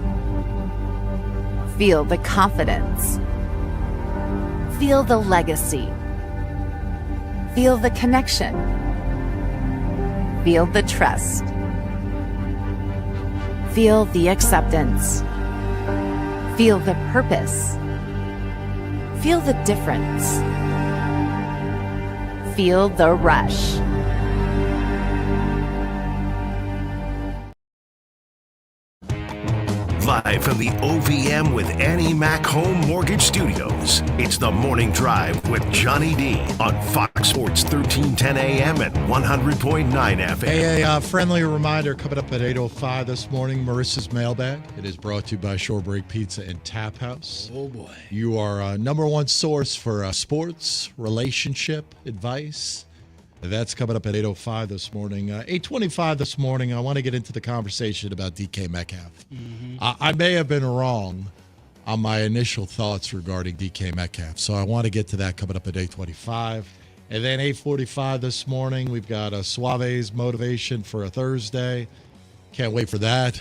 Feel the confidence. Feel the legacy. Feel the connection. Feel the trust. Feel the acceptance. Feel the purpose. Feel the difference. Feel the rush.
Live from the OVM with Annie Mac Home Mortgage Studios, it's the Morning Drive with Johnny D on Fox Sports 1310 AM and 100.9 FM.
Hey, a friendly reminder coming up at 8:05 this morning, Marissa's Mailbag. It is brought to you by Shorebreak Pizza and Tap House.
Oh, boy.
You are number one source for sports, relationship advice. That's coming up at 8:05 this morning. 8:25 this morning, I want to get into the conversation about DK Metcalf.
Mm-hmm.
I may have been wrong on my initial thoughts regarding DK Metcalf, so I want to get to that coming up at 8:25. And then 8:45 this morning, we've got Suave's motivation for a Thursday. Can't wait for that.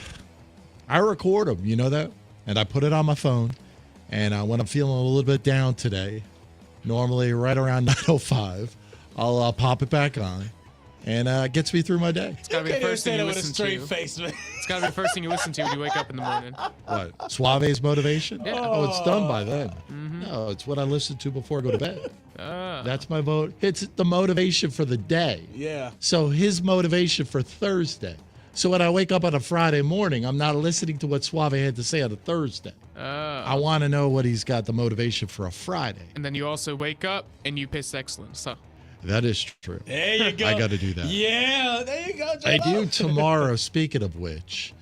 I record them, you know that? And I put it on my phone. And when I'm feeling a little bit down today, normally right around 9:05, I'll pop it back on, and it gets me through my day.
It's got to be the first thing you listen to.
Face, man.
It's got to be the first thing you listen to when you wake up in the morning.
What? Suave's motivation?
Yeah.
Oh, it's done by then.
Mm-hmm.
No, it's what I listen to before I go to bed. That's my vote. It's the motivation for the day.
Yeah.
So his motivation for Thursday. So when I wake up on a Friday morning, I'm not listening to what Suave had to say on a Thursday. I want to know what he's got the motivation for a Friday.
And then you also wake up and you piss excellence. So
That is true.
There you go.
I got to do that.
Yeah, there you go,
I
J-Lo.
do tomorrow. Speaking of which,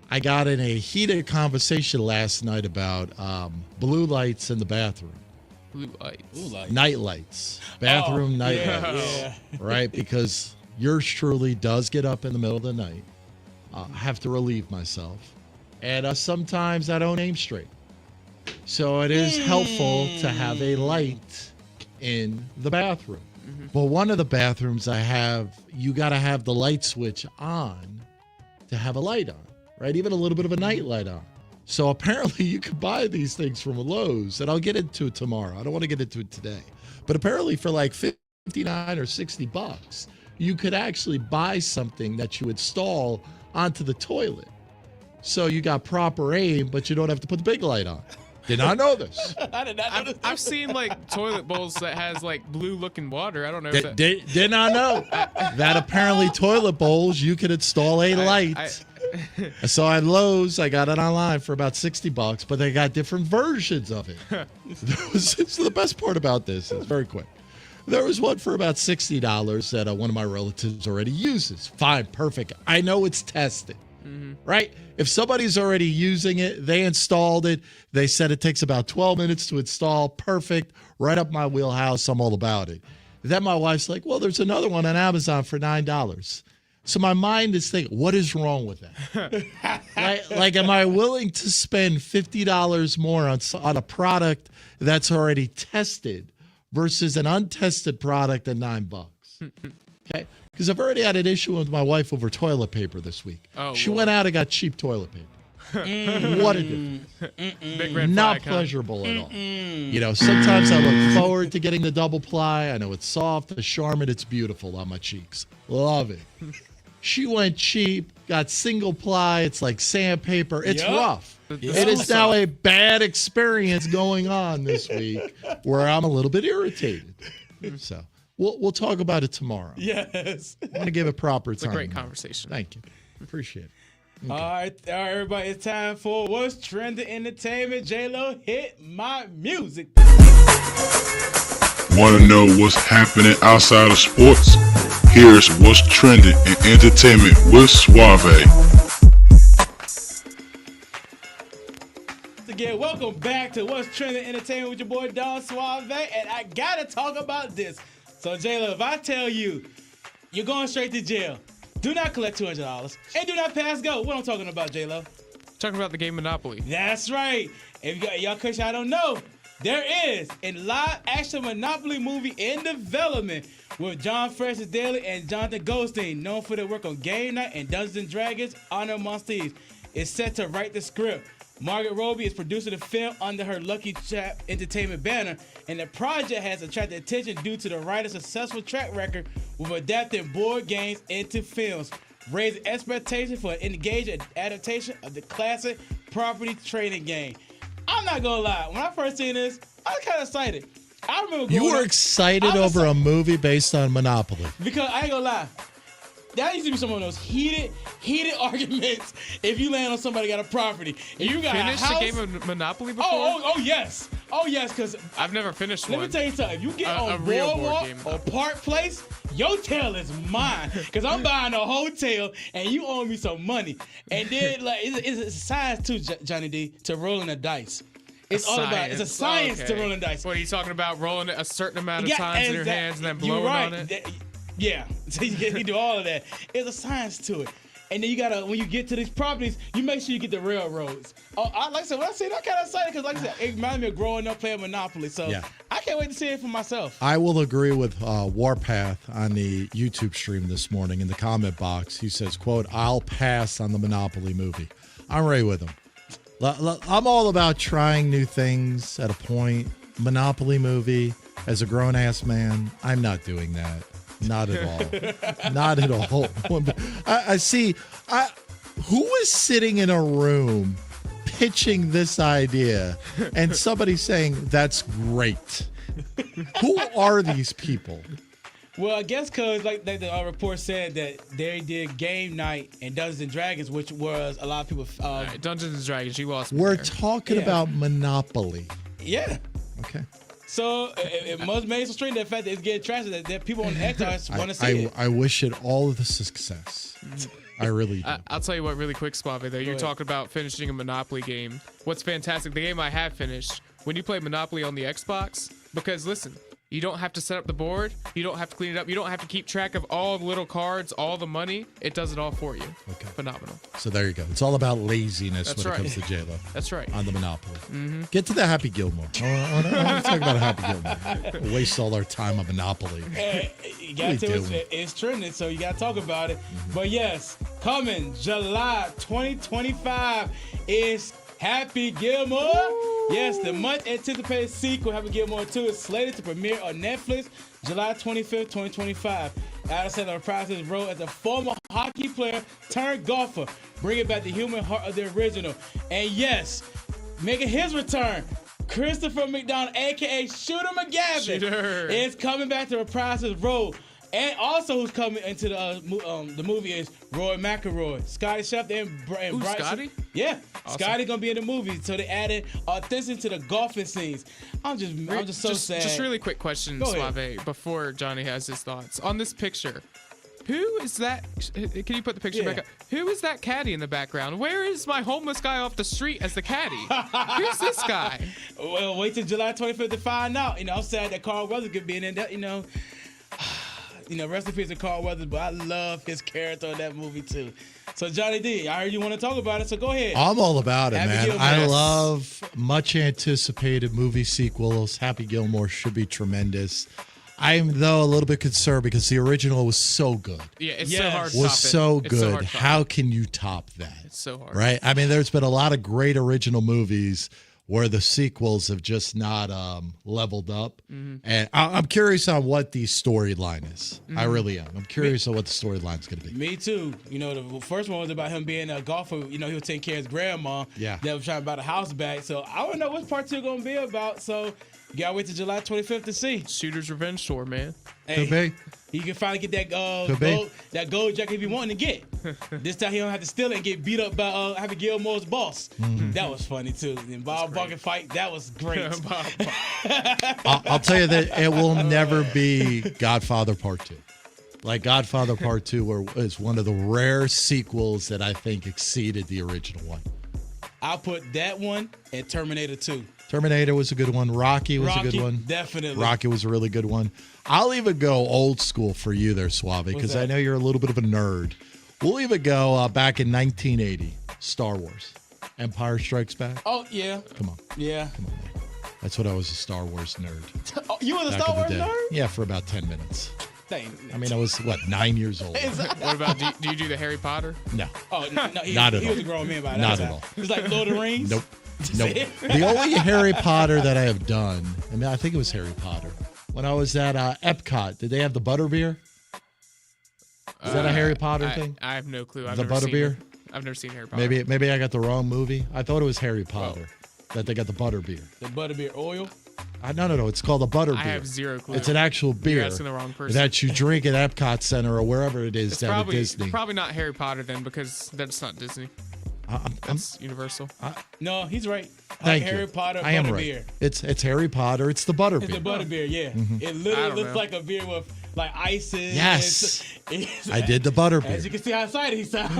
I got in a heated conversation last night about blue lights in the bathroom.
Blue lights.
Night lights. Bathroom night lights.
Yeah.
Right? Because yours truly does get up in the middle of the night. Have to relieve myself. And sometimes I don't aim straight. So it is helpful to have a light in the bathroom. But one of the bathrooms I have, you got to have the light switch on to have a light on, right? Even a little bit of a night light on. So apparently you could buy these things from Lowe's, and I'll get into it tomorrow. I don't want to get into it today. But apparently for like $59 or $60, you could actually buy something that you install onto the toilet. So you got proper aim, but you don't have to put the big light on. Did not know this.
I did not know this.
I've seen like toilet bowls that has like blue looking water. I don't know if that.
Did not know that apparently toilet bowls, you could install a light. So at Lowe's, I got it online for about $60, but they got different versions of it. It's the best part about this. It's very quick. There was one for about $60 that one of my relatives already uses. Fine, perfect. I know it's tested, right? If somebody's already using it, they installed it. They said it takes about 12 minutes to install. Perfect. Right up my wheelhouse. I'm all about it. Then my wife's like, well, there's another one on Amazon for $9. So my mind is thinking, what is wrong with that? like, am I willing to spend $50 more on a product that's already tested versus an untested product at $9? Okay. Because I've already had an issue with my wife over toilet paper this week. She went out and got cheap toilet paper. What a difference.
Big red
Not
flag,
pleasurable at all. You know, sometimes I look forward to getting the double ply. I know it's soft, the charmin, it's beautiful on my cheeks. Love it. She went cheap, got single ply. It's like sandpaper. It's rough. It is now a bad experience going on this week where I'm a little bit irritated. So we'll talk about it tomorrow.
Yes.
I'm going to give it proper time.
It's a great conversation.
Thank you. Appreciate it. Okay.
All right, everybody. It's time for What's Trending Entertainment. J-Lo, hit my music.
Want to know what's happening outside of sports? Here's What's Trending in Entertainment with Suave.
Again, welcome back to What's Trending Entertainment with your boy Don Suave, and I gotta talk about this. So, J-Lo, if I tell you you're going straight to jail, do not collect $200 and do not pass go. What I'm talking about, J-Lo?
Talking about the game Monopoly.
That's right. If y'all, cause y'all don't know, there is a live-action Monopoly movie in development with John Francis Daly and Jonathan Goldstein, known for their work on Game Night and Dungeons & Dragons: Honor Amongst Thieves. Is set to write the script. Margaret Robbie is producing the film under her Lucky Chap Entertainment banner, and the project has attracted attention due to the writer's successful track record with adapting board games into films, raising expectations for an engaging adaptation of the classic property trading game. I'm not gonna lie, when I first seen this, I was kind of excited. I remember
You were excited over a movie based on Monopoly.
Because I ain't gonna lie, that used to be some of those heated arguments if you land on somebody got a property. If you got
finished
a house,
a game of Monopoly before?
Oh yes. Oh yes, because
I've never finished one.
Let me tell you something. If you get on
real board
Boardwalk
game.
or Park Place, your tail is mine. Because I'm buying a hotel and you owe me some money. And then like it's a science too, Johnny D, to rolling the dice. It's all about it's a science to rolling dice.
What are you talking about? Rolling it a certain amount of times in your hands and then blowing on it?
Yeah, so you do all of that. There's a science to it. And then you gotta, when you get to these properties, you make sure you get the railroads. Like I said, when I see it, I'm kind of excited because, like I said, it reminds me of growing up playing Monopoly. So I can't wait to see it for myself.
I will agree with Warpath on the YouTube stream this morning in the comment box. He says, quote, I'll pass on the Monopoly movie. I'm ready with him. I'm all about trying new things at a point. Monopoly movie, as a grown-ass man, I'm not doing that. Not at all. Not at all. I see. Who is sitting in a room pitching this idea and somebody saying that's great. Who are these people?
Well, I guess because like the report said that they did game night and Dungeons and Dragons, which was a lot of people.
Right, Dungeons and Dragons, you lost me
We're
there.
talking about Monopoly.
Yeah.
Okay.
So it must make some strength the fact that it's getting traction that people on the Xbox want to see it.
I wish it all of the success. I really do.
I'll tell you what, really quick, Suave, though. You're talking about finishing a Monopoly game. What's fantastic, the game I have finished, when you play Monopoly on the Xbox, because listen, you don't have to set up the board. You don't have to clean it up. You don't have to keep track of all the little cards, all the money. It does it all for you.
Okay.
Phenomenal.
So there you go. It's all about laziness
That's
when
right.
it comes to J-Lo.
That's right.
On the Monopoly.
Mm-hmm.
Get to the Happy Gilmore. I want to talk about Happy Gilmore. We'll waste all our time on Monopoly.
You got to. It's trending, so you got to talk about it. But yes, coming July 2025 is Happy Gilmore. Yes, the much anticipated sequel, Happy Gilmore 2, is slated to premiere on Netflix July 25th, 2025. Adam Sandler reprises his role as a former hockey player turned golfer, bringing back the human heart of the original. And yes, making his return, Christopher McDonald, a.k.a. Shooter McGavin, is coming back to reprise his role. And also who's coming into the movie is Roy McIlroy, Scotty Scheffler, and Bryson.
Scotty?
Yeah,
Awesome.
Scotty gonna be in the movie, so they added authenticity to the golfing scenes. I'm just so sad.
Just really quick question,
Go
Suave,
ahead.
before Johnny has his thoughts on this picture. Who is that? Can you put the picture back up? Who is that caddy in the background? Where is my homeless guy off the street as the caddy? Who's this guy?
Well, wait till July 25th to find out. I'm sad that Carl Weathers could be in that. Rest in peace to Carl Weathers, but I love his character in that movie too. So Johnny D, I heard you want to talk about it, so go ahead.
I'm all about it,
Happy
man.
Gilmore.
I love much anticipated movie sequels. Happy Gilmore should be tremendous. I'm though a little bit concerned because the original was so good.
Yeah, it's so hard to
Was
top it.
so
It's so
good.
hard to top
How can you top that?
It's so hard.
Right? I mean, there's been a lot of great original movies where the sequels have just not leveled up.
Mm-hmm.
And I'm curious on what the storyline is. I
Mhm.
really am. I'm curious on what the storyline's going to be.
Me too. The first one was about him being a golfer. He was taking care of his grandma.
Yeah.
That was trying to buy the house back. So I don't know what part two going to be about. So you got to wait till July 25th to see.
Shooter's Revenge Tour, man.
Could be.
He can finally get that
Could be.
gold jacket he be wanting to get. This time he don't have to steal it and get beat up by Happy Gilmore's boss.
Mhm.
That was funny too. And Bob Barker fight, that was great.
I'll tell you that it will never be Godfather Part 2. Like Godfather Part 2 is one of the rare sequels that I think exceeded the original one.
I'll put that one and Terminator 2.
Terminator was a good one. Rocky was a good one.
Definitely.
Rocky was a really good one. I'll even go old school for you there, Suave, because I know you're a little bit of a nerd. We'll even go back in 1980, Star Wars, Empire Strikes Back.
Oh, yeah.
Come on.
Yeah.
Come on, man. That's what I was, a Star Wars nerd.
Oh, you was a
back
Star
in the
Wars
day.
nerd?
Yeah, for about 10 minutes.
Dang.
I mean, I was, 9 years old?
What about, do you do the Harry Potter?
No.
Oh, no,
Not at
he
all.
was a grown man by that
Not
time.
at all.
It was like Lord of the Rings?
Nope. Nope. The only Harry Potter that I have done, I think it was Harry Potter, when I was at Epcot, did they have the butterbeer? Is that a Harry Potter thing?
I have no clue.
The butterbeer?
I've never seen Harry Potter.
Maybe I got the wrong movie. I thought it was Harry Potter that they got the butterbeer.
The butterbeer oil?
No. It's called a butterbeer.
I have zero clue.
It's an actual beer.
You're asking the wrong person.
that you drink at Epcot Center or wherever it is
It's
down at Disney.
probably not Harry Potter then, because that's not Disney. That's Universal.
No, he's right.
Thank
Harry
you.
Potter
I am
butterbeer.
right. It's Harry Potter. It's the butterbeer.
It's the butterbeer, yeah.
Mhm.
It
I
literally
don't
looks
know.
like a beer with like ices.
Yes.
It's-
I did the butterbeer.
As you can see how excited he sounds.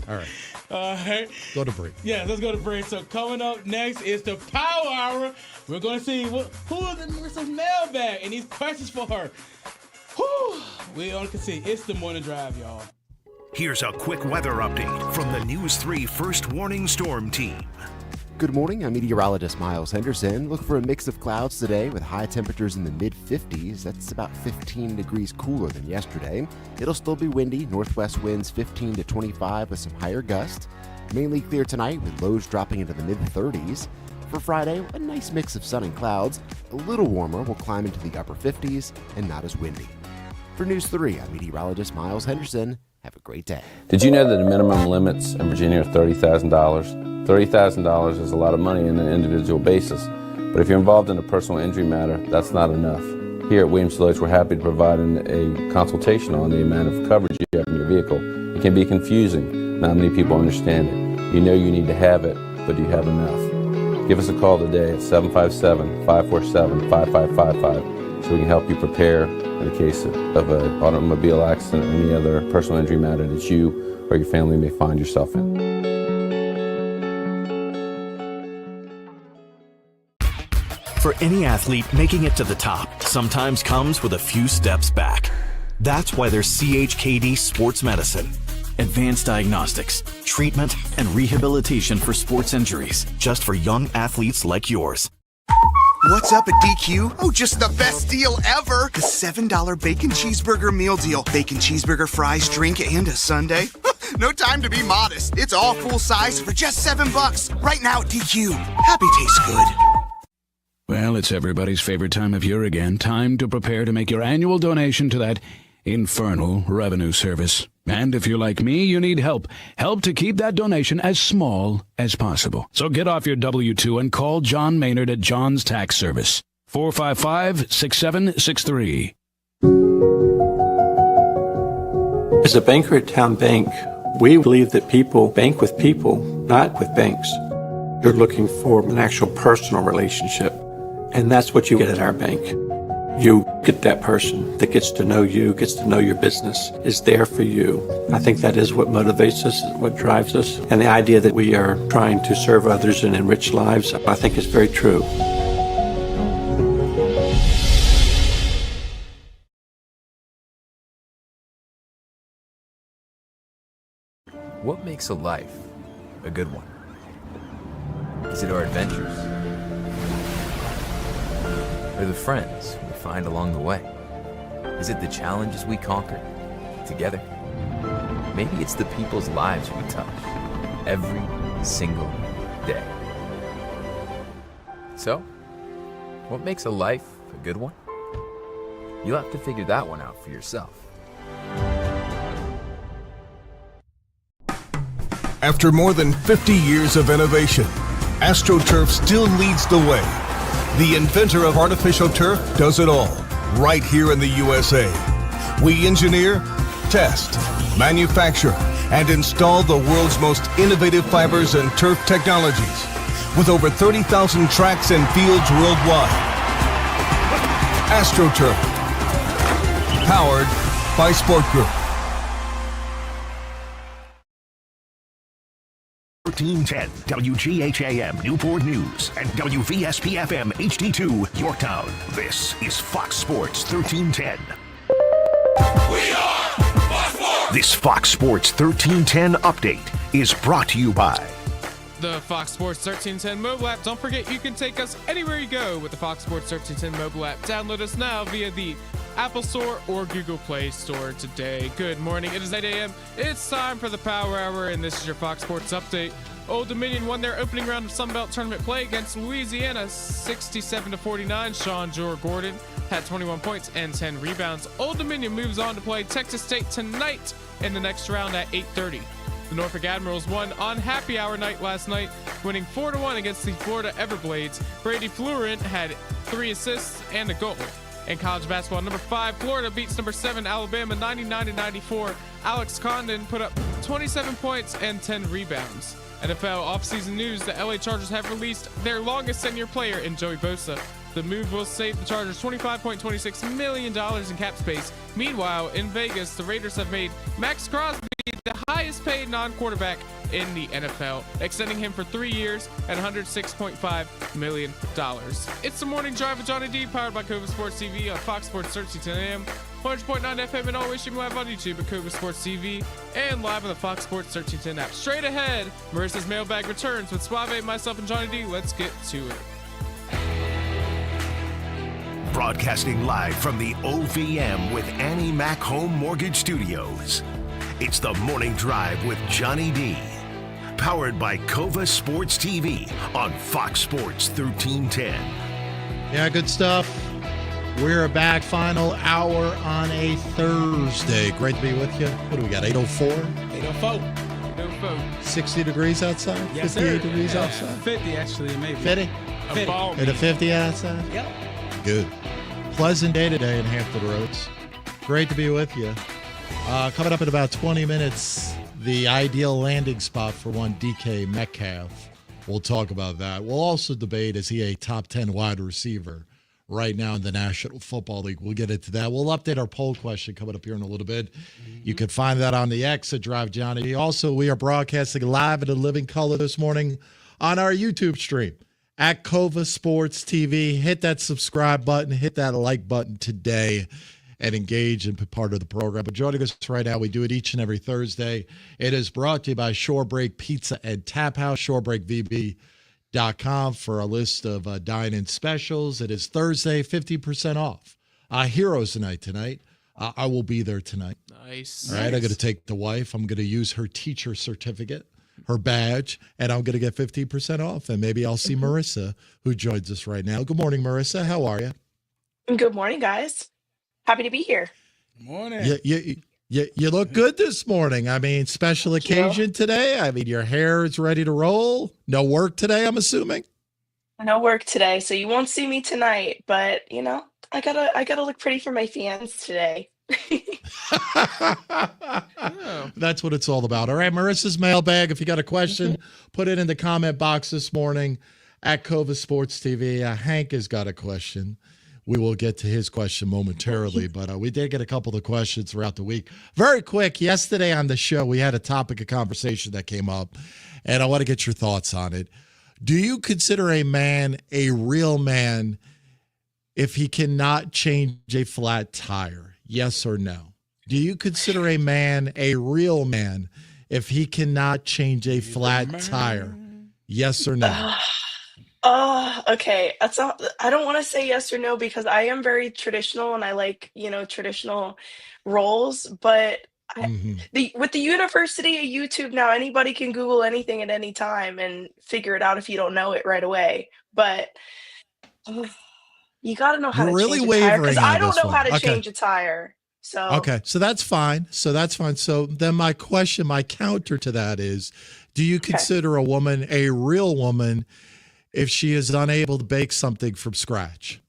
All right.
All right.
Go to break.
Yeah, let's go to break. So coming up next is the Power Hour. We're going to see who is in Marissa's mailbag and these questions for her. Whew. We all can see. It's the morning drive, y'all.
Here's a quick weather update from the News 3 First Warning Storm Team.
Good morning, I'm meteorologist Miles Henderson. Look for a mix of clouds today with high temperatures in the mid-50s. That's about 15 degrees cooler than yesterday. It'll still be windy, northwest winds 15 to 25 with some higher gusts. Mainly clear tonight with lows dropping into the mid-30s. For Friday, a nice mix of sun and clouds. A little warmer, will climb into the upper 50s and not as windy. For News 3, I'm meteorologist Miles Henderson. Have a great day.
Did you know that the minimum limits in Virginia are $30,000? $30,000 is a lot of money on an individual basis, but if you're involved in a personal injury matter, that's not enough. Here at Williams-Deloitte, we're happy to provide a consultation on the amount of coverage you have in your vehicle. It can be confusing. Not many people understand it. You know you need to have it, but do you have enough? Give us a call today at 757-547-5555 so we can help you prepare in the case of an automobile accident or any other personal injury matter that you or your family may find yourself in.
For any athlete, making it to the top sometimes comes with a few steps back. That's why there's CHKD Sports Medicine. Advanced diagnostics, treatment, and rehabilitation for sports injuries, just for young athletes like yours.
What's up at DQ? Oh, just the best deal ever! The $7 bacon cheeseburger meal deal. Bacon cheeseburger, fries, drink, and a sundae. No time to be modest. It's all full size for just $7. Right now at DQ. Happy tastes good.
Well, it's everybody's favorite time of year again. Time to prepare to make your annual donation to that infernal revenue service. And if you're like me, you need help. Help to keep that donation as small as possible. So get off your W-2 and call John Maynard at John's Tax Service. 455-6763.
As a banker at Town Bank, we believe that people bank with people, not with banks. You're looking for an actual personal relationship. And that's what you get at our bank. You get that person that gets to know you, gets to know your business, is there for you. I think that is what motivates us, what drives us. And the idea that we are trying to serve others and enrich lives, I think is very true.
What makes a life a good one? Is it our adventures? Or the friends we find along the way? Is it the challenges we conquer together? Maybe it's the people's lives we touch every single day. So, what makes a life a good one? You'll have to figure that one out for yourself.
After more than 50 years of innovation, AstroTurf still leads the way. The inventor of artificial turf does it all, right here in the USA. We engineer, test, manufacture, and install the world's most innovative fibers and turf technologies, with over 30,000 tracks and fields worldwide. AstroTurf, powered by Sport Group.
1310 WGHAM Newport News and WVSP-FM HD2 Yorktown. This is Fox Sports 1310. We are Fox Sports! This Fox Sports 1310 update is brought to you by
the Fox Sports 1310 mobile app. Don't forget, you can take us anywhere you go with the Fox Sports 1310 mobile app. Download us now via the Apple Store or Google Play Store today. Good morning. It is 8 a.m. It's time for the Power Hour, and this is your Fox Sports update. Old Dominion won their opening round of Sun Belt tournament play against Louisiana 67-49. Sean Jor-Gordon had 21 points and 10 rebounds. Old Dominion moves on to play Texas State tonight in the next round at 8:30. The Norfolk Admirals won on happy hour night last night, winning 4-1 against the Florida Everblades. Brady Florent had 3 assists and a goal. In college basketball, number 5, Florida beats number 7, Alabama, 99-94. Alex Condon put up 27 points and 10 rebounds. NFL offseason news, the LA Chargers have released their longest tenure player in Joey Bosa. The move will save the Chargers $25.26 million in cap space. Meanwhile, in Vegas, the Raiders have made Max Crosby the highest paid non-quarterback in the NFL, extending him for 3 years at $106.5 million. It's the Morning Drive with Johnny D, powered by Cova Sports TV on Fox Sports 1310 AM, 100.9 FM, and always streaming live on YouTube at Cova Sports TV and live on the Fox Sports 1310 app. Straight ahead, Marissa's mailbag returns with Suave, myself, and Johnny D. Let's get to it.
Broadcasting live from the OVM with Annie Mac Home Mortgage Studios. It's the Morning Drive with Johnny D. Powered by Cova Sports TV on Fox Sports 1310.
Yeah, good stuff. We're back, final hour on a Thursday. Great to be with you. What do we got, 8:04?
8:04.
60 degrees outside?
Yes,
58
sir.
degrees
Yeah,
outside?
50, actually, maybe.
50? And a 50 outside?
Yep.
Good. Pleasant day today in Hampton Roads. Great to be with you. Coming up in about 20 minutes, the ideal landing spot for one DK Metcalf. We'll talk about that. We'll also debate, is he a top 10 wide receiver right now in the National Football League? We'll get into that. We'll update our poll question coming up here in a little bit. You can find that on the X at Drive Johnny. Also, we are broadcasting live in living color this morning on our YouTube stream at Cova Sports TV. Hit that subscribe button, hit that like button today, and engage and be part of the program. But joining us right now, we do it each and every Thursday. It is brought to you by Shorebreak Pizza and Tap House, shorebreakvb.com for a list of dine-in specials. It is Thursday, 50% off. Heroes Night tonight. I will be there tonight.
Nice.
All right, I'm going to take the wife. I'm going to use her teacher certificate, her badge, and I'm going to get 15% off. And maybe I'll see Marissa, who joins us right now. Good morning, Marissa. How are you?
Good morning, guys. Happy to be here.
Good morning.
You look good this morning. I mean, special occasion today. I mean, your hair is ready to roll. No work today, I'm assuming.
No work today, so you won't see me tonight. But I gotta look pretty for my fans today.
That's what it's all about. All right, Marissa's mailbag. If you got a question, put it in the comment box this morning at Cova Sports TV. Hank has got a question. We will get to his question momentarily, but we did get a couple of questions throughout the week. Very quick, yesterday on the show, we had a topic of conversation that came up, and I want to get your thoughts on it. Do you consider a man a real man if he cannot change a flat tire? Yes or no? Do you consider a man a real man if he cannot change a flat tire? Yes or no?
Okay. I don't want to say yes or no because I am very traditional and I like, traditional roles, but with the university of YouTube now, anybody can Google anything at any time and figure it out if you don't know it right away. But you got to know how to change a tire because I don't know how to change a tire. So
okay, so that's fine. So then my counter to that is, do you consider a woman a real woman if she is unable to bake something from scratch?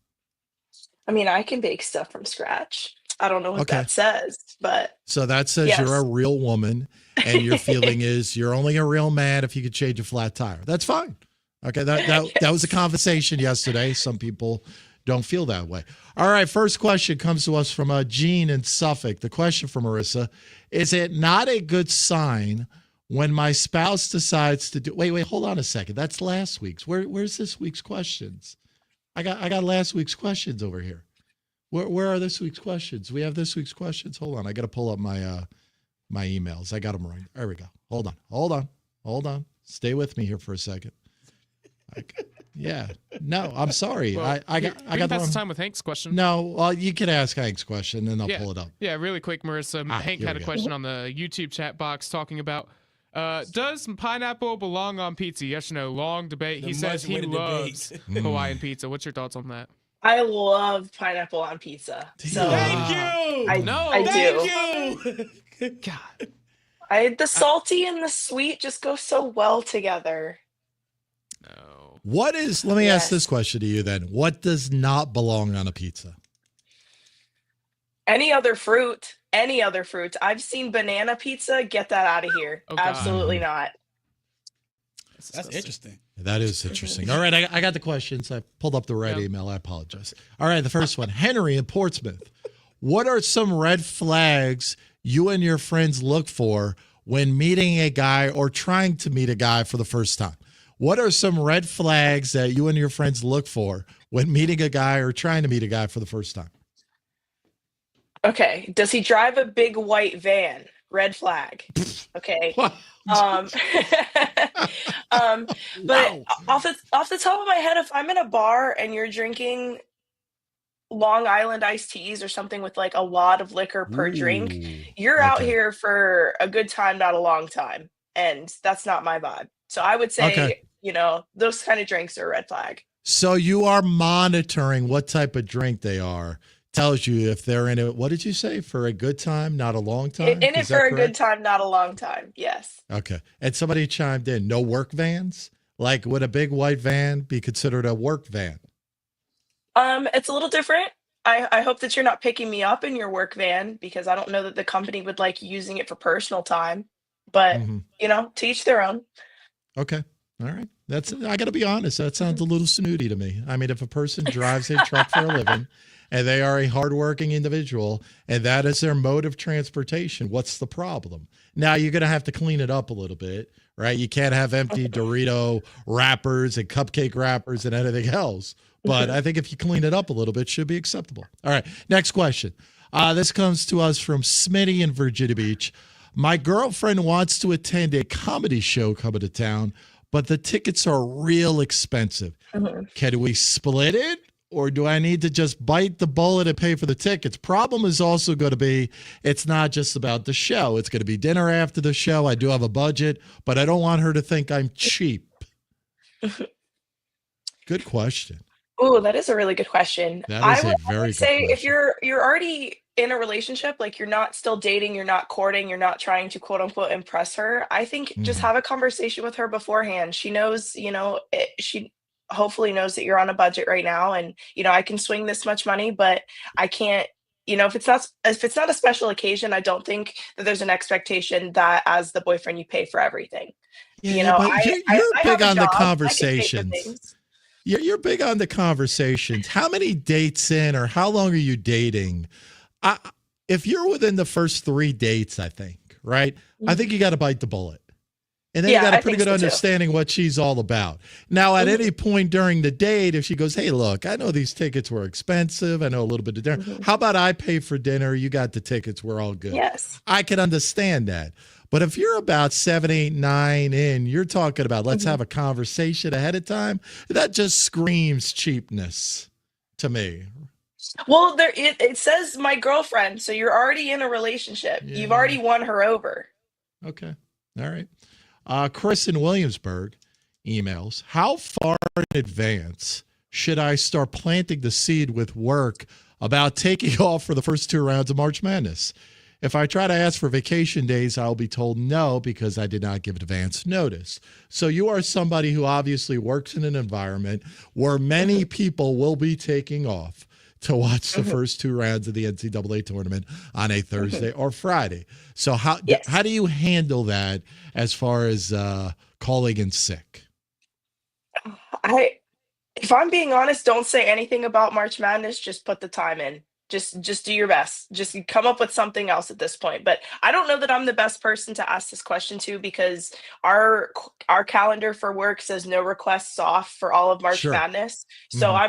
I mean, I can bake stuff from scratch. I don't know what that says, but
so that says you're a real woman, and your feeling is you're only a real man if you could change a flat tire. That's fine. Okay, that was a conversation yesterday. Some people don't feel that way. All right, first question comes to us from Jean in Suffolk. The question from Marissa: is it not a good sign when my spouse decides to do? Wait, hold on a second. That's last week's. Where's this week's questions? I got last week's questions over here. Where are this week's questions? We have this week's questions. Hold on, I got to pull up my my emails. I got them right. There we go. Hold on. Stay with me here for a second. Yeah. No, I'm sorry.
Well,
I got the
pass
wrong
the time with Hank's question.
No, well, you can ask Hank's question, and I'll pull it up.
Yeah, really quick, Marissa. Hank
here
had
we
a
go.
question on the YouTube chat box talking about, does pineapple belong on pizza? Yes or no? Long debate. He says he loves Hawaiian pizza. What's your thoughts on that?
I love pineapple on pizza. So
Thank you.
I do.
God.
The salty and the sweet just go so well together.
No.
Let me ask this question to you then. What does not belong on a pizza?
Any other fruit. I've seen banana pizza. Get that out of here.
Oh, God.
Absolutely not.
That's interesting.
That is interesting. All right, I got the questions. I pulled up the right email. I apologize. All right, the first one. Henry in Portsmouth. What are some red flags you and your friends look for when meeting a guy or trying to meet a guy for the first time? What are some red flags that you and your friends look for when meeting a guy or trying to meet a guy for the first time?
Okay. Does he drive a big white van? Red flag. Okay. But off the top of my head, if I'm in a bar and you're drinking Long Island iced teas or something with like a lot of liquor per drink, you're out here for a good time, not a long time. And that's not my vibe. So I would say, those kind of drinks are a red flag.
So you are monitoring what type of drink they are. Tells you if they're in it. What did you say? For a good time, not a long time?
In it
Is that
for a good
correct?
time, not a long time. Yes.
Okay. And somebody chimed in. No work vans? Like, would a big white van be considered a work van?
It's a little different. I hope that you're not picking me up in your work van because I don't know that the company would like using it for personal time. But
Mm-hmm.
to each their own.
Okay. All right. I got to be honest. That sounds a little snooty to me. I mean, if a person drives a truck for a living and they are a hardworking individual and that is their mode of transportation, what's the problem? Now, you're going to have to clean it up a little bit, right? You can't have empty Dorito wrappers and cupcake wrappers and anything else. But I think if you clean it up a little bit, it should be acceptable. All right. Next question. This comes to us from Smitty in Virginia Beach. My girlfriend wants to attend a comedy show coming to town, but the tickets are real expensive. Can we split it, or do I need to just bite the bullet and pay for the tickets? Problem is also going to be it's not just about the show. It's going to be dinner after the show. I do have a budget, but I don't want her to think I'm cheap. Good question.
Oh, that is a really good question.
That
I
is
would
a very good
say if
question.
you're already in a relationship, like you're not still dating, you're not courting, you're not trying to quote unquote impress her, I think just
Mhm.
have a conversation with her beforehand. She knows, she hopefully knows that you're on a budget right now and, I can swing this much money, but I can't, if it's not a special occasion, I don't think that there's an expectation that as the boyfriend you pay for everything.
Yeah, but you're
I have
big
a
on the
job, I get paid for
conversations.
things.
You're big on the conversations. How many dates in, or how long are you dating? I, if you're within the first 3 dates, I think, right? I think you got to bite the bullet. And then you
Yeah,
got a
I
pretty
think
good
so too.
understanding what she's all about. Now, at any point during the date, if she goes, hey, look, I know these tickets were expensive. I know a little bit of dinner. How about I pay for dinner? You got the tickets. We're all good.
Yes.
I can understand that. But if you're about 7, 8, 9 in, you're talking about let's have a conversation ahead of time. That just screams cheapness to me.
Well, it says my girlfriend, so you're already in a relationship. You've already won her over.
Okay. All right. Chris in Williamsburg emails, how far in advance should I start planting the seed with work about taking off for the first 2 rounds of March Madness? If I try to ask for vacation days, I'll be told no because I did not give advance notice. So you are somebody who obviously works in an environment where many people will be taking off to watch the first 2 rounds of the NCAA tournament on a Thursday or Friday. So how do you handle that as far as calling in sick?
If I'm being honest, don't say anything about March Madness. Just put the time in. Just do your best. Just come up with something else at this point. But I don't know that I'm the best person to ask this question to because our calendar for work says no requests off for all of March
Sure.
Madness. So I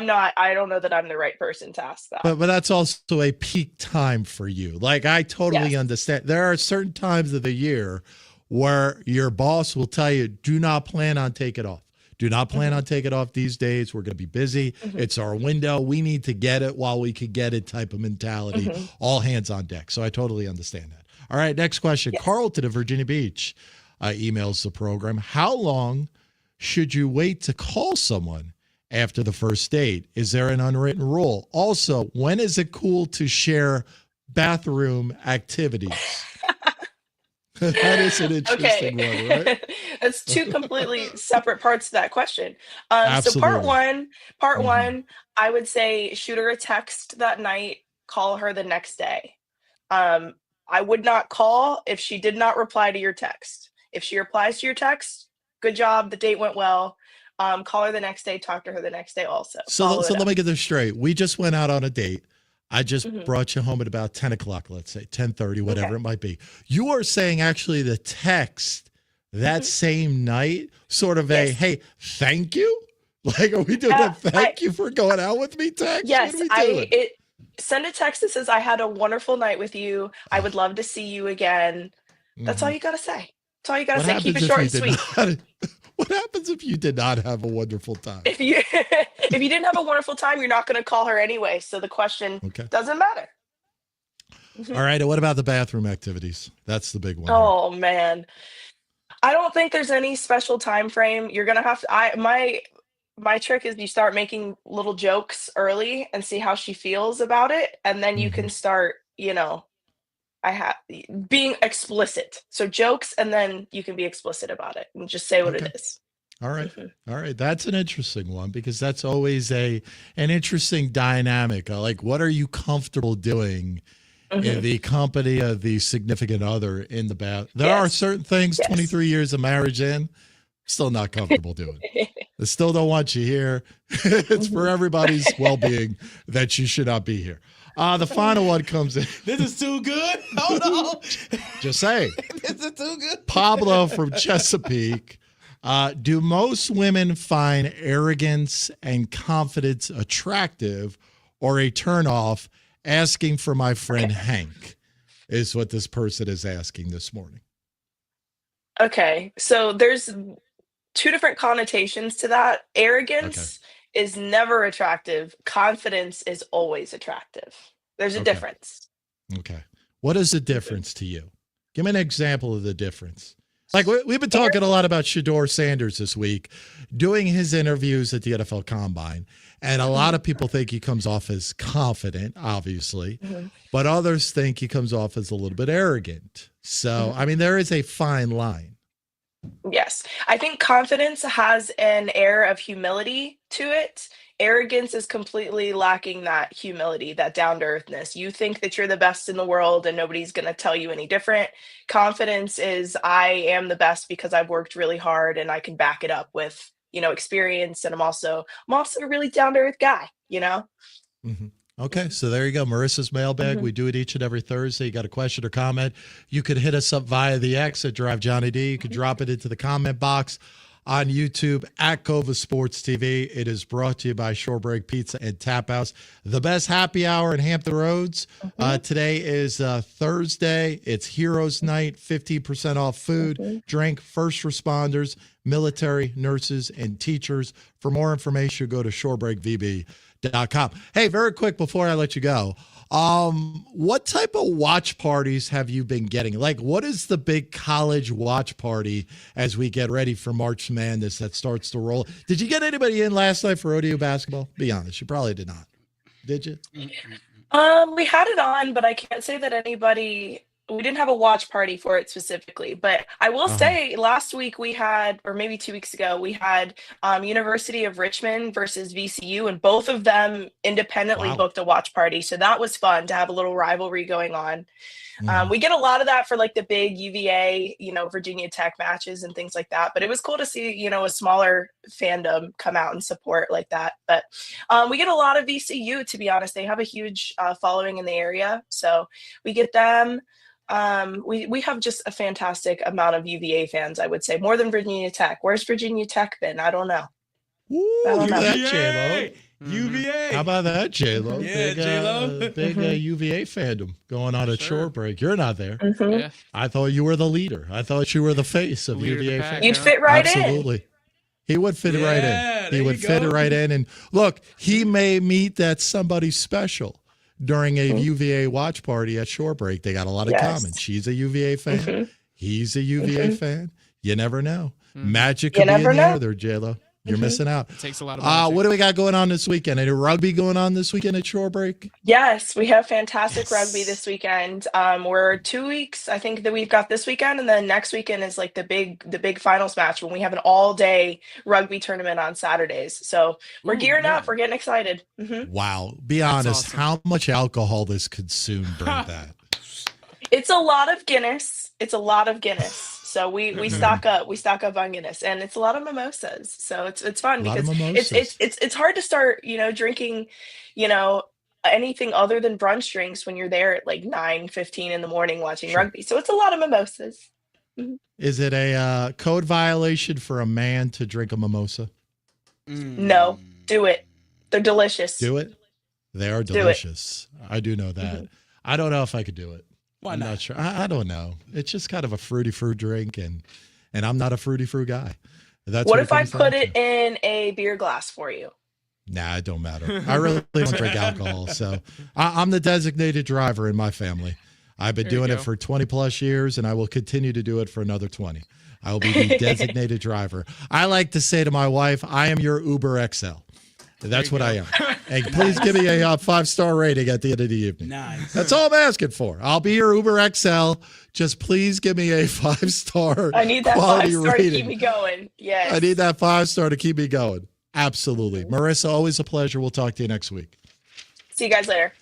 don't know that I'm the right person to ask that.
But that's also a peak time for you. Like, I totally understand. There are certain times of the year where your boss will tell you, do not plan on taking off. Do not plan on taking off these days. We're going to be busy. It's our window. We need to get it while we can get it type of mentality. All hands on deck. So I totally understand that. All right, next question. Carlton of Virginia Beach emails the program. How long should you wait to call someone after the first date? Is there an unwritten rule? Also, when is it cool to share bathroom activities? That is an interesting one, right?
That's 2 completely separate parts to that question. So
Absolutely.
part one, I would say shoot her a text that night, call her the next day. I would not call if she did not reply to your text. If she replies to your text, good job, the date went well. Call her the next day, talk to her the next day also.
So
Follow it
let
up.
me get this straight. We just went out on a date. I just brought you home at about 10 o'clock, let's say, 10:30, whatever it might be. You are saying actually the text that same night, sort of a, hey, thank you? Like, are we doing a thank you for going out with me text?
Yes,
What are we doing?
send a text that says, I had a wonderful night with you. I would love to see you again. That's all you got to say. That's all you got to say. Keep it short and sweet.
What happens if you did not have a wonderful time?
If you didn't have a wonderful time, you're not going to call her anyway. So the question doesn't matter.
All right. And what about the bathroom activities? That's the big one.
Oh man. I don't think there's any special time frame. You're going to have to my trick is you start making little jokes early and see how she feels about it, and then you can start, I have being explicit. So jokes, and then you can be explicit about it and just say what it is.
All right. All right. That's an interesting one because that's always an interesting dynamic. Like, what are you comfortable doing in the company of the significant other in the bath? There are certain things 23 years of marriage in, still not comfortable doing. I still don't want you here. It's for everybody's well-being that you should not be here. The final one comes in.
This is too good. Hold on.
Just saying.
This is too good.
Pablo from Chesapeake. Do most women find arrogance and confidence attractive or a turnoff? Asking for my friend Hank is what this person is asking this morning.
Okay, so there's two different connotations to that. Arrogance is never attractive. Confidence is always attractive. There's a difference.
Okay. What is the difference to you? Give me an example of the difference. Like we've been talking a lot about Shedeur Sanders this week, doing his interviews at the NFL Combine. And a lot of people think he comes off as confident, obviously, but others think he comes off as a little bit arrogant. So, I mean, there is a fine line.
Yes. I think confidence has an air of humility to it. Arrogance is completely lacking that humility, that down-to-earthness. You think that you're the best in the world and nobody's going to tell you any different. Confidence is I am the best because I've worked really hard and I can back it up with experience, and I'm also a really down-to-earth guy,
Okay, so there you go. Marissa's mailbag. We do it each and every Thursday. You got a question or comment, you could hit us up via the X at Drive Johnny D. You could drop it into the comment box on YouTube at Cova Sports TV. It is brought to you by Shorebreak Pizza and Tap House, the best happy hour in Hampton Roads. Today is Thursday. It's Heroes Night, 15% off food, drink, first responders, military, nurses, and teachers. For more information, go to shorebreakvb.com. Hey, very quick before I let you go, what type of watch parties have you been getting? Like, what is the big college watch party as we get ready for March Madness that starts to roll? Did you get anybody in last night for ODU basketball? Be honest, you probably did not. Did you?
We had it on, but I can't say that we didn't have a watch party for it specifically, but I will say last week we had, or maybe 2 weeks ago, we had University of Richmond versus VCU, and both of them independently booked a watch party. So that was fun to have a little rivalry going on. We get a lot of that for like the big UVA, Virginia Tech matches and things like that. But it was cool to see, a smaller fandom come out and support like that. But we get a lot of VCU, to be honest. They have a huge following in the area. So we get them. We have just a fantastic amount of UVA fans, I would say, more than Virginia Tech. Where's Virginia Tech been? I don't know.
UVA. How about that, J-Lo?
Yeah, J-Lo.
Big UVA fandom going on at Shore Break. You're not there.
Yeah.
I thought you were the leader. I thought you were the face of UVA fandom.
You'd fit right in.
Absolutely. He would fit right in. He would fit it right in. And look, he may meet that somebody special during a UVA watch party at Shore Break. They got a lot in common. She's a UVA fan. He's a UVA fan. You never know. Magic could be in the air there, J-Lo. You're missing out.
It takes a lot of
what do we got going on this weekend? Any rugby going on this weekend at Shore Break?
Yes, we have fantastic rugby this weekend. We're 2 weeks, I think, that we've got this weekend, and then next weekend is like the big finals match when we have an all-day rugby tournament on Saturdays. So we're gearing up. We're getting excited.
Wow. Be honest, how much alcohol is consumed during that?
It's a lot of Guinness. So we stock up on Guinness, and it's a lot of mimosas. So it's fun because it's hard to start, drinking, anything other than brunch drinks when you're there at like 9:15 in the morning watching rugby. So it's a lot of mimosas.
Is it a code violation for a man to drink a mimosa?
No, do it. They're delicious.
Do it. They are delicious. I do know that. I don't know if I could do it. I'm not sure. I don't know. It's just kind of a fruity fruit drink, and I'm not a fruity fruit guy. That's
what if I put it in a beer glass for you?
Nah, it don't matter. I really don't drink alcohol, so I'm the designated driver in my family. I've been
There you
doing it
go.
for 20 plus years, and I will continue to do it for another 20. I will be the designated driver. I like to say to my wife, I am your Uber XL. That's what I am. And please give me a 5-star rating at the end of the evening.
Nice.
That's all I'm asking for. I'll be your Uber XL. Just please give me a 5-star
I need that
quality
5-star
rating.
to keep me going. Yes.
I need that 5-star to keep me going. Absolutely. Marissa, always a pleasure. We'll talk to you next week.
See you guys later.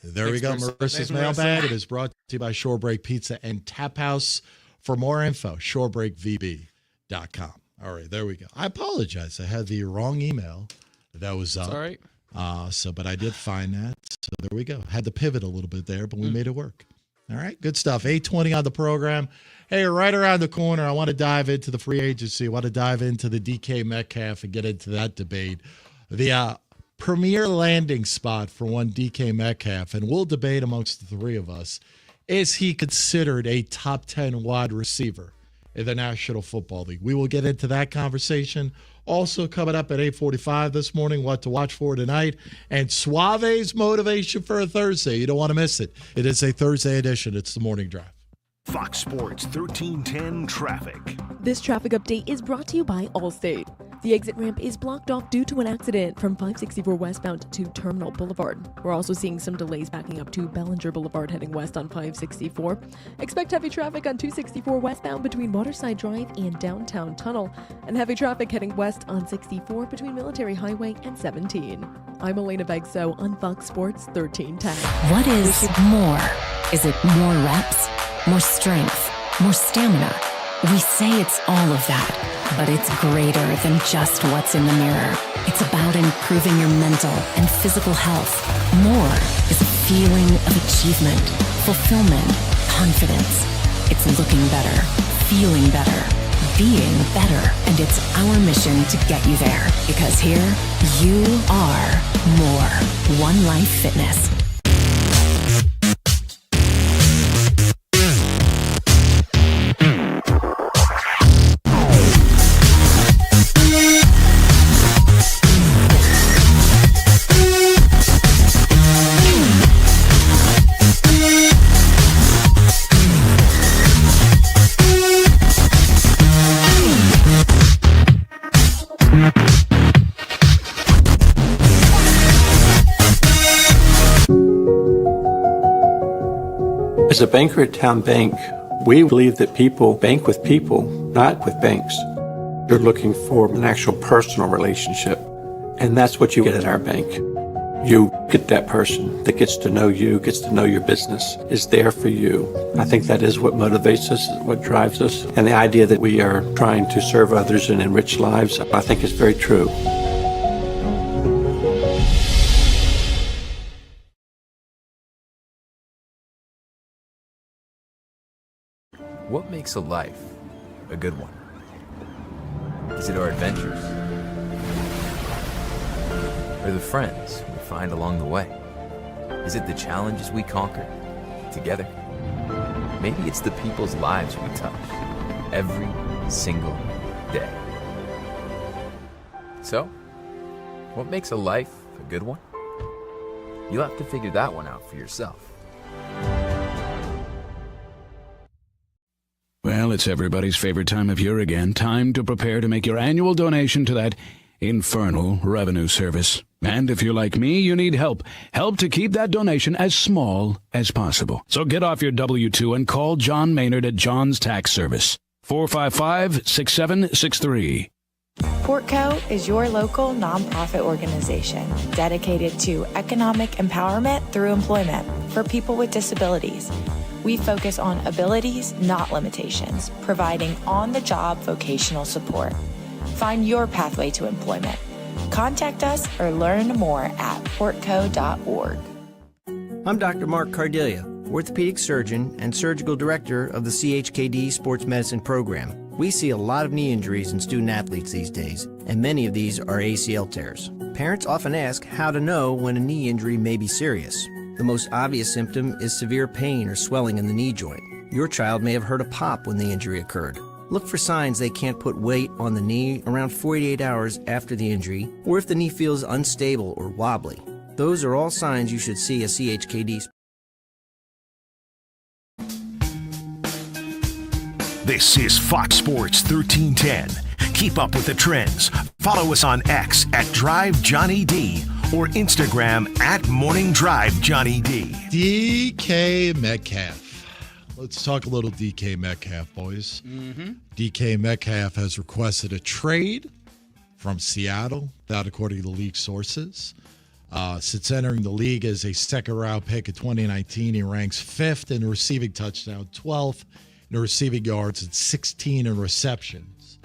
There we go.
Marissa.
Marissa's
Thanks,
mailbag.
Marissa.
It is brought to you by Shorebreak Pizza and Tap House. For more info, shorebreakvb.com. All right, there we go. I apologize. I had the wrong email that was up.
All right.
But I did find that. So there we go. Had to pivot a little bit there, but we made it work. All right, good stuff. 8:20 on the program. Hey, right around the corner, I want to dive into the free agency. I want to dive into the DK Metcalf and get into that debate. The premier landing spot for one DK Metcalf, and we'll debate amongst the three of us, is he considered a top 10 wide receiver in the National Football League? We will get into that conversation. Also coming up at 8:45 this morning, what to watch for tonight, and Suave's motivation for a Thursday. You don't want to miss it. It is a Thursday edition. It's the Morning Drive.
Fox Sports 1310 traffic.
This traffic update is brought to you by Allstate. The exit ramp is blocked off due to an accident from 564 westbound to Terminal Boulevard. We're also seeing some delays backing up to Bellinger Boulevard heading west on 564. Expect heavy traffic on 264 westbound between Waterside Drive and Downtown Tunnel, and heavy traffic heading west on 64 between Military Highway and 17. I'm Elena Begso on Fox Sports 1310.
What is more? Is it more reps, more strength, more stamina? We say it's all of that, but it's greater than just what's in the mirror. It's about improving your mental and physical health. More is a feeling of achievement, fulfillment, confidence. It's looking better, feeling better, being better, and it's our mission to get you there. Because here, you are more. One Life Fitness.
As a banker at Town Bank, we believe that people bank with people, not with banks. You're looking for an actual personal relationship, and that's what you get at our bank. You get that person that gets to know you, gets to know your business, is there for you. I think that is what motivates us, what drives us, and the idea that we are trying to serve others and enrich lives, I think is very true.
What makes a life a good one? Is it our adventures? Or the friends we find along the way? Is it the challenges we conquer together? Maybe it's the people's lives we touch every single day. So, what makes a life a good one? You'll have to figure that one out for yourself.
Well, it's everybody's favorite time of year again. Time to prepare to make your annual donation to that infernal revenue service. And if you're like me, you need help. Help to keep that donation as small as possible. So get off your W-2 and call John Maynard at John's Tax Service. 455-6763.
Portco is your local nonprofit organization dedicated to economic empowerment through employment for people with disabilities. We focus on abilities, not limitations, providing on-the-job vocational support. Find your pathway to employment. Contact us or learn more at portco.org.
I'm Dr. Mark Cardelia, orthopedic surgeon and surgical director of the CHKD Sports Medicine Program. We see a lot of knee injuries in student athletes these days, and many of these are ACL tears. Parents often ask how to know when a knee injury may be serious. The most obvious symptom is severe pain or swelling in the knee joint. Your child may have heard a pop when the injury occurred. Look for signs they can't put weight on the knee around 48 hours after the injury, or if the knee feels unstable or wobbly. Those are all signs you should see a CHKD
This is Fox Sports 1310. Keep up with the trends. Follow us on X at Drive Johnny D or Instagram at Morning Drive Johnny D.
DK Metcalf. Let's talk a little DK Metcalf, boys. DK Metcalf has requested a trade from Seattle, that according to league sources. Since entering the league as a second-round pick in 2019, he ranks 5th in receiving touchdown, 12th in receiving yards, and 16 in receptions.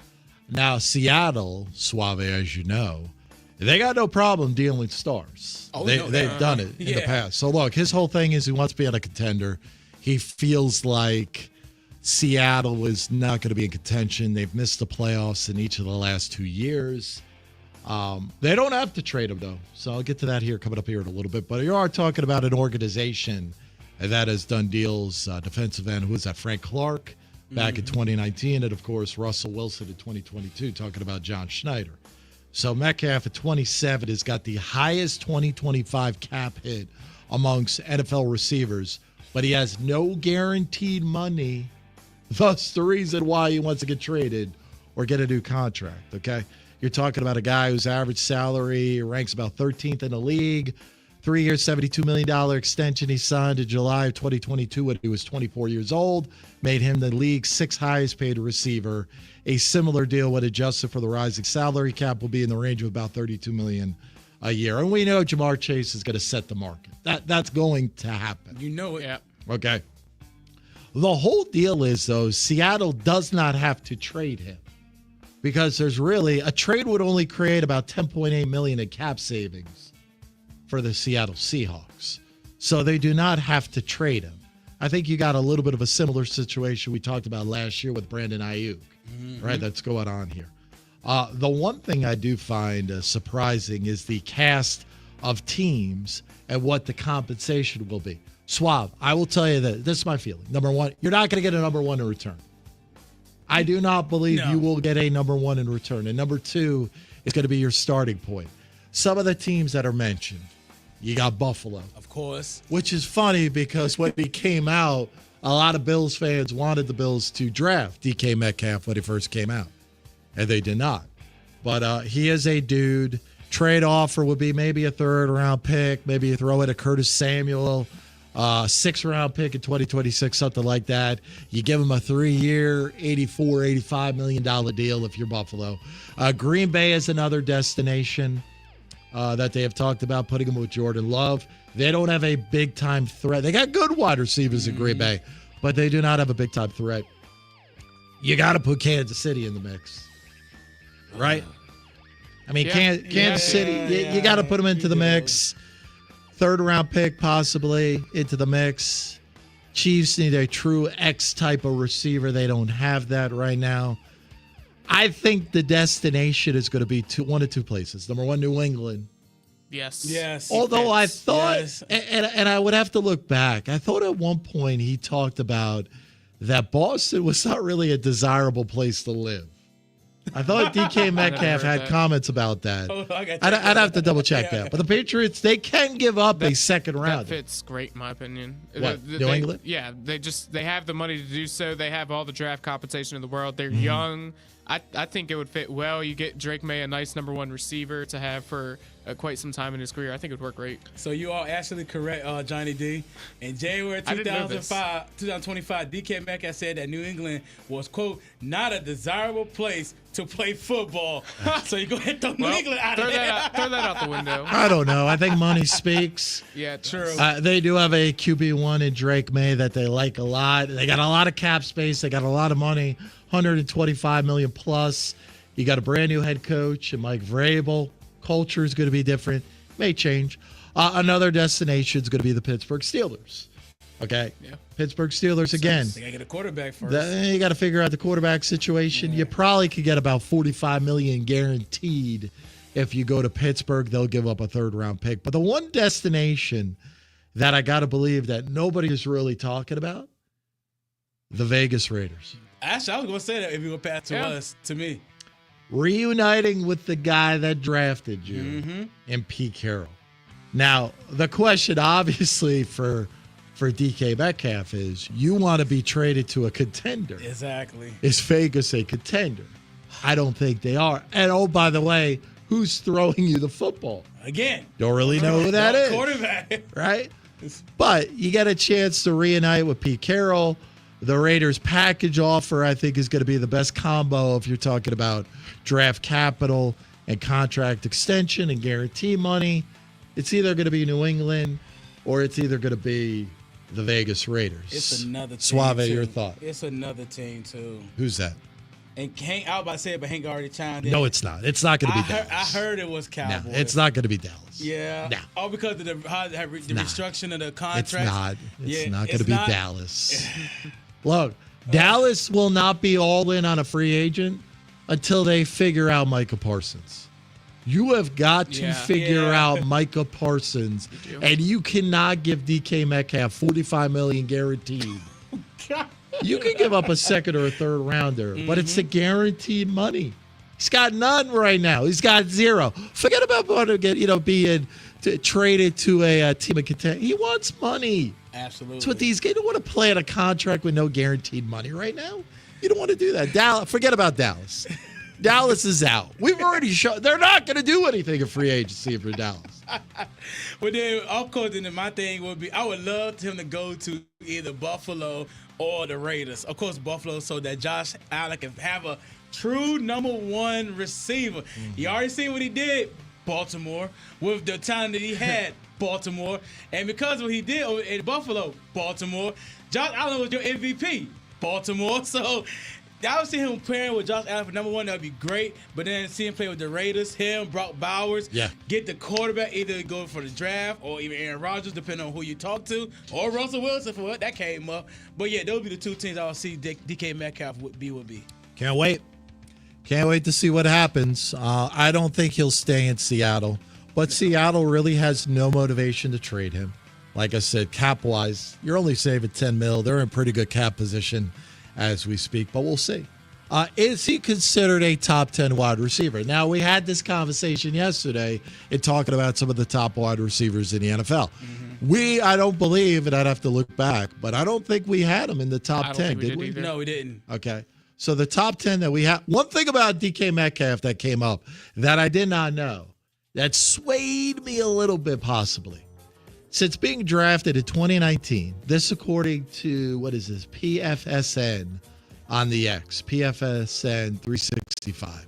Now, Seattle, Suave, as you know, they got no problem dealing stars. They've done it in the past. So, look, his whole thing is he wants to be on a contender. He feels like Seattle is not going to be in contention. They've missed the playoffs in each of the last 2 years. They don't have to trade him, though. So I'll get to that here coming up here in a little bit. But you are talking about an organization that has done deals, defensive end, who was that, Frank Clark back in 2019, and, of course, Russell Wilson in 2022, talking about John Schneider. So Metcalf at 27 has got the highest 2025 cap hit amongst NFL receivers, but he has no guaranteed money. Thus, the reason why he wants to get traded or get a new contract, okay? You're talking about a guy whose average salary ranks about 13th in the league, 3 years, $72 million extension he signed in July of 2022 when he was 24 years old, made him the league's 6th highest paid receiver. A similar deal when adjusted for the rising salary cap will be in the range of about $32 million a year. And we know Jamar Chase is going to set the market. That's going to happen.
You know it. Yeah.
Okay. The whole deal is, though, Seattle does not have to trade him because there's really a trade would only create about $10.8 million in cap savings for the Seattle Seahawks. So they do not have to trade him. I think you got a little bit of a similar situation we talked about last year with Brandon Ayuk, right? That's going on here. The one thing I do find surprising is the cast of teams and what the compensation will be. Suave, I will tell you that this is my feeling. Number one, you're not going to get a number one in return. I do not believe you will get a number one in return. And number two is going to be your starting point. Some of the teams that are mentioned, you got Buffalo.
Of course.
Which is funny because when he came out, a lot of Bills fans wanted the Bills to draft DK Metcalf when he first came out. And they did not. But he is a dude. Trade offer would be maybe a third-round pick. Maybe you throw in a Curtis Samuel, 6th-round pick in 2026, something like that. You give him a 3-year, $85 million deal if you're Buffalo. Green Bay is another destination that they have talked about, putting him with Jordan Love. They don't have a big-time threat. They got good wide receivers in Green Bay, but they do not have a big-time threat. You got to put Kansas City in the mix, right? I mean, Kansas City, you got to put them into the mix. 3rd-round pick, possibly, into the mix. Chiefs need a true X type of receiver. They don't have that right now. I think the destination is going to be one of two places. Number one, New England.
Yes.
Although I thought, and I would have to look back, I thought at one point he talked about that Boston was not really a desirable place to live. I thought DK Metcalf had comments about that. I'd have to double check that. But the Patriots, they can give up a second round.
That fits great, in my opinion.
What, New England?
Yeah, they have the money to do so. They have all the draft compensation in the world. They're young. I think it would fit well. You get Drake May, a nice number one receiver to have for quite some time in his career. I think it would work great.
So you are actually correct, Johnny D. In January 2025, DK Metcalf said that New England was, quote, not a desirable place to play football. So you go ahead and throw New England out of there.
Throw that out the window.
I don't know. I think money speaks.
Yeah, true.
They do have a QB1 in Drake May that they like a lot. They got a lot of cap space. They got a lot of money, $125 million plus. You got a brand new head coach and Mike Vrabel. Culture is going to be different. May change. Another destination is going to be the Pittsburgh Steelers. Okay?
Yeah.
Pittsburgh Steelers again.
They got to get a quarterback first.
You got to figure out the quarterback situation. Yeah. You probably could get about $45 million guaranteed if you go to Pittsburgh. They'll give up a 3rd-round pick. But the one destination that I got to believe that nobody is really talking about, the Vegas Raiders.
Actually, I was going to say that if you go past to me.
Reuniting with the guy that drafted you in Pete Carroll. Now, the question obviously for for DK Metcalf is you want to be traded to a contender.
Exactly.
Is Vegas a contender? I don't think they are. And, oh, by the way, who's throwing you the football?
Again.
Don't really know who that is.
Quarterback.
Right? But you get a chance to reunite with Pete Carroll. The Raiders package offer, I think, is going to be the best combo if you're talking about draft capital and contract extension and guarantee money. It's either going to be New England or it's either going to be the Vegas Raiders.
It's another team.
Suave,
too.
your thought?
It's another team, too.
Who's that?
And Hank, I was about to say it, but Hank already chimed in.
No, it's not. It's not going to be Dallas.
I heard it was Cowboys.
No, it's not going to be Dallas.
Yeah.
No.
Oh, because of the restructuring of the contract?
It's not. It's not going to be Dallas. Look,
Oh.
Dallas will not be all in on a free agent until they figure out Micah Parsons. You have got to figure out Micah Parsons, and you cannot give DK Metcalf $45 million guaranteed. You can give up a second or a third rounder, but it's the guaranteed money. He's got none right now. He's got zero. Forget about being traded to a team of contenders. He wants money.
Absolutely.
That's what these guys don't want to play on a contract with no guaranteed money right now. You don't want to do that. Dallas, forget about Dallas. Dallas is out. We've already shown they're not going to do anything in free agency for Dallas.
Well, then, of course, then my thing would be I would love him to go to either Buffalo or the Raiders. Of course, Buffalo, so that Josh Allen can have a true number one receiver. You already seen what he did, Baltimore, with the talent that he had, Baltimore. And because of what he did in Buffalo, Baltimore, Josh Allen was your MVP, Baltimore. So I would see him pairing with Josh Allen for number one. That would be great. But then see him play with the Raiders, him, Brock Bowers.
Yeah.
Get the quarterback, either go for the draft or even Aaron Rodgers, depending on who you talk to, or Russell Wilson for what that came up. But yeah, those would be the two teams I would see DK Metcalf would be.
Can't wait. Can't wait to see what happens. I don't think he'll stay in Seattle, but Seattle really has no motivation to trade him. Like I said, cap-wise, you're only saving $10 million. They're in pretty good cap position as we speak, but we'll see. Is he considered a top 10 wide receiver? Now, we had this conversation yesterday in talking about some of the top wide receivers in the NFL. I don't believe, and I'd have to look back, but I don't think we had him in the top 10, did we?
No, we didn't.
Okay. So the top 10 that we have, one thing about DK Metcalf that came up that I did not know, that swayed me a little bit possibly. Since being drafted in 2019, this according to, PFSN on the X, PFSN 365,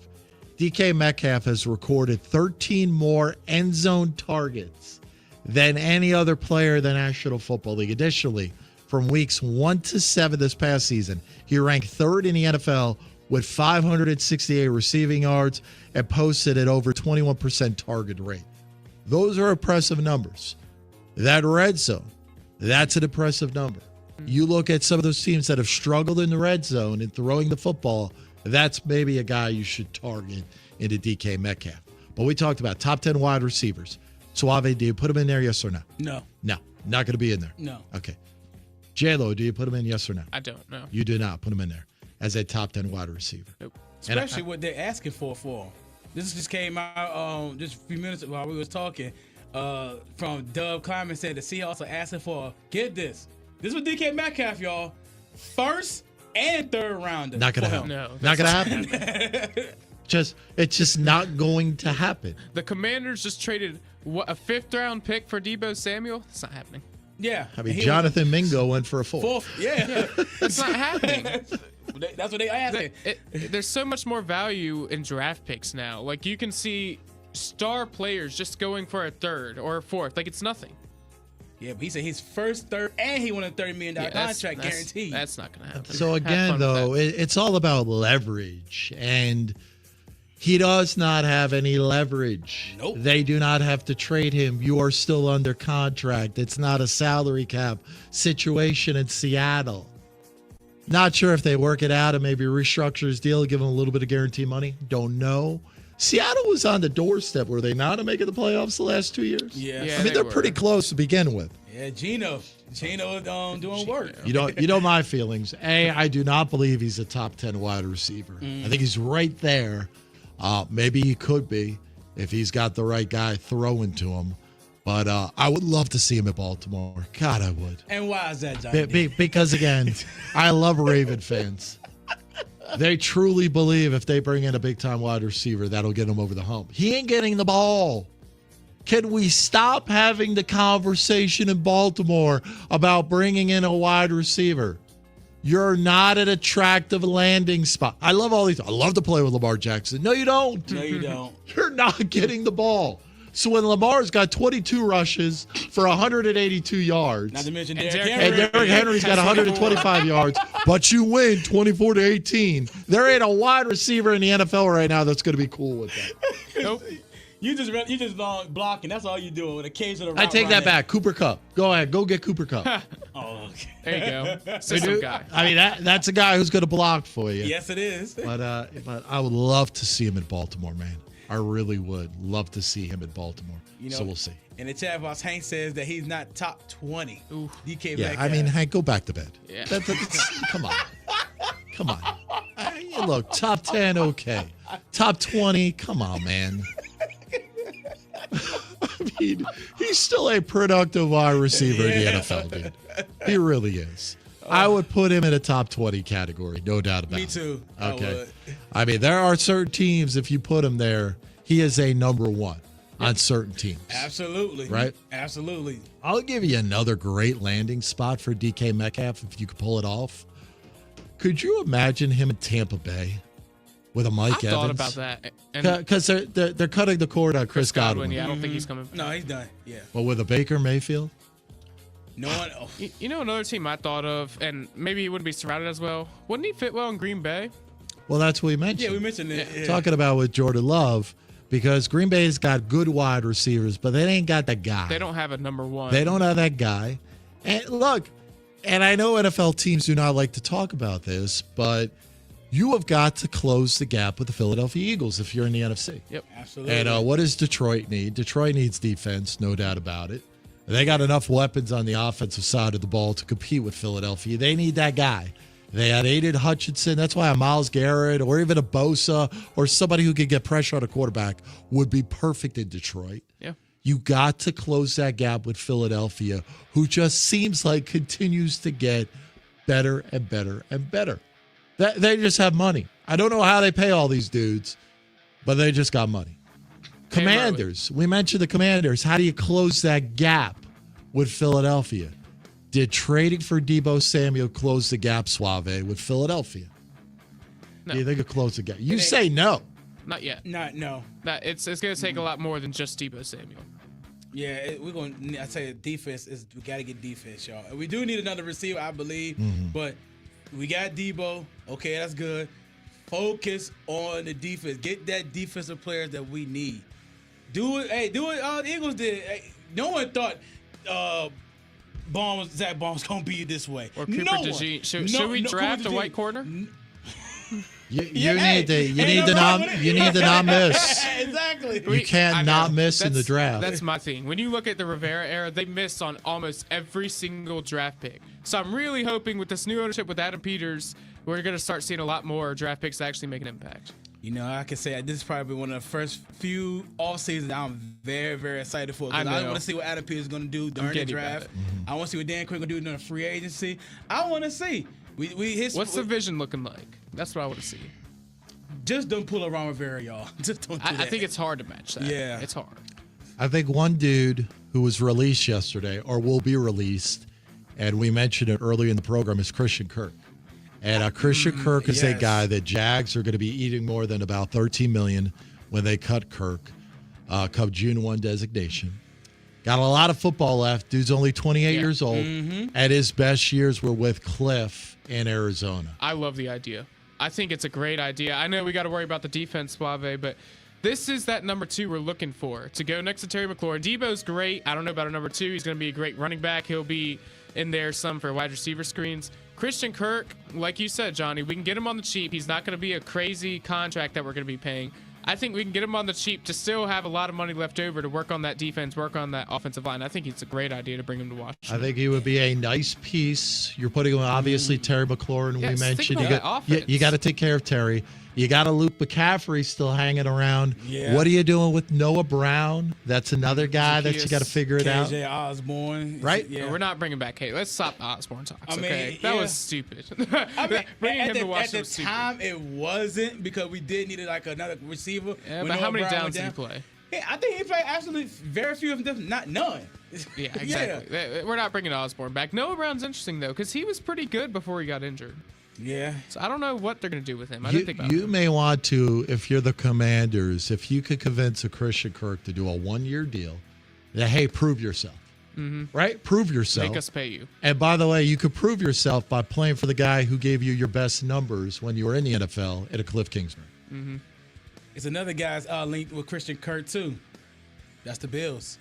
DK Metcalf has recorded 13 more end zone targets than any other player in the National Football League. Additionally, from weeks 1 to 7 this past season, he ranked third in the NFL with 568 receiving yards and posted at over 21% target rate. Those are impressive numbers. That red zone, that's an impressive number. You look at some of those teams that have struggled in the red zone and throwing the football, that's maybe a guy you should target into DK Metcalf. But we talked about top 10 wide receivers. Suave, do you put him in there, yes or no?
No.
No, not going to be in there.
No.
Okay. J-Lo, do you put him in, yes or no?
I don't know.
You do not put him in there as a top 10 wide receiver.
Nope.
Especially what they're asking for. This just came out just a few minutes while we was talking. From Dub Kleiman said the Seahawks are asking for, get this. This was DK Metcalf, y'all. First and third rounder.
Not going to happen.
No,
not going to happen. It's just not going to happen.
The Commanders just traded a 5th round pick for Deebo Samuel. It's not happening.
Yeah.
I mean, Jonathan Mingo went for a 4th.
Yeah.
It's not happening.
That's what they asking.
There's so much more value in draft picks now. Like, you can see star players just going for a 3rd or a 4th. Like, it's nothing.
Yeah, but he said his first, third, and he won a $30 million contract guaranteed.
That's not going to happen.
So again, though, it's all about leverage, and he does not have any leverage.
Nope.
They do not have to trade him. You are still under contract. It's not a salary cap situation in Seattle. Not sure if they work it out and maybe restructure his deal, give him a little bit of guarantee money. Don't know. Seattle was on the doorstep, were they not, of making the playoffs the last 2 years?
Yeah.
I mean, they're pretty close to begin with.
Yeah, Gino doing work.
You know my feelings. I do not believe he's a top 10 wide receiver. I think he's right there. Maybe he could be if he's got the right guy throwing to him. But I would love to see him at Baltimore. God, I would.
And why is that, Johnny?
Because, again, I love Raven fans. They truly believe if they bring in a big-time wide receiver, that'll get him over the hump. He ain't getting the ball. Can we stop having the conversation in Baltimore about bringing in a wide receiver? You're not an attractive landing spot. I love all these. I love to play with Lamar Jackson. No, you don't.
No, you don't.
You're not getting the ball. So when Lamar's got 22 rushes for 182 yards,
not to mention
and
Derrick
Derrick Henry's got 125 yards, but you win 24-18, there ain't a wide receiver in the NFL right now that's going to be cool with that.
Nope. You just long blocking. That's all you do with occasional.
I take that back. Cooper Kupp. Go ahead. Go get Cooper Kupp.
Oh, okay.
There you go. System guy.
I mean, that's a guy who's going to block for you.
Yes, it is.
But I would love to see him in Baltimore, man. I really would love to see him in Baltimore. So we'll see.
In the chat box, Hank says that he's not top 20. Ooh, DK
yeah,
Metcalf.
I mean, Hank, go back to bed.
Yeah.
Come on. Come on. Look, top 10, okay. Top 20, come on, man. I mean, he's still a productive wide receiver in the NFL, dude. He really is. I would put him in a top 20 category, no doubt about it.
Me too.
Okay. I mean, there are certain teams, if you put him there, he is a number one on certain teams.
Absolutely.
Right?
Absolutely.
I'll give you another great landing spot for DK Metcalf if you could pull it off. Could you imagine him in Tampa Bay with a Mike Evans?
I thought about that.
Because they're cutting the cord on Chris Godwin.
Yeah, I don't think he's coming.
No, he's done. Yeah.
Well, with a Baker Mayfield?
No one. Oh.
You know another team I thought of, and maybe he wouldn't be surrounded as well. Wouldn't he fit well in Green Bay?
Well, that's what we mentioned.
Yeah, we mentioned it. Yeah.
Talking about with Jordan Love, because Green Bay's got good wide receivers, but they ain't got that guy.
They don't have a number one.
They don't have that guy. And look, and I know NFL teams do not like to talk about this, but you have got to close the gap with the Philadelphia Eagles if you're in the NFC.
Yep,
absolutely.
And what does Detroit need? Detroit needs defense, no doubt about it. They got enough weapons on the offensive side of the ball to compete with Philadelphia. They need that guy. They had Aiden Hutchinson. That's why a Myles Garrett or even a Bosa or somebody who could get pressure on a quarterback would be perfect in Detroit.
Yeah.
You got to close that gap with Philadelphia, who just seems like continues to get better and better and better. They just have money. I don't know how they pay all these dudes, but they just got money. Commanders. We mentioned the Commanders. How do you close that gap with Philadelphia? Did trading for Deebo Samuel close the gap, Suave, with Philadelphia?
No.
Do you think it closed the gap? You say no.
Not yet.
No.
It's going to take a lot more than just Deebo Samuel.
Yeah, we're going to, I tell you, defense is, we got to get defense, y'all. We do need another receiver, I believe, but we got Deebo. Okay, that's good. Focus on the defense. Get that defensive players that we need. Do it. Hey, do it. The Eagles did. Hey, no one thought Zach Baum was going to be this way.
Or Cooper DeJean. Should we draft a white corner?
You need to not miss.
Exactly.
You can't not miss in the draft.
That's my thing. When you look at the Rivera era, they missed on almost every single draft pick. So I'm really hoping with this new ownership with Adam Peters, we're going to start seeing a lot more draft picks actually make an impact.
You know, I can say this is probably one of the first few off seasons I'm very, very excited for. Because I want to see what Adam Peters is going to do during the draft. I want to see what Dan Quinn going to do during the free agency. I want to see. What's
the vision looking like? That's what I want to see.
Just don't pull a Ron Rivera, y'all. Just don't do that.
I think it's hard to match that.
Yeah.
It's hard.
I think one dude who was released yesterday or will be released, and we mentioned it earlier in the program, is Christian Kirk. And Christian Kirk is a guy that Jags are going to be eating more than about $13 million when they cut Kirk, come June 1 designation. Got a lot of football left. Dude's only 28 years old. And his best years were with Cliff in Arizona.
I love the idea. I think it's a great idea. I know we got to worry about the defense, Suave, but this is that number 2 we're looking for to go next to Terry McLaurin. Debo's great. I don't know about a number 2. He's going to be a great running back. He'll be in there some for wide receiver screens. Christian Kirk, like you said, Johnny, we can get him on the cheap. He's not going to be a crazy contract that we're going to be paying. I think we can get him on the cheap to still have a lot of money left over to work on that defense, work on that offensive line. I think it's a great idea to bring him to Washington.
I think he would be a nice piece. You're putting him, obviously, Terry McLaurin.
Yes,
we mentioned
you got to take care of Terry.
You got a Luke McCaffrey still hanging around.
Yeah.
What are you doing with Noah Brown? That's another guy that you got to figure it out.
KJ Osborne.
Right?
Yeah.
We're not bringing back Kate. Let's stop Osborne talks.
I mean,
okay, that
yeah.
was stupid.
I mean,
Bringing him to
at
Washington
the
was stupid.
time, it wasn't because we did need like another receiver.
Yeah,
when
but how
Noah
many
Brown
downs
went
did he
down.
play?
Yeah, I think he played absolutely very few of them, not none.
Yeah, exactly. We're not bringing Osborne back. Noah Brown's interesting though, because he was pretty good before he got injured.
Yeah.
So I don't know what they're going to do with him. I didn't think about
You
him.
may want to, if you're the Commanders, if you could convince a Christian Kirk to do a 1-year deal, that, hey, prove yourself. Right? Prove yourself.
Make us pay you.
And by the way, you could prove yourself by playing for the guy who gave you your best numbers when you were in the NFL at a Cliff Kingsbury.
It's another guy's linked with Christian Kirk too. That's the Bills.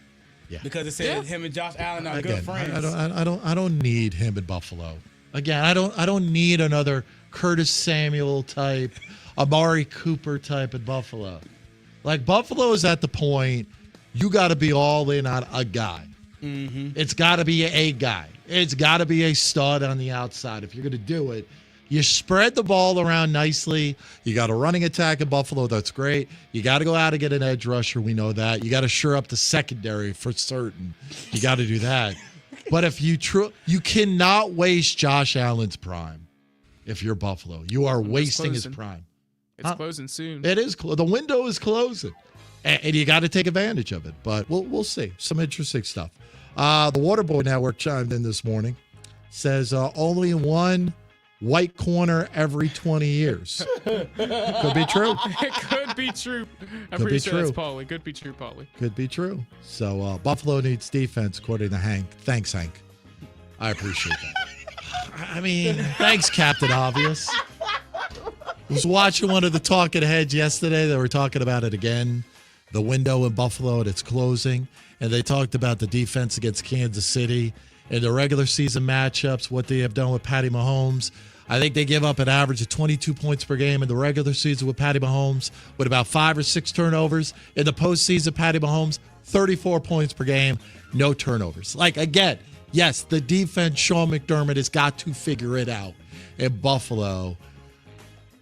Yeah.
Because it said him and Josh Allen are good friends.
I don't need him in Buffalo. Again, I don't need another Curtis Samuel type, Amari Cooper type in Buffalo. Like, Buffalo is at the point you got to be all in on a guy. It's got to be a guy. It's got to be a stud on the outside. If you're going to do it, you spread the ball around nicely. You got a running attack in Buffalo. That's great. You got to go out and get an edge rusher. We know that. You got to shore up the secondary for certain. You got to do that. But if you cannot waste Josh Allen's prime if you're Buffalo. You are wasting his prime.
It's closing soon.
It is. The window is closing. And you got to take advantage of it. But we'll see. Some interesting stuff. The Waterboy Network chimed in this morning. Says only one white corner every 20 years. Could be true.
It could be true. I
Could be
appreciate that,
true.
Paulie. Could be true, Paulie.
Could be true. So Buffalo needs defense, according to Hank. Thanks, Hank. I appreciate that. I mean, thanks, Captain Obvious. Was watching one of the talking heads yesterday. They were talking about it again. The window in Buffalo and it's closing. And they talked about the defense against Kansas City in the regular season matchups, what they have done with Patty Mahomes. I think they give up an average of 22 points per game in the regular season with Patty Mahomes, with about 5 or 6 turnovers. In the postseason, Patty Mahomes, 34 points per game, no turnovers. Like, again, yes, the defense, Sean McDermott has got to figure it out. In Buffalo,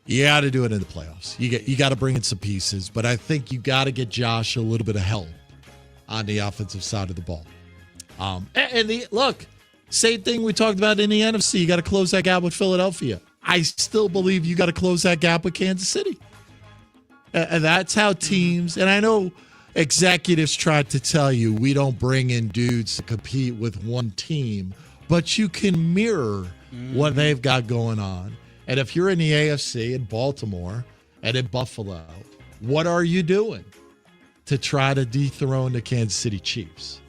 you got to do it in the playoffs. You got to bring in some pieces, but I think you got to get Josh a little bit of help on the offensive side of the ball. Look, same thing we talked about in the NFC. You got to close that gap with Philadelphia. I still believe you got to close that gap with Kansas City. And that's how teams, and I know executives tried to tell you we don't bring in dudes to compete with one team, but you can mirror what they've got going on. And if you're in the AFC in Baltimore and in Buffalo, what are you doing to try to dethrone the Kansas City Chiefs?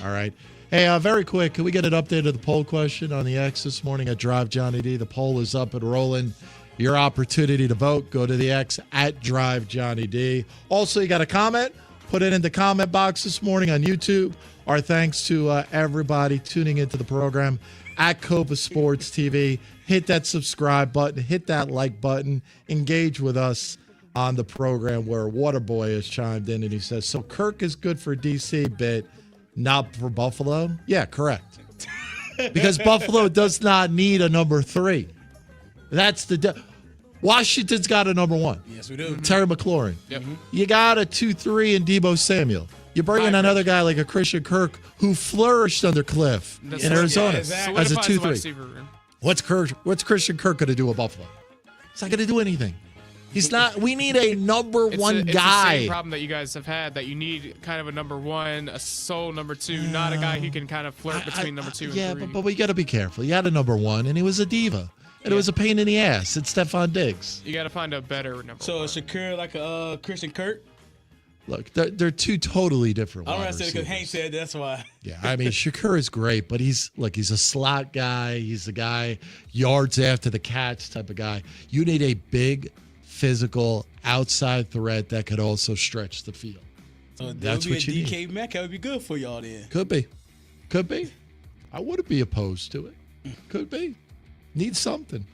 All right. Hey, very quick, can we get an update of the poll question on the X this morning at Drive Johnny D? The poll is up and rolling. Your opportunity to vote, go to the X at Drive Johnny D. Also, you got a comment? Put it in the comment box this morning on YouTube. Our thanks to everybody tuning into the program at Cova Sports TV. Hit that subscribe button. Hit that like button. Engage with us on the program where Waterboy has chimed in and he says, so Kirk is good for DC, but not for Buffalo? Yeah, correct. Because Buffalo does not need a number 3. That's Washington's got a number 1.
Yes, we do.
Terry McLaurin.
Yep.
You got a 2-3 in Debo Samuel. You bring in another guy like a Christian Kirk who flourished under Cliff in Arizona as a 2-3. What's Christian Kirk going to do with Buffalo? He's not going to do anything. He's not. We need a number 1
it's
guy.
the same problem that you guys have had, that you need kind of a number 1, a sole number 2, not a guy who can kind of flirt between number 2 and 3.
Yeah, but we got to be careful. You had a number 1, and he was a diva. And it was a pain in the ass. It's Stephon Diggs.
You got to find a better number 1.
So is Shakur like a Christian Kirk?
Look, they're two totally different
I don't
wide
understand because
receivers.
Hank said that's why.
Yeah, I mean, Shakur is great, but he's a slot guy. He's a guy, yards after the catch type of guy. You need a big, physical, outside threat that could also stretch the field.
So
that's what you
DK
need.
Metcalf would be good for y'all then.
Could be. I wouldn't be opposed to it. Could be. Need something.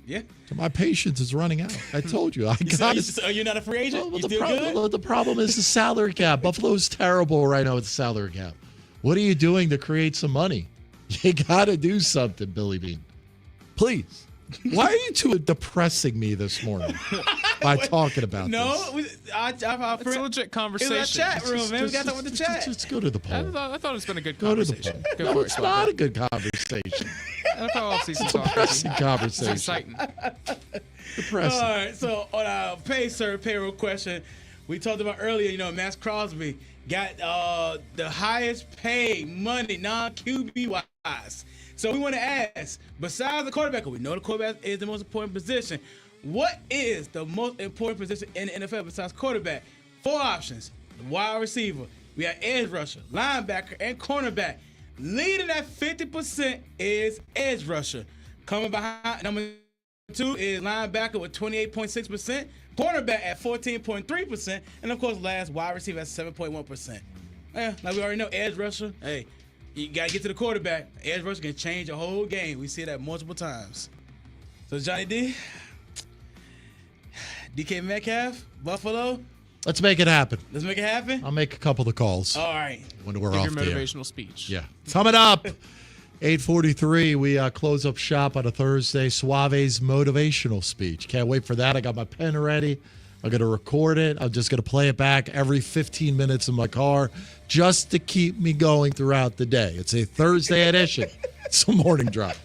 Yeah.
So my patience is running out. I told you.
So you're not a free agent?
Well,
you still good?
the problem is the salary cap. Buffalo's terrible right now with the salary cap. What are you doing to create some money? You got to do something, Billy Bean. Please. Why are you two depressing me this morning? by talking about this.
It's a legit conversation.
It's a chat room, man. We got to talk with the chat.
Just go to the poll.
I thought it's been a good
Go to the
conversation.
poll. No, it's not a good conversation.
NFL season
It's a depressing conversation.
It's exciting.
Depressing.
All right, so on our payroll question, we talked about earlier, Max Crosby got the highest paid money non-QB wise. So we want to ask, besides the quarterback, we know the quarterback is the most important position. What is the most important position in the NFL besides quarterback? 4 options. The wide receiver. We have edge rusher, linebacker, and cornerback. Leading at 50% is edge rusher. Coming behind, number 2 is linebacker with 28.6%. Cornerback at 14.3%. And, of course, last, wide receiver at 7.1%. Like we already know, edge rusher, hey, you got to get to the quarterback. Edge rusher can change a whole game. We see that multiple times. So, Johnny D, DK Metcalf, Buffalo.
Let's make it happen.
Let's make it happen?
I'll make a couple of the calls.
All right.
When we're
Give
off
your
the air.
motivational speech.
Yeah. Coming up, 8:43, we close up shop on a Thursday. Suave's motivational speech. Can't wait for that. I got my pen ready. I'm going to record it. I'm just going to play it back every 15 minutes in my car just to keep me going throughout the day. It's a Thursday edition. It's a morning drive.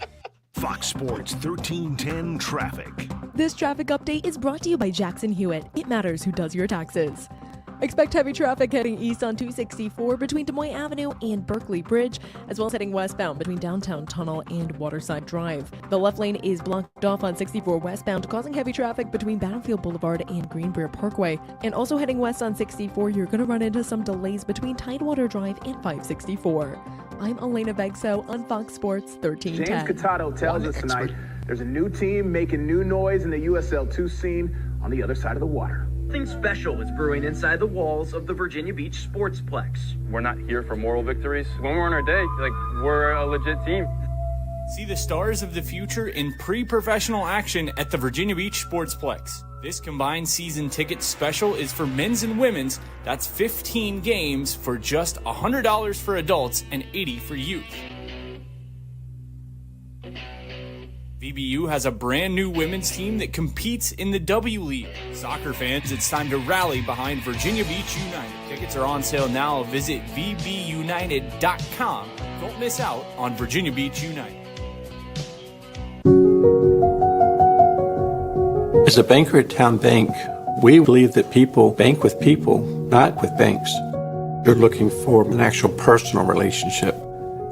Fox Sports 1310 Traffic.
This traffic update is brought to you by Jackson Hewitt. It matters who does your taxes. Expect heavy traffic heading east on 264 between Des Moines Avenue and Berkeley Bridge, as well as heading westbound between Downtown Tunnel and Waterside Drive. The left lane is blocked off on 64 westbound, causing heavy traffic between Battlefield Boulevard and Greenbrier Parkway. And also heading west on 64, you're going to run into some delays between Tidewater Drive and 564. I'm Elena Begso on Fox Sports 1310.
James Catato tells us tonight there's a new team making new noise in the USL2 scene on the other side of the water.
Something special is brewing inside the walls of the Virginia Beach Sportsplex.
We're not here for moral victories. When we're on our day, we're a legit team.
See the stars of the future in pre-professional action at the Virginia Beach Sportsplex. This combined season ticket special is for men's and women's. That's 15 games for just $100 for adults and $80 for youth. VBU has a brand new women's team that competes in the W League. Soccer fans, it's time to rally behind Virginia Beach United. Tickets are on sale now. Visit vbunited.com. Don't miss out on Virginia Beach United.
As a banker at Town Bank, we believe that people bank with people, not with banks. You're looking for an actual personal relationship,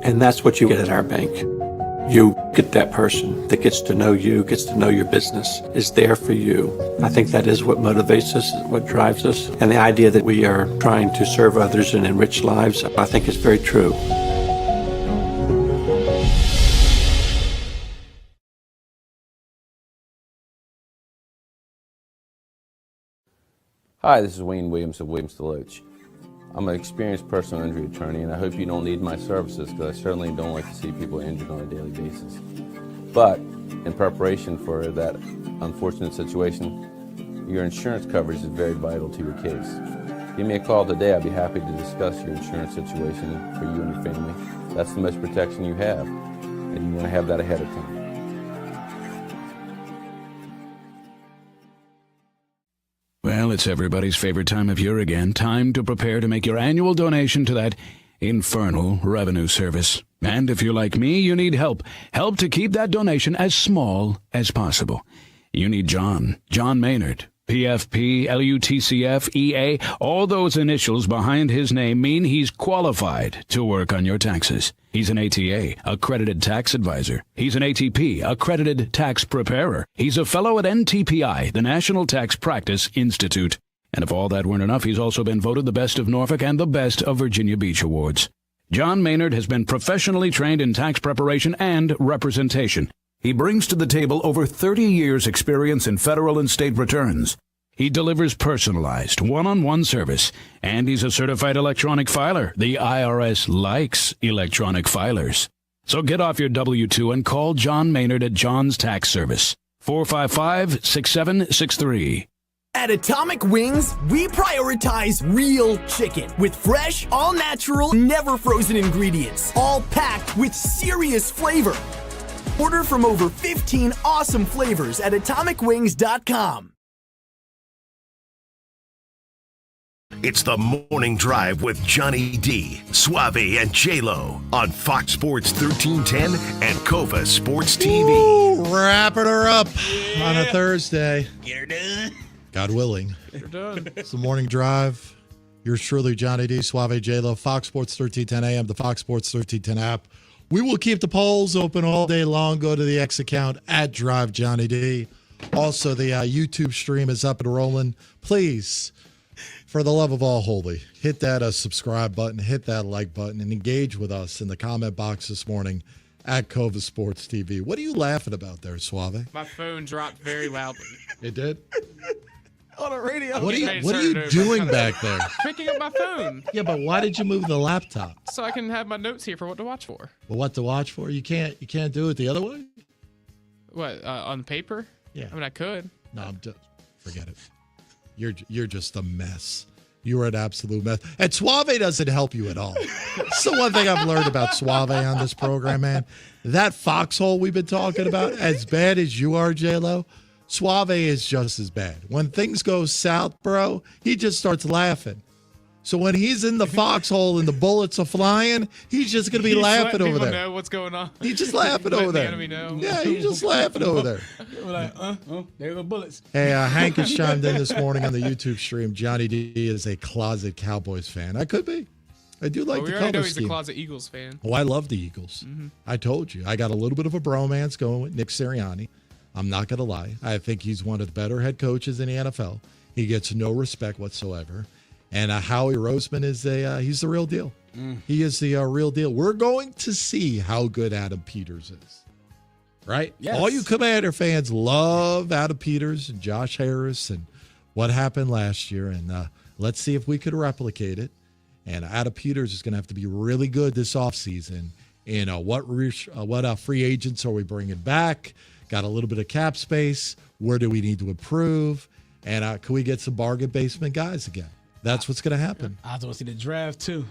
and that's what you get at our bank. You get that person that gets to know you, gets to know your business, is there for you. I think that is what motivates us, what drives us. And the idea that we are trying to serve others and enrich lives, I think is very true.
Hi, this is Wayne Williams of Williams Deloach. I'm an experienced personal injury attorney, and I hope you don't need my services because I certainly don't like to see people injured on a daily basis. But in preparation for that unfortunate situation, your insurance coverage is very vital to your case. Give me a call today. I'd be happy to discuss your insurance situation for you and your family. That's the most protection you have, and you want to have that ahead of time.
Well, it's everybody's favorite time of year again. Time to prepare to make your annual donation to that infernal revenue service. And if you're like me, you need help. Help to keep that donation as small as possible. You need John Maynard. PFP, LUTCF, EA, all those initials behind his name mean he's qualified to work on your taxes. He's an ATA, accredited tax advisor. He's an ATP, accredited tax preparer. He's a fellow at NTPI, the National Tax Practice Institute. And if all that weren't enough, he's also been voted the best of Norfolk and the best of Virginia Beach awards. John Maynard has been professionally trained in tax preparation and representation. He brings to the table over 30 years' experience in federal and state returns. He delivers personalized, one-on-one service, and he's a certified electronic filer. The IRS likes electronic filers. So get off your W-2 and call John Maynard at John's Tax Service, 455-6763.
At Atomic Wings, we prioritize real chicken with fresh, all-natural, never-frozen ingredients, all packed with serious flavor. Order from over 15 awesome flavors at AtomicWings.com.
It's the Morning Drive with Johnny D, Suave, and J-Lo on Fox Sports 1310 and Kova Sports TV.
Ooh, wrapping her up on a Thursday.
Get her done.
God willing.
Get her done.
It's the Morning Drive. Yours truly, Johnny D, Suave, J-Lo, Fox Sports 1310 AM, the Fox Sports 1310 app. We will keep the polls open all day long. Go to the X account at Drive Johnny D. Also, the YouTube stream is up and rolling. Please, for the love of all holy, hit that subscribe button, hit that like button, and engage with us in the comment box this morning at Kova Sports TV. What are you laughing about there, Suave?
My phone dropped very loudly.
It did?
On the radio.
What are you doing back there?
Picking up my phone.
Yeah, but why did you move the laptop?
So I can have my notes here for what to watch for.
Well, what to watch for? You can't do it the other way?
What, on paper?
Yeah.
I mean, I could.
No, forget it. You're just a mess. You are an absolute mess. And Suave doesn't help you at all. It's the one thing I've learned about Suave on this program, man. That foxhole we've been talking about, as bad as you are, J-Lo, Suave is just as bad. When things go south, bro, he just starts laughing. So when he's in the foxhole and the bullets are flying, he's just going to be laughing over there.
Know what's going on.
He's just laughing over there. Yeah, he's just laughing over there.
We're like, there go bullets.
Hey, Hank has chimed in this morning on the YouTube stream. Johnny D is a closet Cowboys fan. I could be. I do like the color scheme.
We already know he's a closet Eagles fan.
Oh, I love the Eagles. Mm-hmm. I told you. I got a little bit of a bromance going with Nick Sirianni. I'm not going to lie. I think he's one of the better head coaches in the NFL. He gets no respect whatsoever. And Howie Roseman is he's the real deal. He is the real deal. We're going to see how good Adam Peters is. Right?
Yes.
All you Commander fans love Adam Peters and Josh Harris and what happened last year. And let's see if we could replicate it. And Adam Peters is going to have to be really good this offseason. And what free agents are we bringing back? Got a little bit of cap space. Where do we need to improve? And can we get some bargain basement guys again? That's what's going to happen.
I just want to see the draft, too.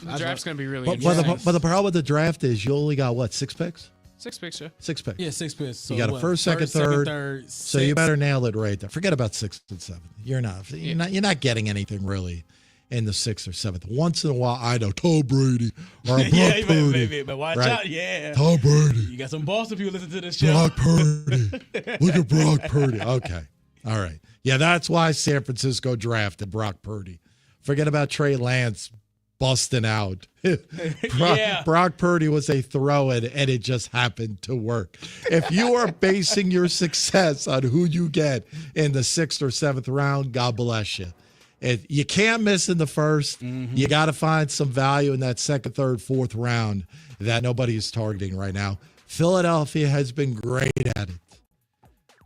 The draft's going to be really interesting.
But the problem with the draft is you only got, what, 6 picks?
6 picks, yeah.
6 picks.
Yeah, 6 picks. So
you got a first, second, third. So you better nail it right there. Forget about 6th and 7th. You're not getting anything really in the 6th or 7th. Once in a while, I know Tom Brady or Brock Purdy.
But watch out, yeah.
Tom Brady.
You got some Boston people listening to this show.
Brock Purdy. Look at Brock Purdy. Okay. All right. Yeah, that's why San Francisco drafted Brock Purdy. Forget about Trey Lance busting out. Brock Purdy was a throw-in, and it just happened to work. If you are basing your success on who you get in the 6th or 7th round, God bless you. You can't miss in the first. Mm-hmm. You got to find some value in that 2nd, 3rd, 4th round that nobody is targeting right now. Philadelphia has been great at it.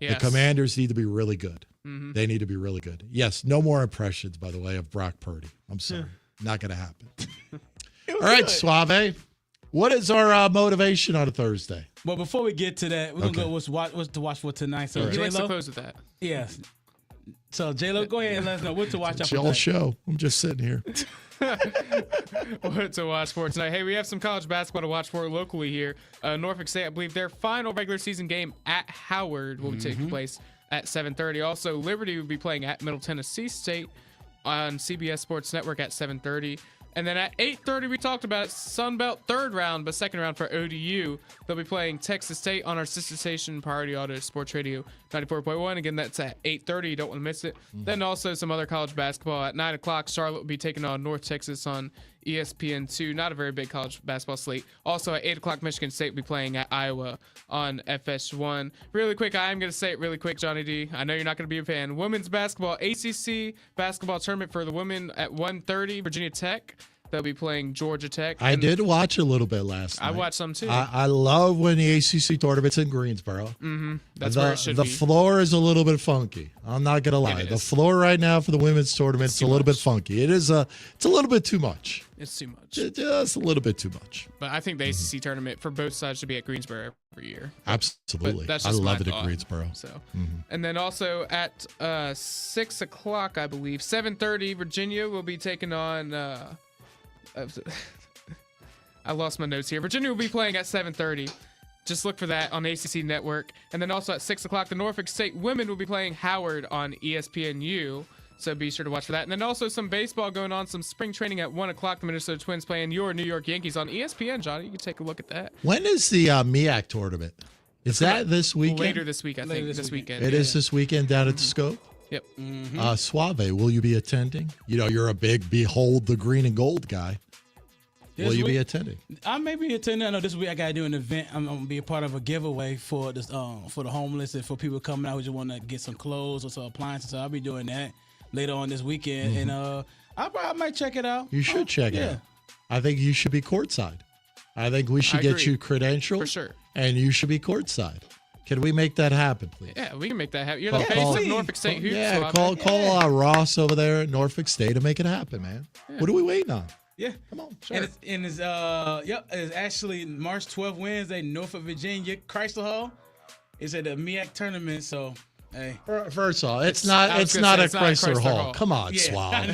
Yes. The Commanders need to be really good. Mm-hmm. They need to be really good. Yes, no more impressions, by the way, of Brock Purdy. I'm sorry. Not going to happen. All right, Suave. What is our motivation on a Thursday?
Well, before we get to that, we're going to go what's to watch for tonight. So,
He likes to close with that.
Yes. So, J-Lo, go ahead and let us know what to watch out for
tonight. Show. I'm just sitting here.
What to watch for tonight? Hey, we have some college basketball to watch for locally here. Norfolk State, I believe their final regular season game at Howard will be taking place at 7:30. Also, Liberty will be playing at Middle Tennessee State on CBS Sports Network at 7:30. And then at 8:30, we talked about it, Sun Belt 3rd round, but 2nd round for ODU. They'll be playing Texas State on our sister station, Priority Auto Sports Radio 94.1. Again, that's at 8:30. You don't want to miss it. Then also some other college basketball. At 9 o'clock, Charlotte will be taking on North Texas on ESPN2. Not a very big college basketball slate. Also at 8 o'clock, Michigan State will be playing at Iowa on FS1. Really quick, I am going to say it really quick, Johnny D. I know you're not going to be a fan. Women's basketball, ACC basketball tournament for the women at 1:30, Virginia Tech. They'll be playing Georgia Tech.
I did watch a little bit last night.
I watched some too.
I love when the ACC tournament's in Greensboro.
Mm-hmm. That's where it should be.
The floor is a little bit funky. I'm not going to lie. The floor right now for the women's tournament is a little bit funky. It's a little bit too much.
It's too much.
Just a little bit too much.
But I think the ACC tournament for both sides should be at Greensboro every year.
Absolutely. I love it at Greensboro.
So, and then also at 6 o'clock, I believe, 7:30, Virginia will be taking on. I lost my notes here. Virginia will be playing at 7:30. Just look for that on ACC Network. And then also at 6 o'clock, the Norfolk State women will be playing Howard on ESPNU. So be sure to watch for that. And then also some baseball going on, some spring training at 1 o'clock. The Minnesota Twins playing your New York Yankees on ESPN, Johnny. You can take a look at that.
When is the MEAC tournament? Is that this weekend?
Later this week, I think. This weekend.
It is this weekend down at the Scope?
Yep.
Suave, will you be attending? You know, you're a big Behold the Green and Gold guy. Will you be attending?
I may be attending. I know this week I got to do an event. I'm going to be a part of a giveaway for this for the homeless and for people coming out who just want to get some clothes or some appliances. So I'll be doing that later on this weekend. And I might check it out.
You should check it out. I think you should be courtside. I think we should get you credentialed.
For sure.
And you should be courtside. Can we make that happen, please?
Yeah, we can make that happen. You're the face of Norfolk State Hoops.
Yeah, call Ross over there at Norfolk State to make it happen, man. Yeah. What are we waiting on?
Yeah.
Come on. Sure.
And it's actually March 12th, Wednesday, Norfolk, Virginia, Chrysler Hall. It's at the MEAC tournament, so hey.
First of all, it's not a Chrysler Hall. Come on, Swab.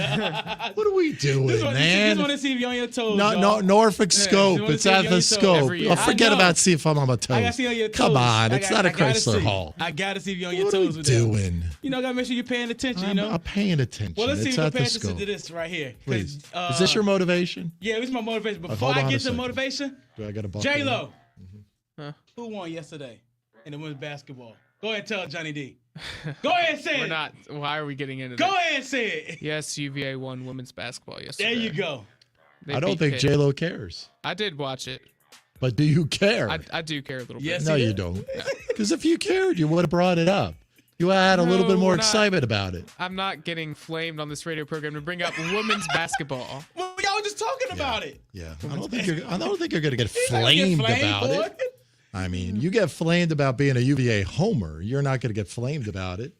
What are we doing, man?
Just want to see if you're on your toes.
No, Norfolk Scope. It's at the Scope. Forget about see if I'm on my toes.
I gotta see on your toes.
Come on, it's not a Chrysler Hall.
I gotta see if you're on your toes with
that. What are you doing?
You know, gotta make sure you're paying attention.
I'm paying attention.
Well, let's see if you're
at
paying
the
attention
Scope.
to this right here.
Please. Is this your motivation?
Yeah, this is my motivation. Before I get to motivation,
I got a
J-Lo. Who won yesterday in the women's basketball? Go ahead and tell Johnny D. Go ahead and say it.
Why are we getting into
Go
this?
ahead and say it.
Yes, UVA won women's basketball yesterday.
There you go.
I don't think J-Lo cares.
I did watch it.
But do you care?
I do care a little bit.
Yes,
no, you don't. Because if you cared, you would have brought it up. You had a little bit more excitement about it.
I'm not getting flamed on this radio program to bring up women's basketball.
Well, y'all were just talking about it.
Yeah, I don't think you're going to get flamed about it. I mean, you get flamed about being a UVA homer. You're not going to get flamed about it.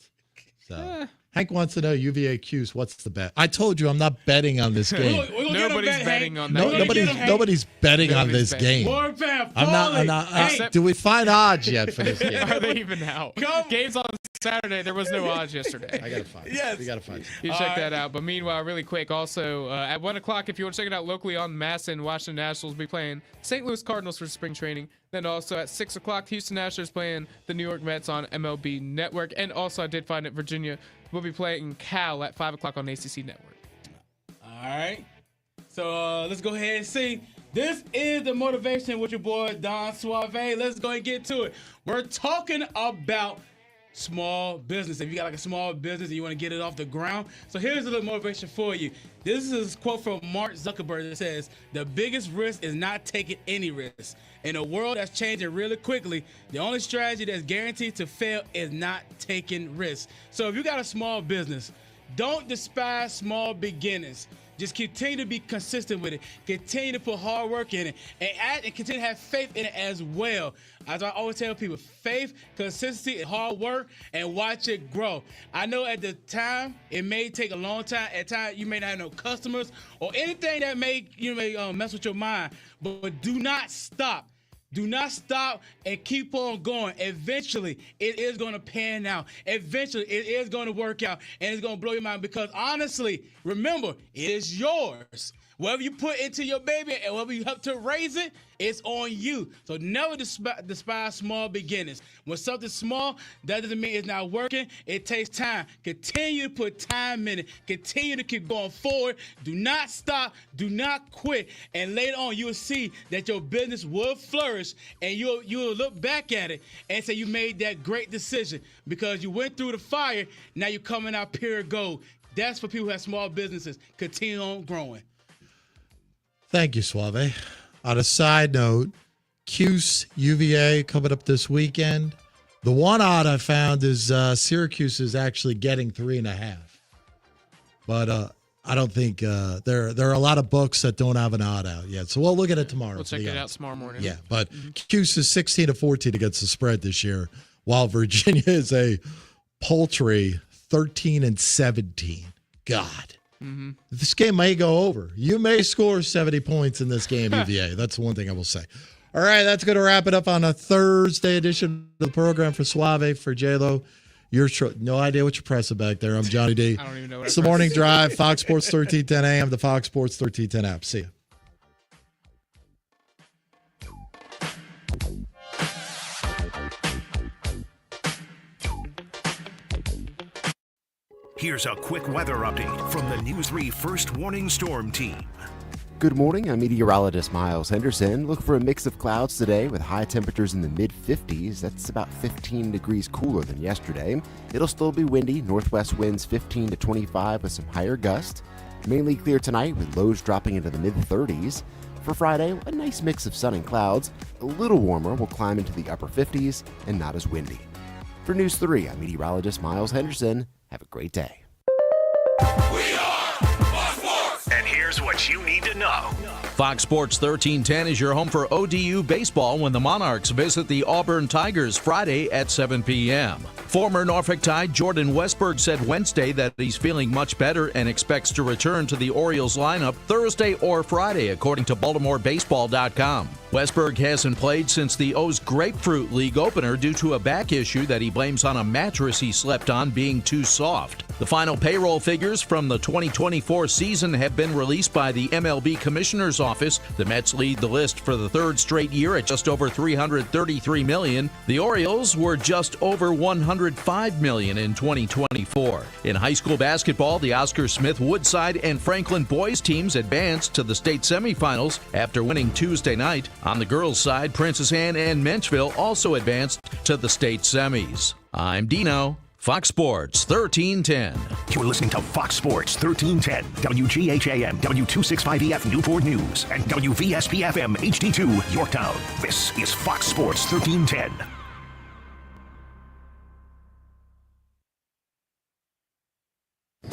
So, Hank wants to know UVA Q's. What's the bet? I told you I'm not betting on this game.
Nobody's betting on that.
Nobody's betting on this game. I'm not. Do we find odds yet for this game?
Are they even out? Games on Saturday. There was no odds yesterday.
I gotta find. Yes, we gotta find.
You check that out. But meanwhile, really quick, also at 1 o'clock, if you want to check it out locally on Masson, Washington Nationals will be playing St. Louis Cardinals for spring training. Then also at 6 o'clock, Houston Nationals playing the New York Mets on MLB Network. And also I did find that Virginia will be playing Cal at 5 o'clock on ACC Network.
All right. So let's go ahead and see. This is the motivation with your boy Don Suave. Let's go and get to it. We're talking about small business. If you got like a small business and you want to get it off the ground. So here's a little motivation for you. This is a quote from Mark Zuckerberg that says, the biggest risk is not taking any risk. In a world that's changing really quickly, the only strategy that's guaranteed to fail is not taking risks. So if you got a small business, don't despise small beginnings. Just continue to be consistent with it. Continue to put hard work in it. And continue to have faith in it as well. As I always tell people, faith, consistency, and hard work, and watch it grow. I know at the time, it may take a long time. At times, you may not have no customers or anything that may mess with your mind. But do not stop. Do not stop and keep on going. Eventually, it is going to pan out. Eventually, it is going to work out, and it's going to blow your mind because, honestly, remember, it is yours. Whatever you put into your baby and whatever you help to raise it, it's on you. So never despise small beginnings. When something's small, that doesn't mean it's not working. It takes time. Continue to put time in it. Continue to keep going forward. Do not stop. Do not quit. And later on, you will see that your business will flourish, and you'll look back at it and say you made that great decision because you went through the fire. Now you're coming out pure gold. That's for people who have small businesses. Continue on growing.
Thank you, Suave. On a side note, Cuse UVA coming up this weekend. The one odd I found is Syracuse is actually getting 3.5. But I don't think there are a lot of books that don't have an odd out yet. So we'll look at it tomorrow.
We'll check it out tomorrow morning.
Yeah, but Cuse is 16-14 against the spread this year, while Virginia is a paltry 13-17. God. Mm-hmm. This game may go over. You may score 70 points in this game, UVA. That's the one thing I will say. All right, that's going to wrap it up on a Thursday edition of the program for Suave, for J-Lo. No idea what you're pressing back there. I'm Johnny D.
I don't even know what
it's the Morning Drive, Fox Sports 1310 AM, the Fox Sports 1310 app. See ya.
Here's a quick weather update from the News 3 First Warning Storm Team.
Good morning, I'm meteorologist Miles Henderson. Look for a mix of clouds today with high temperatures in the mid-50s. That's about 15 degrees cooler than yesterday. It'll still be windy, northwest winds 15 to 25 with some higher gusts. Mainly clear tonight with lows dropping into the mid-30s. For Friday, a nice mix of sun and clouds. A little warmer, will climb into the upper 50s and not as windy. For News 3, I'm meteorologist Miles Henderson. Have a great day.
And here's what you need to know.
Fox Sports 1310 is your home for ODU baseball when the Monarchs visit the Auburn Tigers Friday at 7 p.m. Former Norfolk Tide Jordan Westberg said Wednesday that he's feeling much better and expects to return to the Orioles lineup Thursday or Friday, according to BaltimoreBaseball.com. Westberg hasn't played since the O's Grapefruit League opener due to a back issue that he blames on a mattress he slept on being too soft. The final payroll figures from the 2024 season have been released by the MLB Commissioner's Office. The Mets lead the list for the third straight year at just over $333 million. The Orioles were just over $105 million in 2024. In high school basketball, the Oscar Smith, Woodside, and Franklin boys teams advanced to the state semifinals after winning Tuesday night. On the girls' side, Princess Anne and Menchville also advanced to the state semis. I'm Dino. Fox Sports 1310.
You're listening to Fox Sports 1310, WGHAM, W265EF Newport News, and WVSP-FM HD2 Yorktown. This is Fox Sports 1310.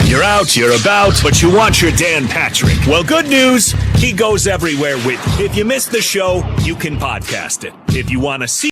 You're out, you're about, but you want your Dan Patrick. Well, good news, he goes everywhere with you. If you missed the show, you can podcast it. If you want to see